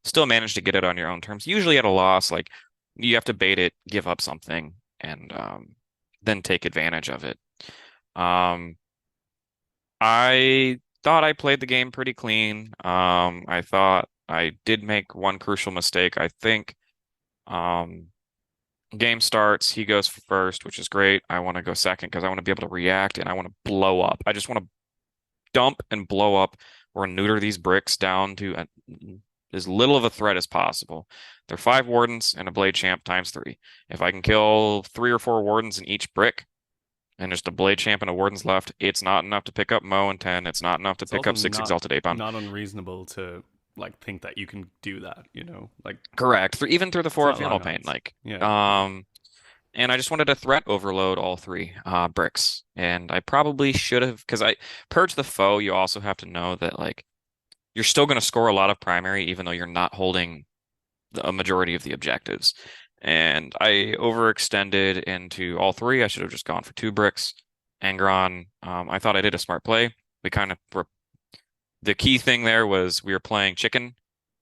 Still manage to get it on your own terms. Usually at a loss, like you have to bait it, give up something, and then take advantage of it. Um, I thought I played the game pretty clean. I thought I did make one crucial mistake. I think um, game starts, he goes first, which is great. I want to go second because I want to be able to react and I want to blow up. I just want to dump and blow up or neuter these bricks down to as little of a threat as possible. They're five wardens and a blade champ times three. If I can kill three or four wardens in each brick, and just a blade champ and a warden's left, it's not enough to pick up Mo and 10. It's not enough to It's pick also up six not Exalted Ape. not unreasonable to like think that you can do that, you know? Like Correct. Even through the it's four of not Funeral long Pain, odds. like, Yeah. um, and I just wanted to threat overload all three bricks. And I probably should have, because I purge the foe, you also have to know that, like, you're still going to score a lot of primary, even though you're not holding a majority of the objectives. And I overextended into all three. I should have just gone for two bricks. Angron, I thought I did a smart play. We kind of were The key thing there was we were playing chicken.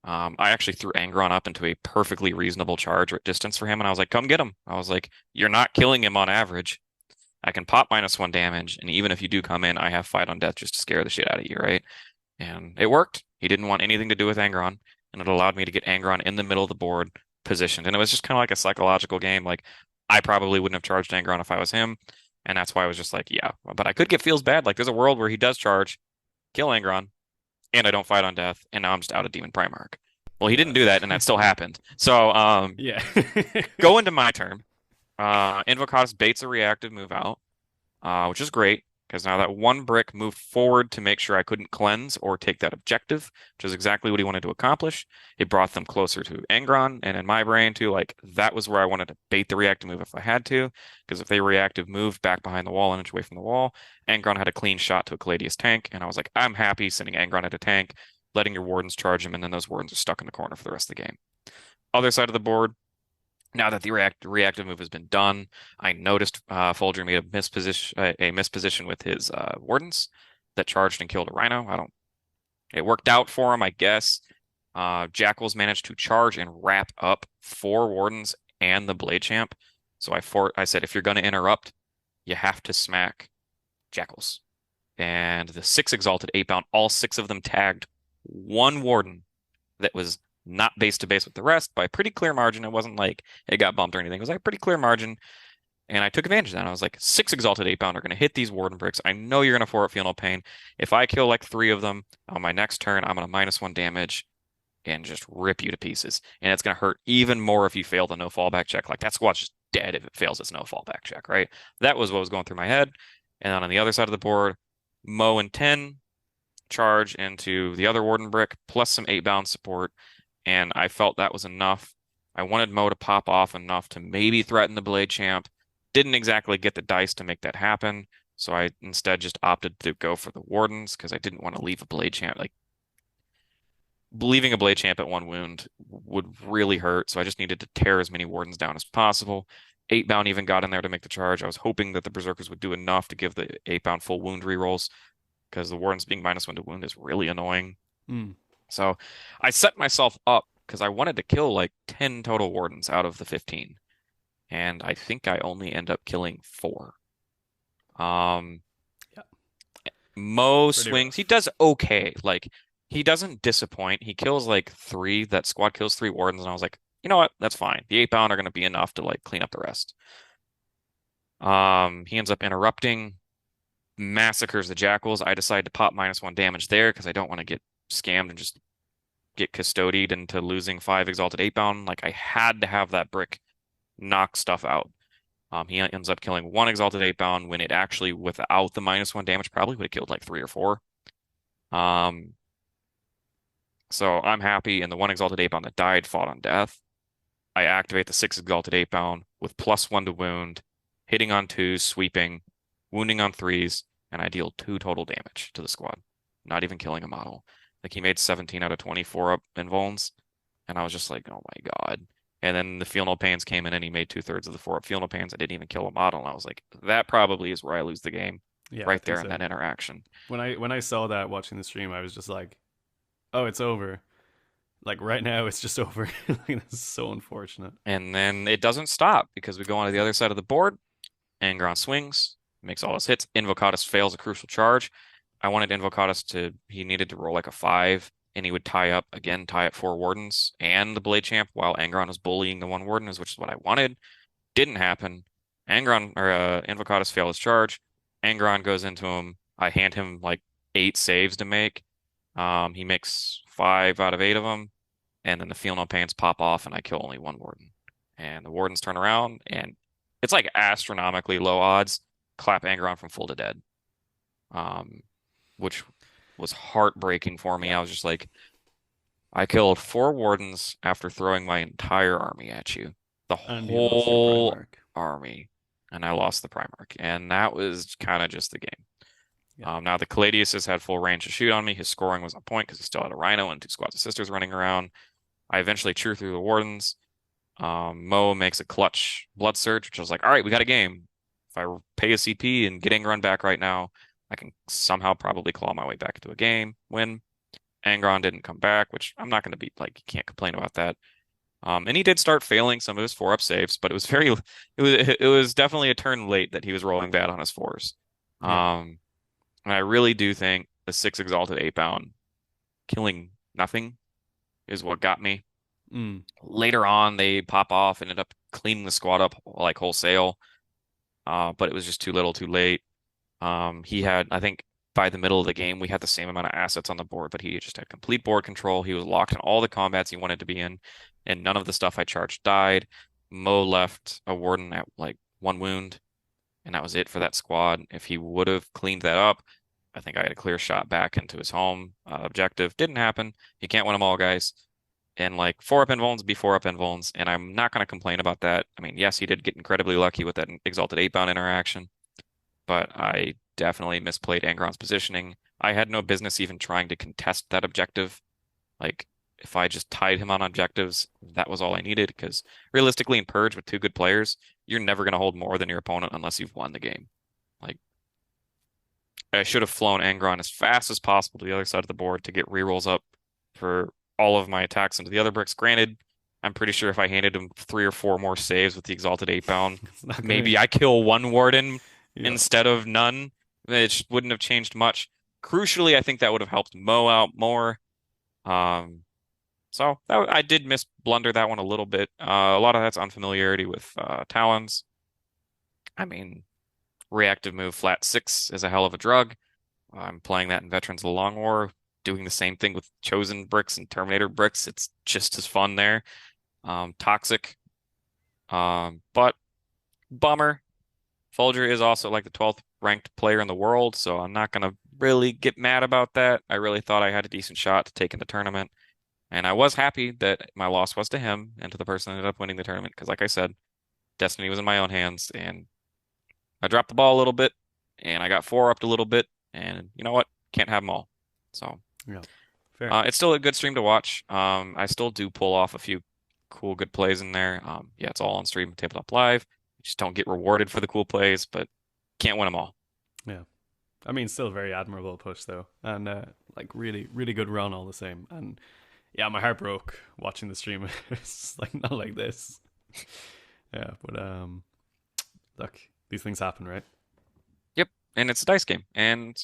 I actually threw Angron up into a perfectly reasonable charge or distance for him, and I was like, "Come get him." I was like, "You're not killing him on average. I can pop -1 damage, and even if you do come in, I have fight on death just to scare the shit out of you, right?" And it worked. He didn't want anything to do with Angron, and it allowed me to get Angron in the middle of the board positioned. And it was just kind of like a psychological game. Like I probably wouldn't have charged Angron if I was him, and that's why I was just like, "Yeah." But I could get feels bad. Like there's a world where he does charge, kill Angron and I don't fight on death, and now I'm just out of Demon Primarch. Well, he didn't do that, and that still happened. So, Yeah. go into my turn. Invocatus baits a reactive move out, which is great because now that one brick moved forward to make sure I couldn't cleanse or take that objective, which is exactly what he wanted to accomplish. It brought them closer to Angron, and in my brain too, like that was where I wanted to bait the reactive move if I had to, because if they reactive moved back behind the wall an inch away from the wall, Angron had a clean shot to a Caladius tank, and I was like, I'm happy sending Angron at a tank, letting your wardens charge him, and then those wardens are stuck in the corner for the rest of the game. Other side of the board, now that the reactive move has been done, I noticed Folger made a misposition with his wardens that charged and killed a rhino. I don't. It worked out for him, I guess. Jackals managed to charge and wrap up four wardens and the blade champ. So I said, if you're going to interrupt, you have to smack Jackals. And the six Exalted Ape Bound, all six of them tagged one warden that was not base to base with the rest by a pretty clear margin. It wasn't like it got bumped or anything. It was like a pretty clear margin. And I took advantage of that. I was like, six Exalted Ape Bound are going to hit these Warden bricks. I know you're going to 4-up Feel No Pain. If I kill like three of them on my next turn, I'm going to -1 damage and just rip you to pieces. And it's going to hurt even more if you fail the no fallback check. Like that squad's just dead if it fails its no fallback check, right? That was what was going through my head. And then on the other side of the board, Mo and 10 charge into the other Warden brick plus some 8-bound support, and I felt that was enough. I wanted Mo to pop off enough to maybe threaten the Blade Champ. Didn't exactly get the dice to make that happen, so I instead just opted to go for the Wardens because I didn't want to leave a Blade Champ. Like, leaving a Blade Champ at one wound would really hurt, so I just needed to tear as many Wardens down as possible. 8-bound even got in there to make the charge. I was hoping that the Berserkers would do enough to give the 8-bound full wound rerolls because the Wardens being -1 to wound is really annoying. Mm. So I set myself up because I wanted to kill like 10 total Wardens out of the 15. and I think I only end up killing four. Um, Yeah, Mo pretty swings. He rough. does okay. Like he doesn't disappoint. He kills like three. That squad kills three wardens, and I was like, you know what? That's fine. The 8 pound are going to be enough to like clean up the rest. He ends up interrupting, massacres the jackals. I decide to pop -1 damage there because I don't want to get scammed and just get custodied into losing five exalted 8 pound. Like I had to have that brick knock stuff out. He ends up killing one exalted 8 pound when it actually, without the -1 damage, probably would have killed like three or four. Um, so I'm happy. And the one exalted 8 pound that died fought on death. I activate the six exalted 8 pound with +1 to wound, hitting on twos, sweeping, wounding on threes, and I deal two total damage to the squad. Not even killing a model. Like he made 17 out of 24 up in Vulns, and I was just like, oh my God. And then the Feel No Pains came in and he made 2/3 of the 4 up Feel No Pains. I didn't even kill a model, and I was like, that probably is where I lose the game, Yeah, I right think there in so. that interaction. When I saw that watching the stream, I was just like, oh, it's over. Like right now, it's just over. Like, this is so unfortunate. And then it doesn't stop because we go on to the other side of the board. Angron swings, makes all his hits. Invocatus fails a crucial charge. I wanted Invocatus he needed to roll like a five, and he would tie up four wardens and the Blade Champ while Angron was bullying the one warden, which is what I wanted. Didn't happen. Invocatus failed his charge. Angron goes into him. I hand him like 8 saves to make. He makes 5 out of 8 of them, and then the Feel No Pains pop off, and I kill only one warden. And the wardens turn around, and it's like astronomically low odds. Clap Angron from full to dead, um, which was heartbreaking for me. Yeah, I was just like, I killed four wardens after throwing my entire army at you, the and you lost your whole Primarch. army, and I lost the Primarch, and that was kind of just the game. Yeah, Now the Caladius had full range to shoot on me. His scoring was on point because he still had a Rhino and two squads of sisters running around. I eventually chew through the wardens. Mo makes a clutch blood surge, which I was like, all right, we got a game. If I pay a CP and getting run back right now, I can somehow probably claw my way back into a game, win. Angron didn't come back, which I'm not going to be like, you can't complain about that. And he did start failing some of his 4 up saves, but it was definitely a turn late that he was rolling bad on his fours. yeah. And I really do think the 6 exalted 8 pound killing nothing is what got me. Mm. Later on, they pop off, ended up cleaning the squad up like wholesale. But it was just too little, too late. He had, I think, by the middle of the game, we had the same amount of assets on the board, but he just had complete board control. He was locked in all the combats he wanted to be in, and none of the stuff I charged died. Mo left a warden at like 1 wound, and that was it for that squad. If he would have cleaned that up, I think I had a clear shot back into his home objective. Didn't happen. You can't win them all, guys. And like 4 up invulns be 4 up invulns, and I'm not going to complain about that. I mean, yes, he did get incredibly lucky with that exalted 8 pound interaction, but I definitely misplayed Angron's positioning. I had no business even trying to contest that objective. Like, if I just tied him on objectives, that was all I needed. Because realistically, in Purge with two good players, you're never going to hold more than your opponent unless you've won the game. Like, I should have flown Angron as fast as possible to the other side of the board to get rerolls up for all of my attacks into the other bricks. Granted, I'm pretty sure if I handed him 3 or 4 more saves with the exalted 8 pound, It's not gonna. maybe I kill one warden Yeah, instead of none. It wouldn't have changed much. Crucially, I think that would have helped Mo out more. Um, I did miss blunder that one a little bit. A lot of that's unfamiliarity with Talons. I mean, reactive move flat six is a hell of a drug. I'm playing that in Veterans of the Long War, doing the same thing with Chosen bricks and Terminator bricks. It's just as fun there. Toxic. But bummer. Folger is also like the 12th ranked player in the world, so I'm not gonna really get mad about that. I really thought I had a decent shot to take in the tournament, and I was happy that my loss was to him and to the person that ended up winning the tournament, because like I said, destiny was in my own hands, and I dropped the ball a little bit, and I got 4 upped a little bit, and you know what? Can't have them all. So yeah. Fair. it's still a good stream to watch. I still do pull off a few cool, good plays in there. Yeah, it's all on stream, Tabletop Live. You just don't get rewarded for the cool plays, but can't win them all. Yeah. I mean, still very admirable push though, and like really, really good run all the same. And yeah, my heart broke watching the stream. It's like not like this. Yeah, but look, these things happen, right? Yep, and it's a dice game, and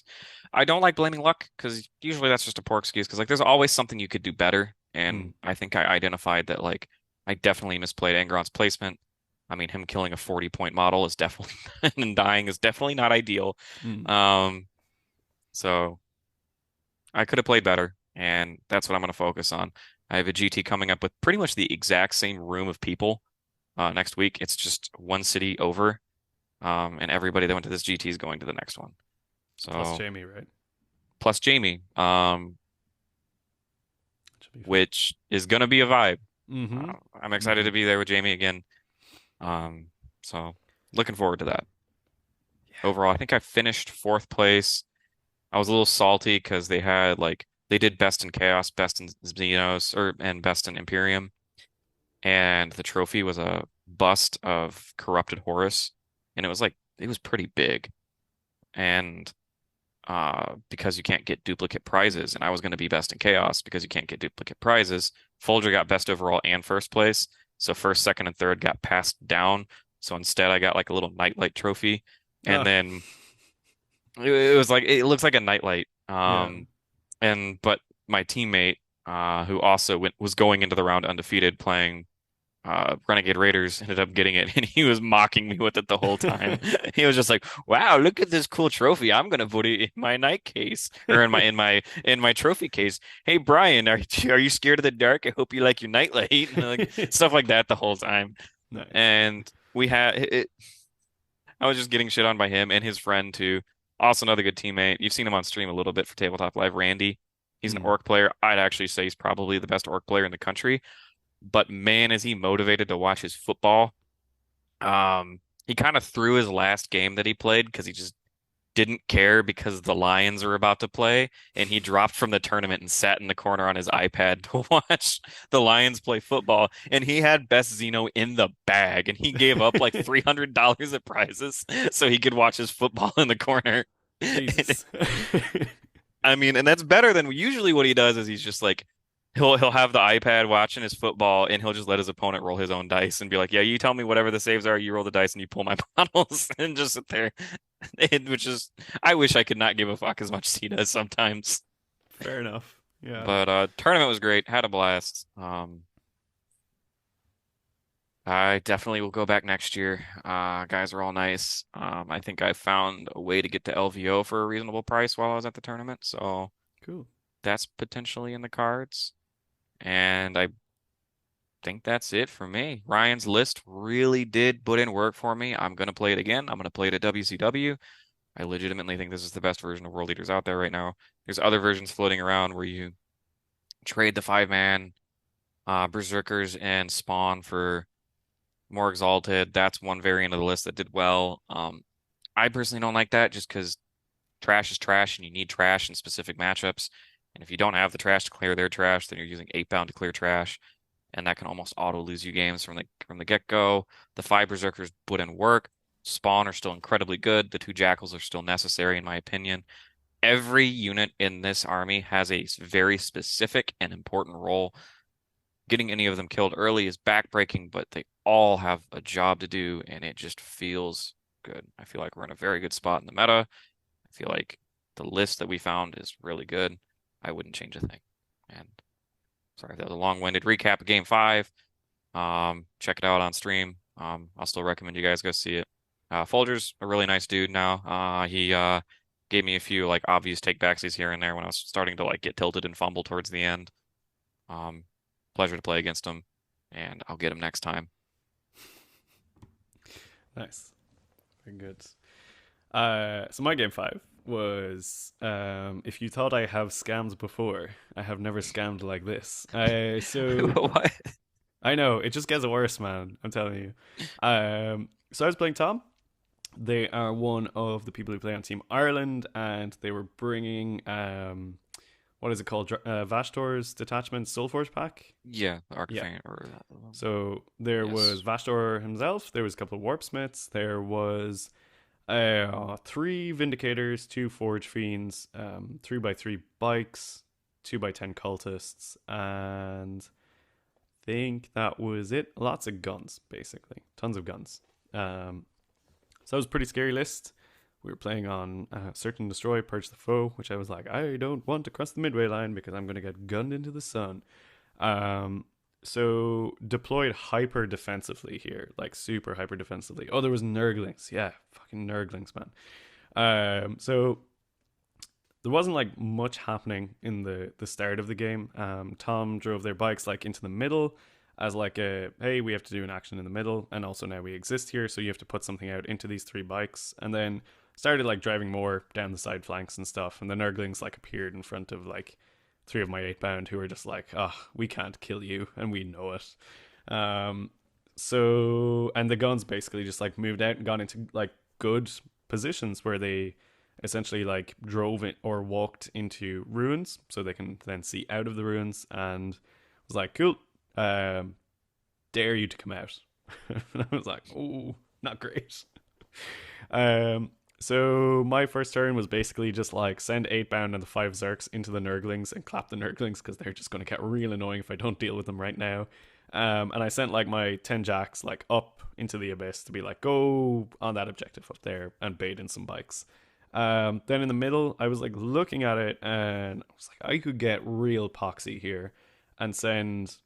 I don't like blaming luck because usually that's just a poor excuse. Because like, there's always something you could do better, Mm, and I think I identified that like I definitely misplayed Angron's placement. I mean, him killing a 40-point model is definitely and dying is definitely not ideal. mm. Um, so I could have played better, and that's what I'm going to focus on. I have a GT coming up with pretty much the exact same room of people next week. It's just one city over, and everybody that went to this GT is going to the next one. Plus So Jamie, right? plus Jamie, Should be fun. which is going to be a vibe. Mm-hmm. I'm excited Mm-hmm. to be there with Jamie again. Um, so looking forward to that. Overall, I think I finished fourth place. I was a little salty because they had like they did best in chaos, best in Xenos, or and best in Imperium, and the trophy was a bust of corrupted Horus, and it was pretty big, and because you can't get duplicate prizes, and I was going to be best in chaos because you can't get duplicate prizes. Folger got best overall and first place, so first, second, and third got passed down. So instead, I got like a little nightlight trophy, and Oh, then it was like it looks like a nightlight. yeah. And but my teammate, who also was going into the round undefeated, playing Renegade Raiders, ended up getting it, and he was mocking me with it the whole time. He was just like, "Wow, look at this cool trophy! I'm gonna put it in my night case or in my trophy case. Hey Brian, are you scared of the dark? I hope you like your nightlight." And like stuff like that the whole time. Nice. And we had it. I was just getting shit on by him and his friend too. Also another good teammate. You've seen him on stream a little bit for Tabletop Live, Randy. He's an Mm. orc player. I'd actually say he's probably the best orc player in the country. But man, is he motivated to watch his football. He kind of threw his last game that he played because he just didn't care because the Lions are about to play, and he dropped from the tournament and sat in the corner on his iPad to watch the Lions play football. And he had best Xeno in the bag, and he gave up like $300 of prizes so he could watch his football in the corner. Jesus. I mean, and that's better than usually what he does is he's just like he'll have the iPad watching his football and he'll just let his opponent roll his own dice and be like, "Yeah, you tell me whatever the saves are, you roll the dice and you pull my bottles," and just sit there. Which is I wish I could not give a fuck as much as he does sometimes. Fair enough. Yeah. But tournament was great, had a blast. I definitely will go back next year. Guys are all nice. I think I found a way to get to LVO for a reasonable price while I was at the tournament, so Cool. that's potentially in the cards. And I think that's it for me. Ryan's list really did put in work for me. I'm gonna play it again. I'm gonna play it at WCW. I legitimately think this is the best version of World Eaters out there right now. There's other versions floating around where you trade the five-man Berserkers and Spawn for more Exalted. That's one variant of the list that did well. I personally don't like that just because trash is trash and you need trash in specific matchups. And if you don't have the trash to clear their trash, then you're using 8-bound to clear trash. And that can almost auto lose you games from the get-go. The five Berserkers put in work. Spawn are still incredibly good. The two Jackals are still necessary, in my opinion. Every unit in this army has a very specific and important role. Getting any of them killed early is backbreaking, but they all have a job to do, and it just feels good. I feel like we're in a very good spot in the meta. I feel like the list that we found is really good. I wouldn't change a thing. And sorry, that was a long-winded recap of Game 5. Check it out on stream. I'll still recommend you guys go see it. Folger's a really nice dude now. He gave me a few like obvious take backsies here and there when I was starting to like get tilted and fumble towards the end. Um, Pleasure to play against him, and I'll get him next time. Nice. Very good. So my game five was if you thought I have scammed before, I have never scammed like this. So What? I know it just gets worse, man. I'm telling you. So I was playing Tom. They are one of the people who play on Team Ireland, and they were bringing what is it called? Vashtor's Detachment Soulforge pack. Yeah, the Yeah. Archfang or So there was yes. Vashtor himself. There was a couple of Warpsmiths. There was three Vindicators, two Forge Fiends, 3x3 bikes, 2x10 cultists, and think that was it. Lots of guns, basically. Tons of guns. So that was a pretty scary list. We were playing on Search and Destroy, Purge the Foe, which I was like, I don't want to cross the midway line because I'm going to get gunned into the sun. Um, so deployed hyper defensively here, like super hyper defensively. Oh, there was Nurglings. Yeah, fucking Nurglings, man. So there wasn't like much happening in the start of the game. Tom drove their bikes like into the middle as like a hey, we have to do an action in the middle, and also now we exist here, so you have to put something out into these three bikes, and then started like driving more down the side flanks and stuff, and the Nurglings like appeared in front of like three of my 8 pound who were just like, oh, we can't kill you, and we know it. Um, so and the guns basically just like moved out and got into like good positions where they essentially like drove it or walked into ruins so they can then see out of the ruins and was like, cool, um, dare you to come out. And I was like, oh, not great. Um, so my first turn was basically just like send 8 bound and the 5 Zerks into the Nurglings and clap the Nurglings because they're just going to get real annoying if I don't deal with them right now. And I sent like my 10 Jacks like up into the abyss to be like, go on that objective up there and bait in some bikes. Then in the middle, I was like looking at it and I was like, I could get real poxy here and send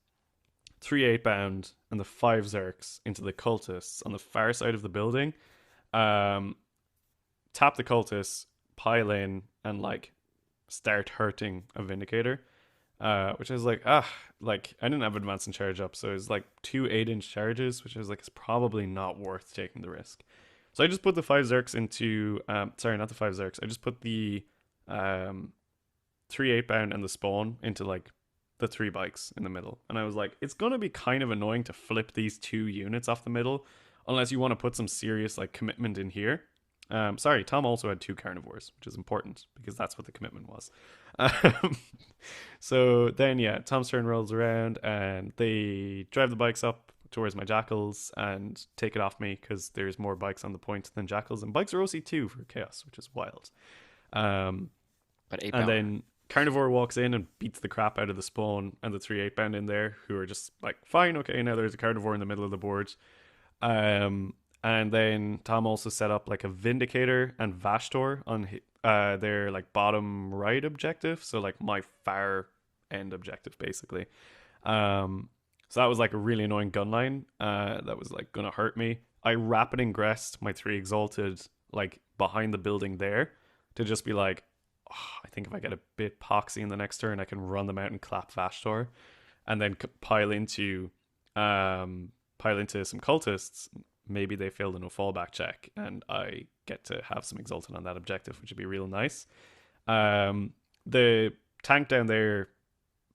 3 8 bound and the 5 Zerks into the cultists on the far side of the building. Um, Tap the cultists, pile in, and like start hurting a Vindicator. Which I was like, like I didn't have advance and charge up, so it was like 2 8-inch charges, which I was like, it's probably not worth taking the risk. So I just put the 5 Zerks into, sorry, not the 5 Zerks. I just put the um, 3 8 bound and the spawn into like the three bikes in the middle. And I was like, it's going to be kind of annoying to flip these 2 units off the middle unless you want to put some serious like commitment in here. Sorry, Tom also had 2 carnivores, which is important because that's what the commitment was. Um, so then, yeah, Tom's turn rolls around and they drive the bikes up towards my jackals and take it off me because there's more bikes on the point than jackals, and bikes are OC2 for chaos, which is wild. Um, But eight and bound. then Carnivore walks in and beats the crap out of the spawn and the 3 8 bound in there, who are just like, fine, okay, now there's a Carnivore in the middle of the board. Um, and then Tom also set up like a Vindicator and Vashtor on their like bottom right objective, so like my far end objective basically. So that was like a really annoying gun line. That was like gonna hurt me. I rapid ingressed my 3 Exalted like behind the building there to just be like, oh, I think if I get a bit poxy in the next turn, I can run them out and clap Vashtor, and then pile into some cultists. Maybe they failed a no fallback check, and I get to have some Exalted on that objective, which would be real nice. The tank down there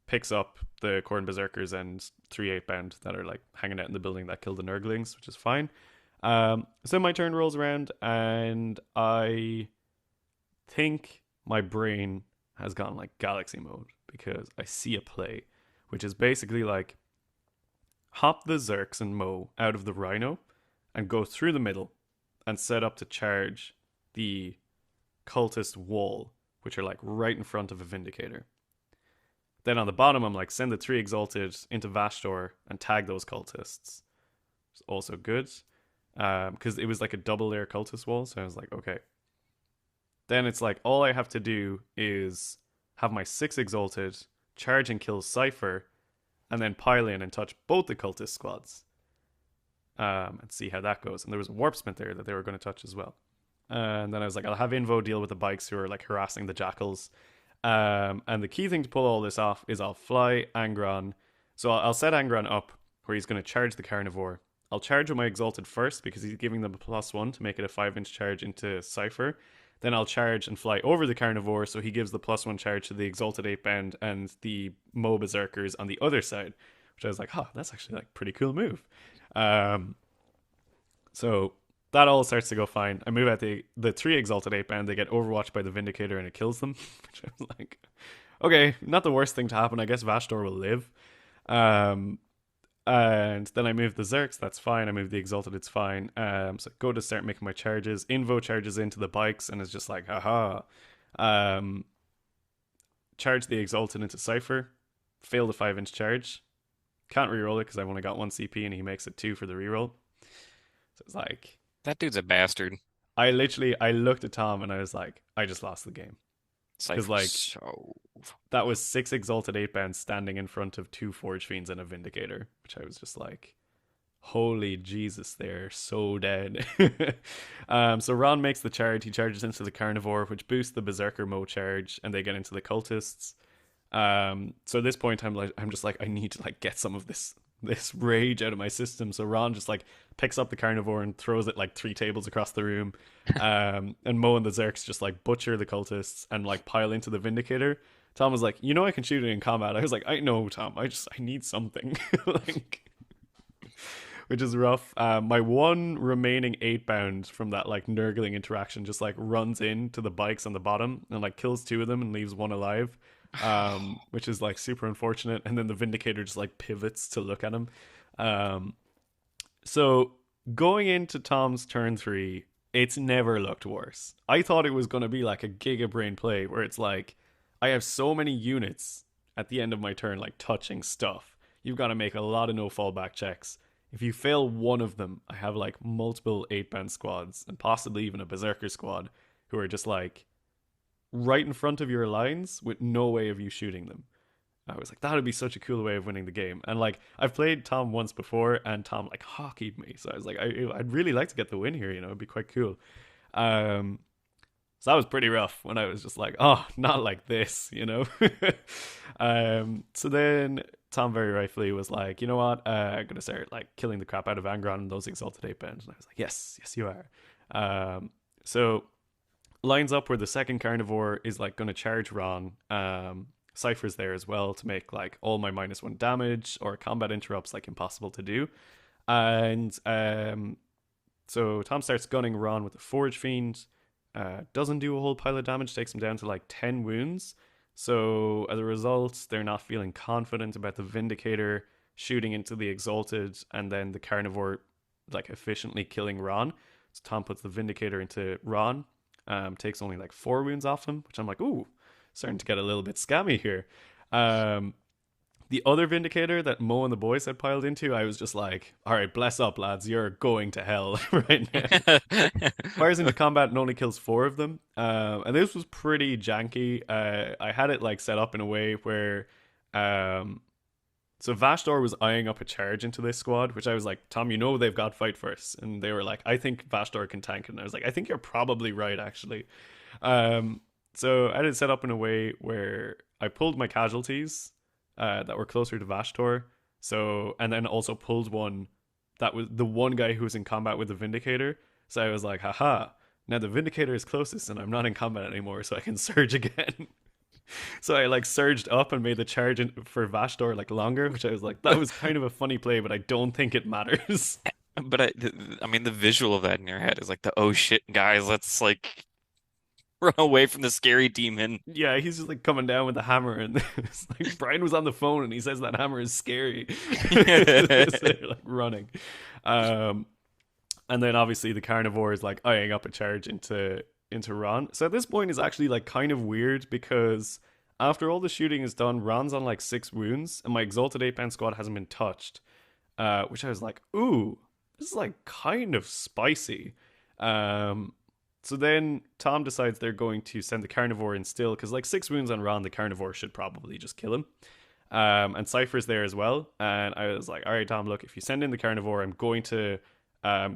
picks up the Khorne Berserkers and 3 8 bound that are like hanging out in the building that killed the Nurglings, which is fine. So my turn rolls around, and I think my brain has gone like galaxy mode because I see a play, which is basically like hop the Zerks and Mo out of the Rhino and go through the middle and set up to charge the cultist wall, which are like right in front of a Vindicator. Then on the bottom, I'm like, send the 3 Exalted into Vashtor and tag those cultists. It's also good because it was like a double layer cultist wall. So I was like, okay. Then it's like, all I have to do is have my 6 Exalted charge and kill Cypher and then pile in and touch both the cultist squads and see how that goes. And there was a warp smith there that they were going to touch as well. And then I was like, I'll have Invo deal with the bikes who are like harassing the jackals. And the key thing to pull all this off is I'll fly Angron. So I'll set Angron up where he's going to charge the Carnivore. I'll charge with my Exalted first because he's giving them a +1 to make it a 5-inch charge into Cypher. Then I'll charge and fly over the Carnivore, so he gives the +1 charge to the Exalted 8 bound and the Mo Berserkers on the other side, which I was like, that's actually like pretty cool move. So that all starts to go fine. I move out the 3 Exalted 8 bound, they get overwatched by the Vindicator and it kills them, which I was like, okay, not the worst thing to happen. I guess Vashtor will live. And then I move the Zerks, that's fine. I move the Exalted, it's fine. So I go to start making my charges. Invo charges into the bikes and is just like, haha. Charge the Exalted into Cypher, fail the 5-inch charge. Can't reroll it because I've only got one CP, and he makes it two for the reroll. So it's like That dude's a bastard. I looked at Tom and I was like, I just lost the game because Cypher's like so that was six exalted eight bounds standing in front of two forge fiends and a vindicator, which I was just like, holy Jesus, they're so dead. So Ron makes the charge. He charges into the carnivore, which boosts the berserker mo charge, and they get into the cultists. So at this point, I'm just like, I need to like get some of this rage out of my system. So Ron just like picks up the carnivore and throws it like three tables across the room. And Mo and the Zerks just like butcher the cultists and like pile into the Vindicator. Tom was like, you know, I can shoot it in combat. I was like, I know, Tom. I need something. Like, which is rough. My one remaining eight bound from that like nurgling interaction just like runs into the bikes on the bottom and like kills two of them and leaves one alive, which is like super unfortunate. And then the Vindicator just like pivots to look at him. Um, so going into Tom's turn three, it's never looked worse. I thought it was going to be like a Giga Brain play where it's like, I have so many units at the end of my turn, like touching stuff. You've got to make a lot of no fallback checks. If you fail one of them, I have like multiple eight band squads and possibly even a berserker squad who are just like right in front of your lines with no way of you shooting them. I was like, that would be such a cool way of winning the game. And like, I've played Tom once before, and Tom like hockeyed me. So I was like, I'd really like to get the win here. You know, it'd be quite cool. Um, so that was pretty rough when I was just like, oh, not like this, you know. So then Tom very rightfully was like, you know what? I'm gonna start like killing the crap out of Angron and those exalted eight bands. And I was like, yes, yes, you are. So lines up where the second carnivore is like gonna charge Ron. Cypher's there as well to make like all my -1 damage or combat interrupts like impossible to do. And so Tom starts gunning Ron with the Forge Fiend. Doesn't do a whole pile of damage, takes him down to like 10 wounds. So as a result, they're not feeling confident about the Vindicator shooting into the Exalted and then the Carnivore like efficiently killing Ron. So Tom puts the Vindicator into Ron, takes only like 4 wounds off him, which I'm like, ooh, starting to get a little bit scammy here. Um, the other Vindicator that Mo and the boys had piled into, I was just like, all right, bless up, lads. You're going to hell right now. Fires into combat and only kills 4 of them. And this was pretty janky. I had it like set up in a way where. So Vashdor was eyeing up a charge into this squad, which I was like, Tom, you know they've got fight first. And they were like, I think Vashdor can tank it. And I was like, I think you're probably right, actually. So I had it set up in a way where I pulled my casualties that were closer to Vashtor. So, and then also pulled one that was the one guy who was in combat with the Vindicator. So I was like, haha, now the Vindicator is closest and I'm not in combat anymore, so I can surge again. So I like surged up and made the charge for Vashtor like longer, which I was like, that was kind of a funny play, but I don't think it matters. But I mean, the visual of that in your head is like the oh shit, guys, let's like run away from the scary demon. Yeah, he's just like coming down with the hammer, and it's like Brian was on the phone and he says that hammer is scary. So like running. Um, and then obviously the carnivore is like eyeing up a charge into Ron. So at this point is actually like kind of weird because after all the shooting is done, Ron's on like 6 wounds, and my exalted 8-man squad hasn't been touched. Which I was like, ooh, this is like kind of spicy. So then Tom decides they're going to send the carnivore in still because like 6 wounds on Ron, the carnivore should probably just kill him. And Cypher's there as well. And I was like, all right, Tom, look, if you send in the carnivore, I'm going to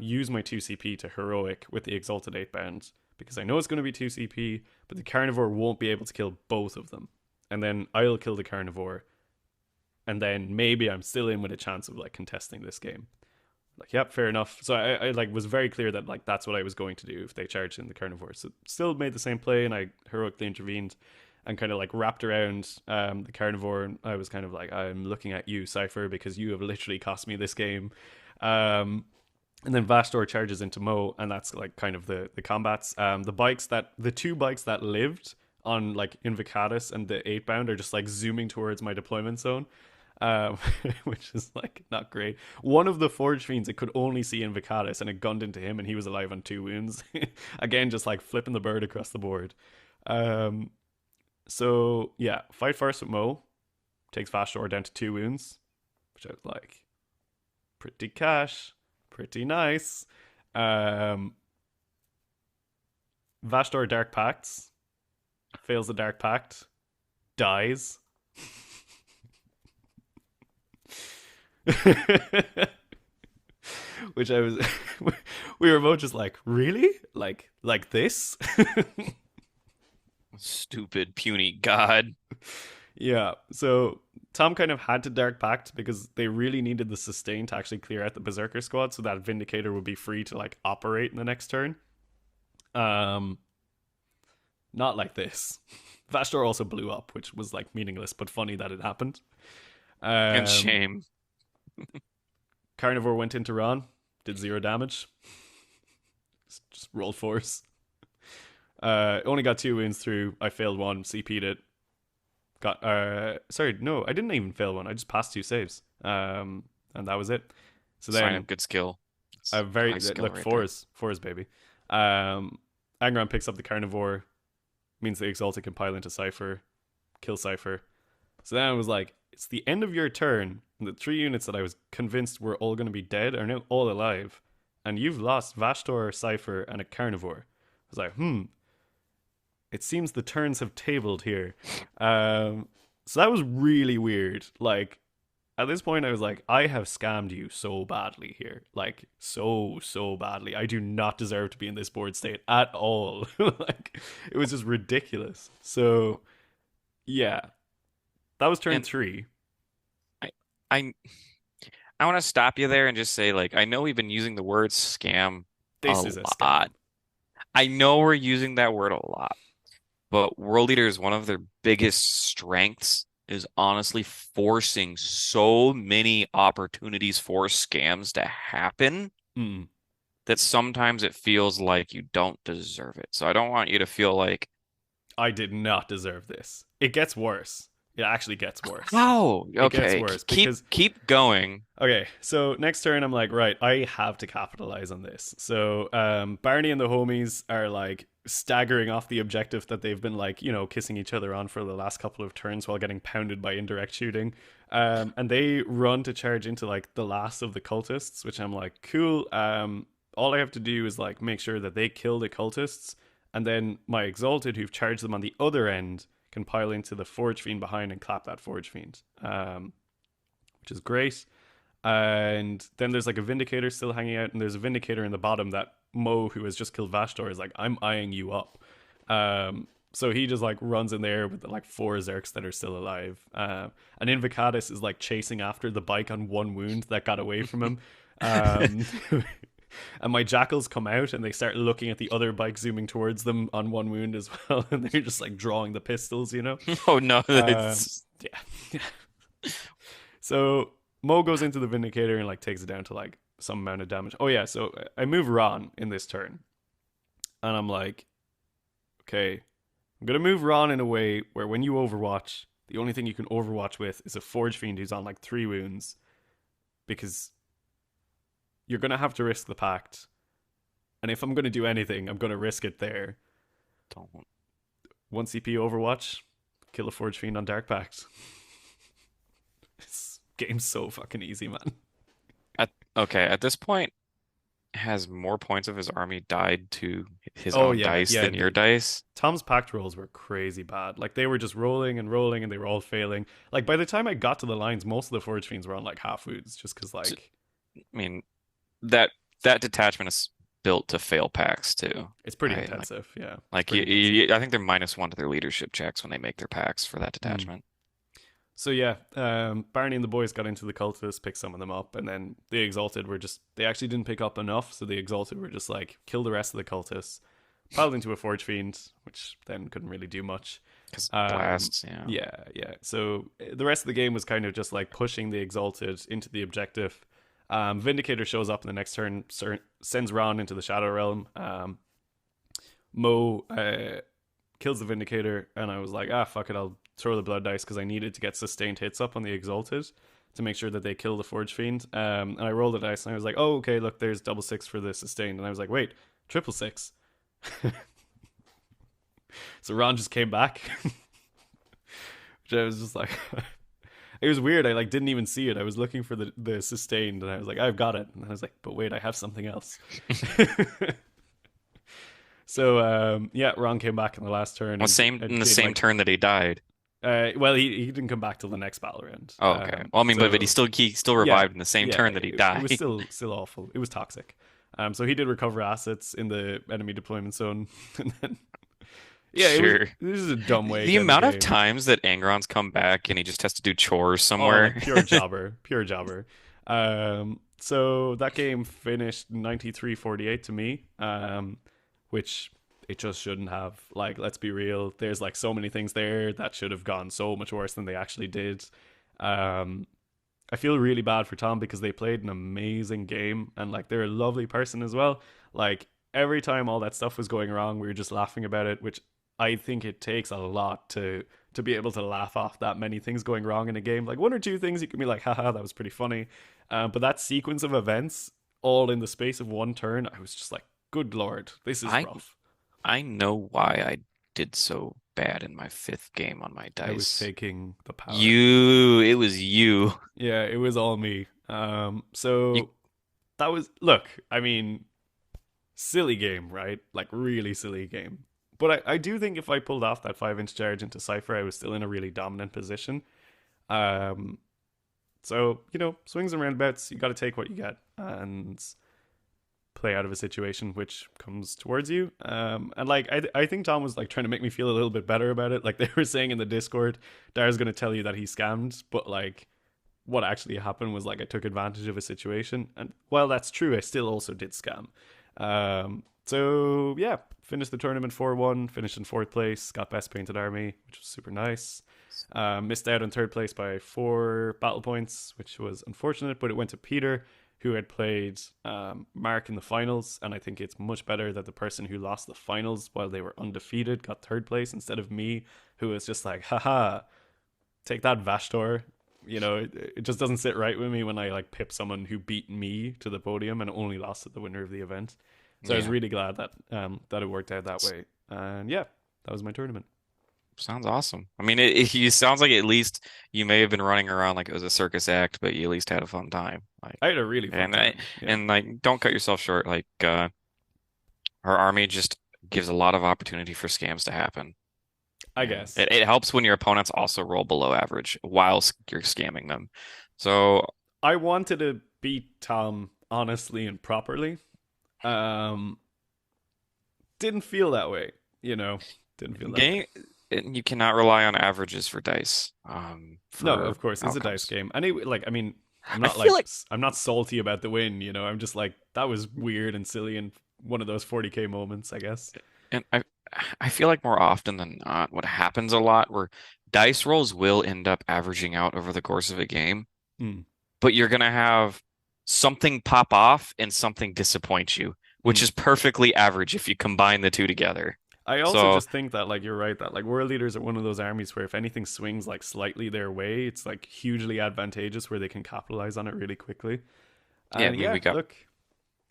use my 2 CP to heroic with the exalted 8 bound because I know it's going to be 2 CP, but the carnivore won't be able to kill both of them. And then I'll kill the carnivore. And then maybe I'm still in with a chance of like contesting this game. Like, yep, fair enough. So I like was very clear that like that's what I was going to do if they charged in the carnivore. So still made the same play, and I heroically intervened and kind of like wrapped around the carnivore. And I was kind of like, I'm looking at you, Cypher, because you have literally cost me this game. And then Vastor charges into Mo, and that's like kind of the combats. The 2 bikes that lived on like Invocatus and the 8 bound are just like zooming towards my deployment zone. um, which is like not great. One of the Forge Fiends, it could only see Invocatus, and it gunned into him, and he was alive on 2 wounds. Again, just like flipping the bird across the board. So yeah, fight first with Mo, takes Vashtor down to 2 wounds. which I was like, pretty cash, pretty nice. Um, Vashtor Dark Pacts, fails the Dark Pact, dies. Which I was, we were both just like, really? Like this? Stupid, puny god. Yeah. So Tom kind of had to Dark Pact because they really needed the sustain to actually clear out the Berserker squad so that Vindicator would be free to like operate in the next turn. Um, Not like this. Vashtor also blew up, which was like meaningless but funny that it happened. And Um, shame. Carnivore went into Ron, did 0 damage, just rolled fours. Only got 2 wounds through. I failed one, CP'd it. Got sorry, no, I didn't even fail one. I just passed 2 saves. And that was it. So Sign then of good skill. a It's very high skill look right there. fours baby. Angron picks up the Carnivore, means the Exalted can pile into Cypher, kill Cypher. So then I was like, it's the end of your turn, and the 3 units that I was convinced were all going to be dead are now all alive, and you've lost Vashtor, Cypher, and a Carnivore. I was like, it seems the turns have tabled here. So that was really weird. Like, at this point, I was like, I have scammed you so badly here. Like, so badly. I do not deserve to be in this board state at all. Like, it was just ridiculous. So, yeah, that was turn And three. I I I want to stop you there and just say, like, I know we've been using the word scam a This is a lot. scam. I know we're using that word a lot, but World Eaters, one of their biggest strengths is honestly forcing so many opportunities for scams to happen Mm. that sometimes it feels like you don't deserve it. So I don't want you to feel like, I did not deserve this. It gets worse. It actually gets worse. oh, It gets okay, worse keep because keep going. okay, so next turn I'm like, right, I have to capitalize on this. So Barney and the homies are like staggering off the objective that they've been like, kissing each other on for the last couple of turns while getting pounded by indirect shooting. And they run to charge into like the last of the cultists, which I'm like, cool. All I have to do is like make sure that they kill the cultists, and then my exalted who've charged them on the other end can pile into the Forge Fiend behind and clap that Forge Fiend. Which is great. And then there's like a Vindicator still hanging out, and there's a Vindicator in the bottom that Mo, who has just killed Vashtor, is like, I'm eyeing you up. So he just like runs in there with the, like 4 Zerks that are still alive. And Invocatus is like chasing after the bike on 1 wound that got away from him. Um, and my Jackals come out and they start looking at the other bike zooming towards them on 1 wound as well. And they're just like drawing the pistols. Oh no, Um, it's yeah. So Mo goes into the Vindicator and like takes it down to like some amount of damage. Oh yeah, so I move Ron in this turn, and I'm like, okay, I'm gonna move Ron in a way where when you Overwatch, the only thing you can Overwatch with is a Forge Fiend who's on like 3 wounds, because you're gonna have to risk the Pact, and if I'm gonna do anything, I'm gonna risk it there. don't. 1 CP Overwatch, kill a Forge Fiend on Dark Pact. This game's so fucking easy, man. Okay, at this point, has more points of his army died to his Oh own yeah, dice yeah. than your dice? Tom's pact rolls were crazy bad. Like they were just rolling and rolling, and they were all failing. Like by the time I got to the lines, most of the Forge Fiends were on like half foods, just because So, like I mean, that that detachment is built to fail packs too. it's pretty Right? intensive. Yeah, it's Like pretty intensive. I think they're -1 to their leadership checks when they make their packs for that Mm. detachment. So yeah, Barney and the boys got into the cultists, picked some of them up, and then the Exalted were just they actually didn't pick up enough, so the Exalted were just like kill the rest of the cultists, piled into a Forge Fiend, which then couldn't really do much. Because Um, blasts, yeah. yeah. So the rest of the game was kind of just like pushing the Exalted into the objective. Vindicator shows up in the next turn, sends Ron into the Shadow Realm. Mo kills the Vindicator, and I was like, fuck it, I'll throw the Blood Dice because I needed to get sustained hits up on the Exalted to make sure that they kill the Forge Fiend. And I rolled the dice, and I was like, oh, okay, look, there's double six for the sustained. And I was like, wait, triple six. So Ron just came back. Which I was just like, It was weird. I like didn't even see it. I was looking for the sustained, and I was like, I've got it. And I was like, but wait, I have something else. So yeah, Ron came back in the last turn Well, and same in the did same like turn that he died. well he didn't come back till the next battle round. Oh, okay. Well, I mean, but So he still yeah, revived in the same yeah, turn that he it was died. still awful. It was toxic. So he did recover assets in the enemy deployment zone, and then yeah, it was Sure. this is a dumb way The to end the amount of game. times that Angron's come back and he just has to do chores Oh, like somewhere. pure jobber, pure jobber. So that game finished 93-48 to me, which it just shouldn't have. Like, let's be real. There's like so many things there that should have gone so much worse than they actually did. Um, I feel really bad for Tom because they played an amazing game and like they're a lovely person as well. Like every time all that stuff was going wrong, we were just laughing about it, which I think it takes a lot to be able to laugh off that many things going wrong in a game. Like one or two things you can be like, haha, that was pretty funny. But that sequence of events, all in the space of one turn, I was just like, good lord, this is I rough. I know why I did so bad in my fifth game on my I was dice. taking the power. It was you. Yeah, it was all me. You So that was look. I mean, silly game, right? Like really silly game. But I do think if I pulled off that 5 inch charge into Cypher, I was still in a really dominant position. Um, so swings and roundabouts, you got to take what you get and play out of a situation which comes towards you. And like I think Tom was like trying to make me feel a little bit better about it. Like they were saying in the Discord, Dara's going to tell you that he scammed, but like what actually happened was like I took advantage of a situation, and while that's true, I still also did scam. So yeah, finished the tournament 4-1, finished in fourth place, got best painted army, which was super nice. Missed out on third place by 4 battle points, which was unfortunate, but it went to Peter, who had played Mark in the finals, and I think it's much better that the person who lost the finals while they were undefeated got third place instead of me, who was just like, haha, take that Vashtor. It just doesn't sit right with me when I like pip someone who beat me to the podium and only lost to the winner of the event. So I was yeah. really glad that it worked out that way. And yeah, that was my tournament. Sounds awesome. I mean, it sounds like at least you may have been running around like it was a circus act, but you at least had a fun time. Like, I had a really fun and I, time. Yeah, and like, don't cut yourself short. Like, our army just gives a lot of opportunity for scams to happen, I and guess it helps when your opponents also roll below average while you're scamming them. So, I wanted to beat Tom honestly and properly. Um, didn't feel that way. You know, didn't feel that way. game, you cannot rely on averages for dice, No, for of course it's a dice outcomes. game. And I mean, I'm I not feel like like I'm not salty about the win. I'm just like that was weird and silly and one of those 40K moments, I guess. And I feel like more often than not, what happens a lot where dice rolls will end up averaging out over the course of a game, Mm, but you're gonna have something pop off and something disappoint you, which mm. is perfectly average if you combine the two together. I also So just think that like you're right that like world leaders are one of those armies where if anything swings like slightly their way, it's like hugely advantageous where they can capitalize on it really quickly. yeah, I And mean yeah, we got look,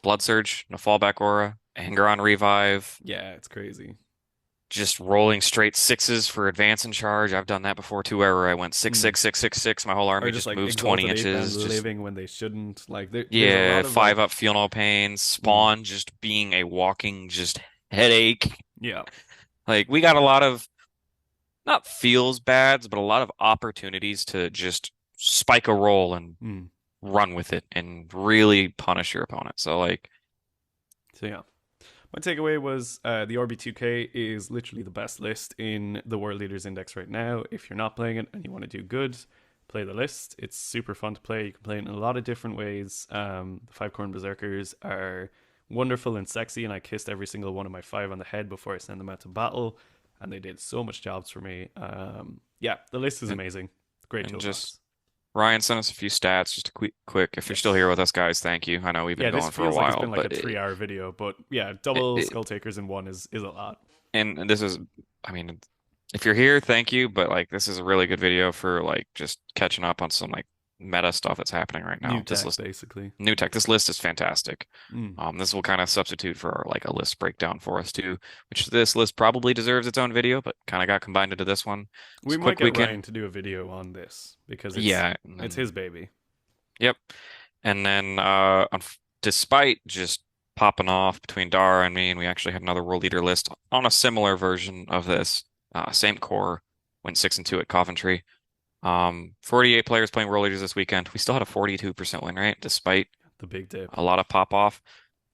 Blood Surge, no fallback aura, anger on revive, yeah, it's crazy. just rolling straight sixes for advance and charge. I've done that before too, where I went six Mm. six six six six. My whole Or army just just like moves 20 exalted ape man inches. Just living when they shouldn't. Like there's a yeah, lot of five up, like, feel no pain. mm, Spawn just being a walking just headache. yeah, Like we got a lot of not feels bads, but a lot of opportunities to just spike a roll and mm. run with it and really punish your opponent. So like, So yeah. My takeaway was the RB2K is literally the best list in the World Leaders Index right now. If you're not playing it and you want to do good, play the list. It's super fun to play. You can play it in a lot of different ways. The five Khorne Berserkers are wonderful and sexy, and I kissed every single one of my five on the head before I send them out to battle, and they did so much jobs for me. Yeah, the list is and, amazing. Great and toolbox. just Ryan sent us a few stats, just a quick. If you're still here Yes. with us, guys, thank you. I know we've been Yeah, this going for a feels like it's while, been like a but 3 hour video, but yeah, double Skull Takers in one is a lot. and this is, I mean, if you're here, thank you. But like, this is a really good video for like just catching up on some like meta stuff that's happening right New now. This tech, list, basically. new tech. This list is fantastic. Mm. This will kind of substitute for like a list breakdown for us too, which this list probably deserves its own video, but kind of got combined into this one. We So might quick get weekend. Ryan to do a video on this because Yeah, and it's then his baby. yep. And then despite just popping off between Dara and me, and we actually had another world leader list on a similar version of this. Same core, went 6-2 at Coventry. 48 players playing world leaders this weekend. We still had a 42% win rate despite The big dip. a lot of pop off.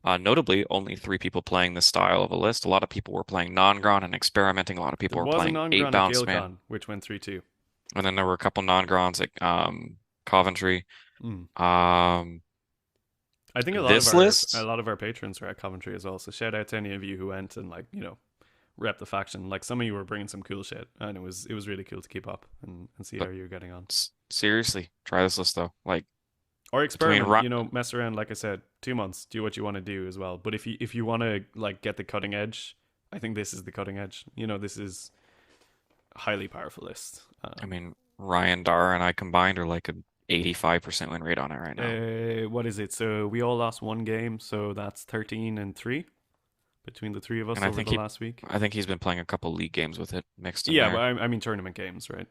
Notably, only 3 people playing this style of a list. A lot of people were playing non-Gron and experimenting. A lot of There people were was a playing eight non-Gran at bounce man, Gaelcon, which went 3-2. and then there were a couple non-Grons at Coventry. Mm. Um, I think this a list, lot of our patrons are at Coventry as well. So shout out to any of you who went and rep the faction. Like some of you were bringing some cool shit, and it was really cool to keep up and see how but you're getting on. seriously, try this list though. Like Or between experiment, mess around. Like I said, 2 months, do what you want to do as well. But if you want to like get the cutting edge, I think this is the cutting edge. This is a highly powerful list. I mean, Ryan, Dara, and I combined are like an 85% win rate on it right now. What is it? So we all lost one game, so that's 13-3 between the three of us And I over think the last week. I think he's been playing a couple league games with it mixed in Yeah, but there. I mean tournament games, right?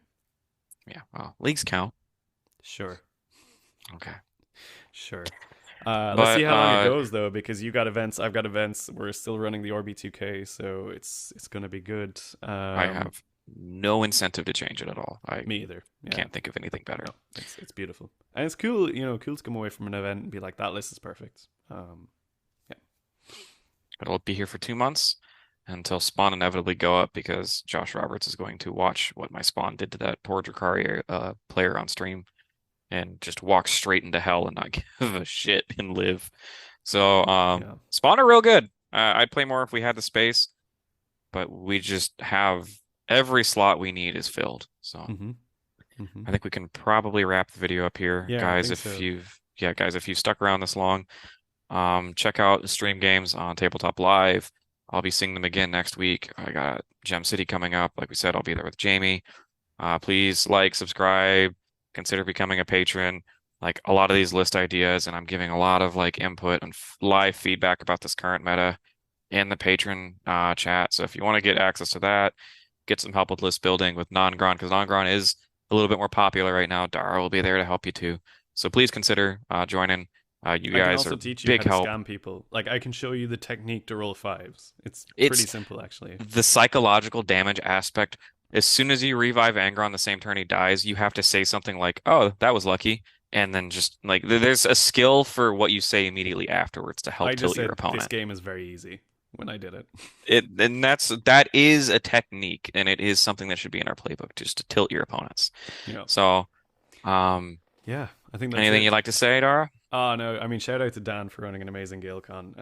Yeah, well, leagues count. Sure, Okay. sure. Let's But see how long it goes though, because you got events, I've got events. We're still running the RB2K, so it's gonna be good. I have no incentive to change it at all. I Me either. Yeah, can't think of anything better. no, it's beautiful and it's cool. Cool to come away from an event and be like, that list is perfect. Yeah. It'll be here for 2 months until spawn inevitably go up because Josh Roberts is going to watch what my spawn did to that poor Drakari player on stream and just walk straight into hell and not give a shit and live. So Yeah. spawn are real good. I'd play more if we had the space, but we just have every slot we need is filled. So Mm-hmm. Mm-hmm. I think we can probably wrap the video up here, Yeah, I guys. think If so. you've stuck around this long, check out the stream games on Tabletop Live. I'll be seeing them again next week. I got Gem City coming up. Like we said, I'll be there with Jamie. Please like, subscribe, consider becoming a patron. Like a lot of these list ideas, and I'm giving a lot of like input and live feedback about this current meta in the patron chat. So if you want to get access to that, get some help with list building with non-Gron, because non-Gron is a little bit more popular right now. Dara will be there to help you too. So please consider joining. You I can guys also are teach you how big to help. scam people. Like I can show you the technique to roll fives. It's pretty It's simple actually. the psychological damage aspect. As soon as you revive Angron the same turn he dies, you have to say something like, "Oh, that was lucky," and then just like there's a skill for what you say immediately afterwards to I help just tilt your said this opponent. game is very easy when I did it. And that is a technique, and it is something that should be in our playbook just to tilt your opponents. Yeah. So, um, Yeah, I think that's anything it. you'd like to say, Dara? Oh no, I mean shout out to Dan for running an amazing GaleCon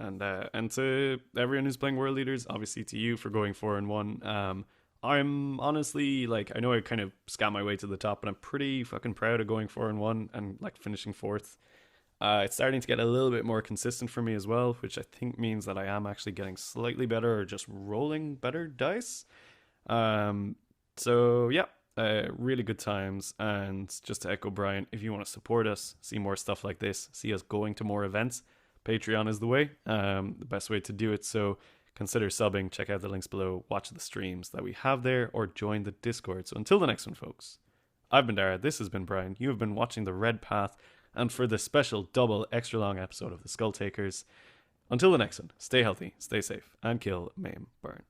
and to everyone who's playing World Leaders, obviously to you for going 4-1. I'm honestly like I know I kind of scam my way to the top, but I'm pretty fucking proud of going 4-1 and like finishing fourth. It's starting to get a little bit more consistent for me as well, which I think means that I am actually getting slightly better or just rolling better dice. Um, so yeah, really good times. And just to echo Brian, if you want to support us, see more stuff like this, see us going to more events, Patreon is the way, the best way to do it. So consider subbing, check out the links below, watch the streams that we have there, or join the Discord. So until the next one, folks, I've been Dara, this has been Brian, you have been watching The Red Path, and for the special double extra long episode of The Skull Takers, until the next one, stay healthy, stay safe, and kill, maim, burn.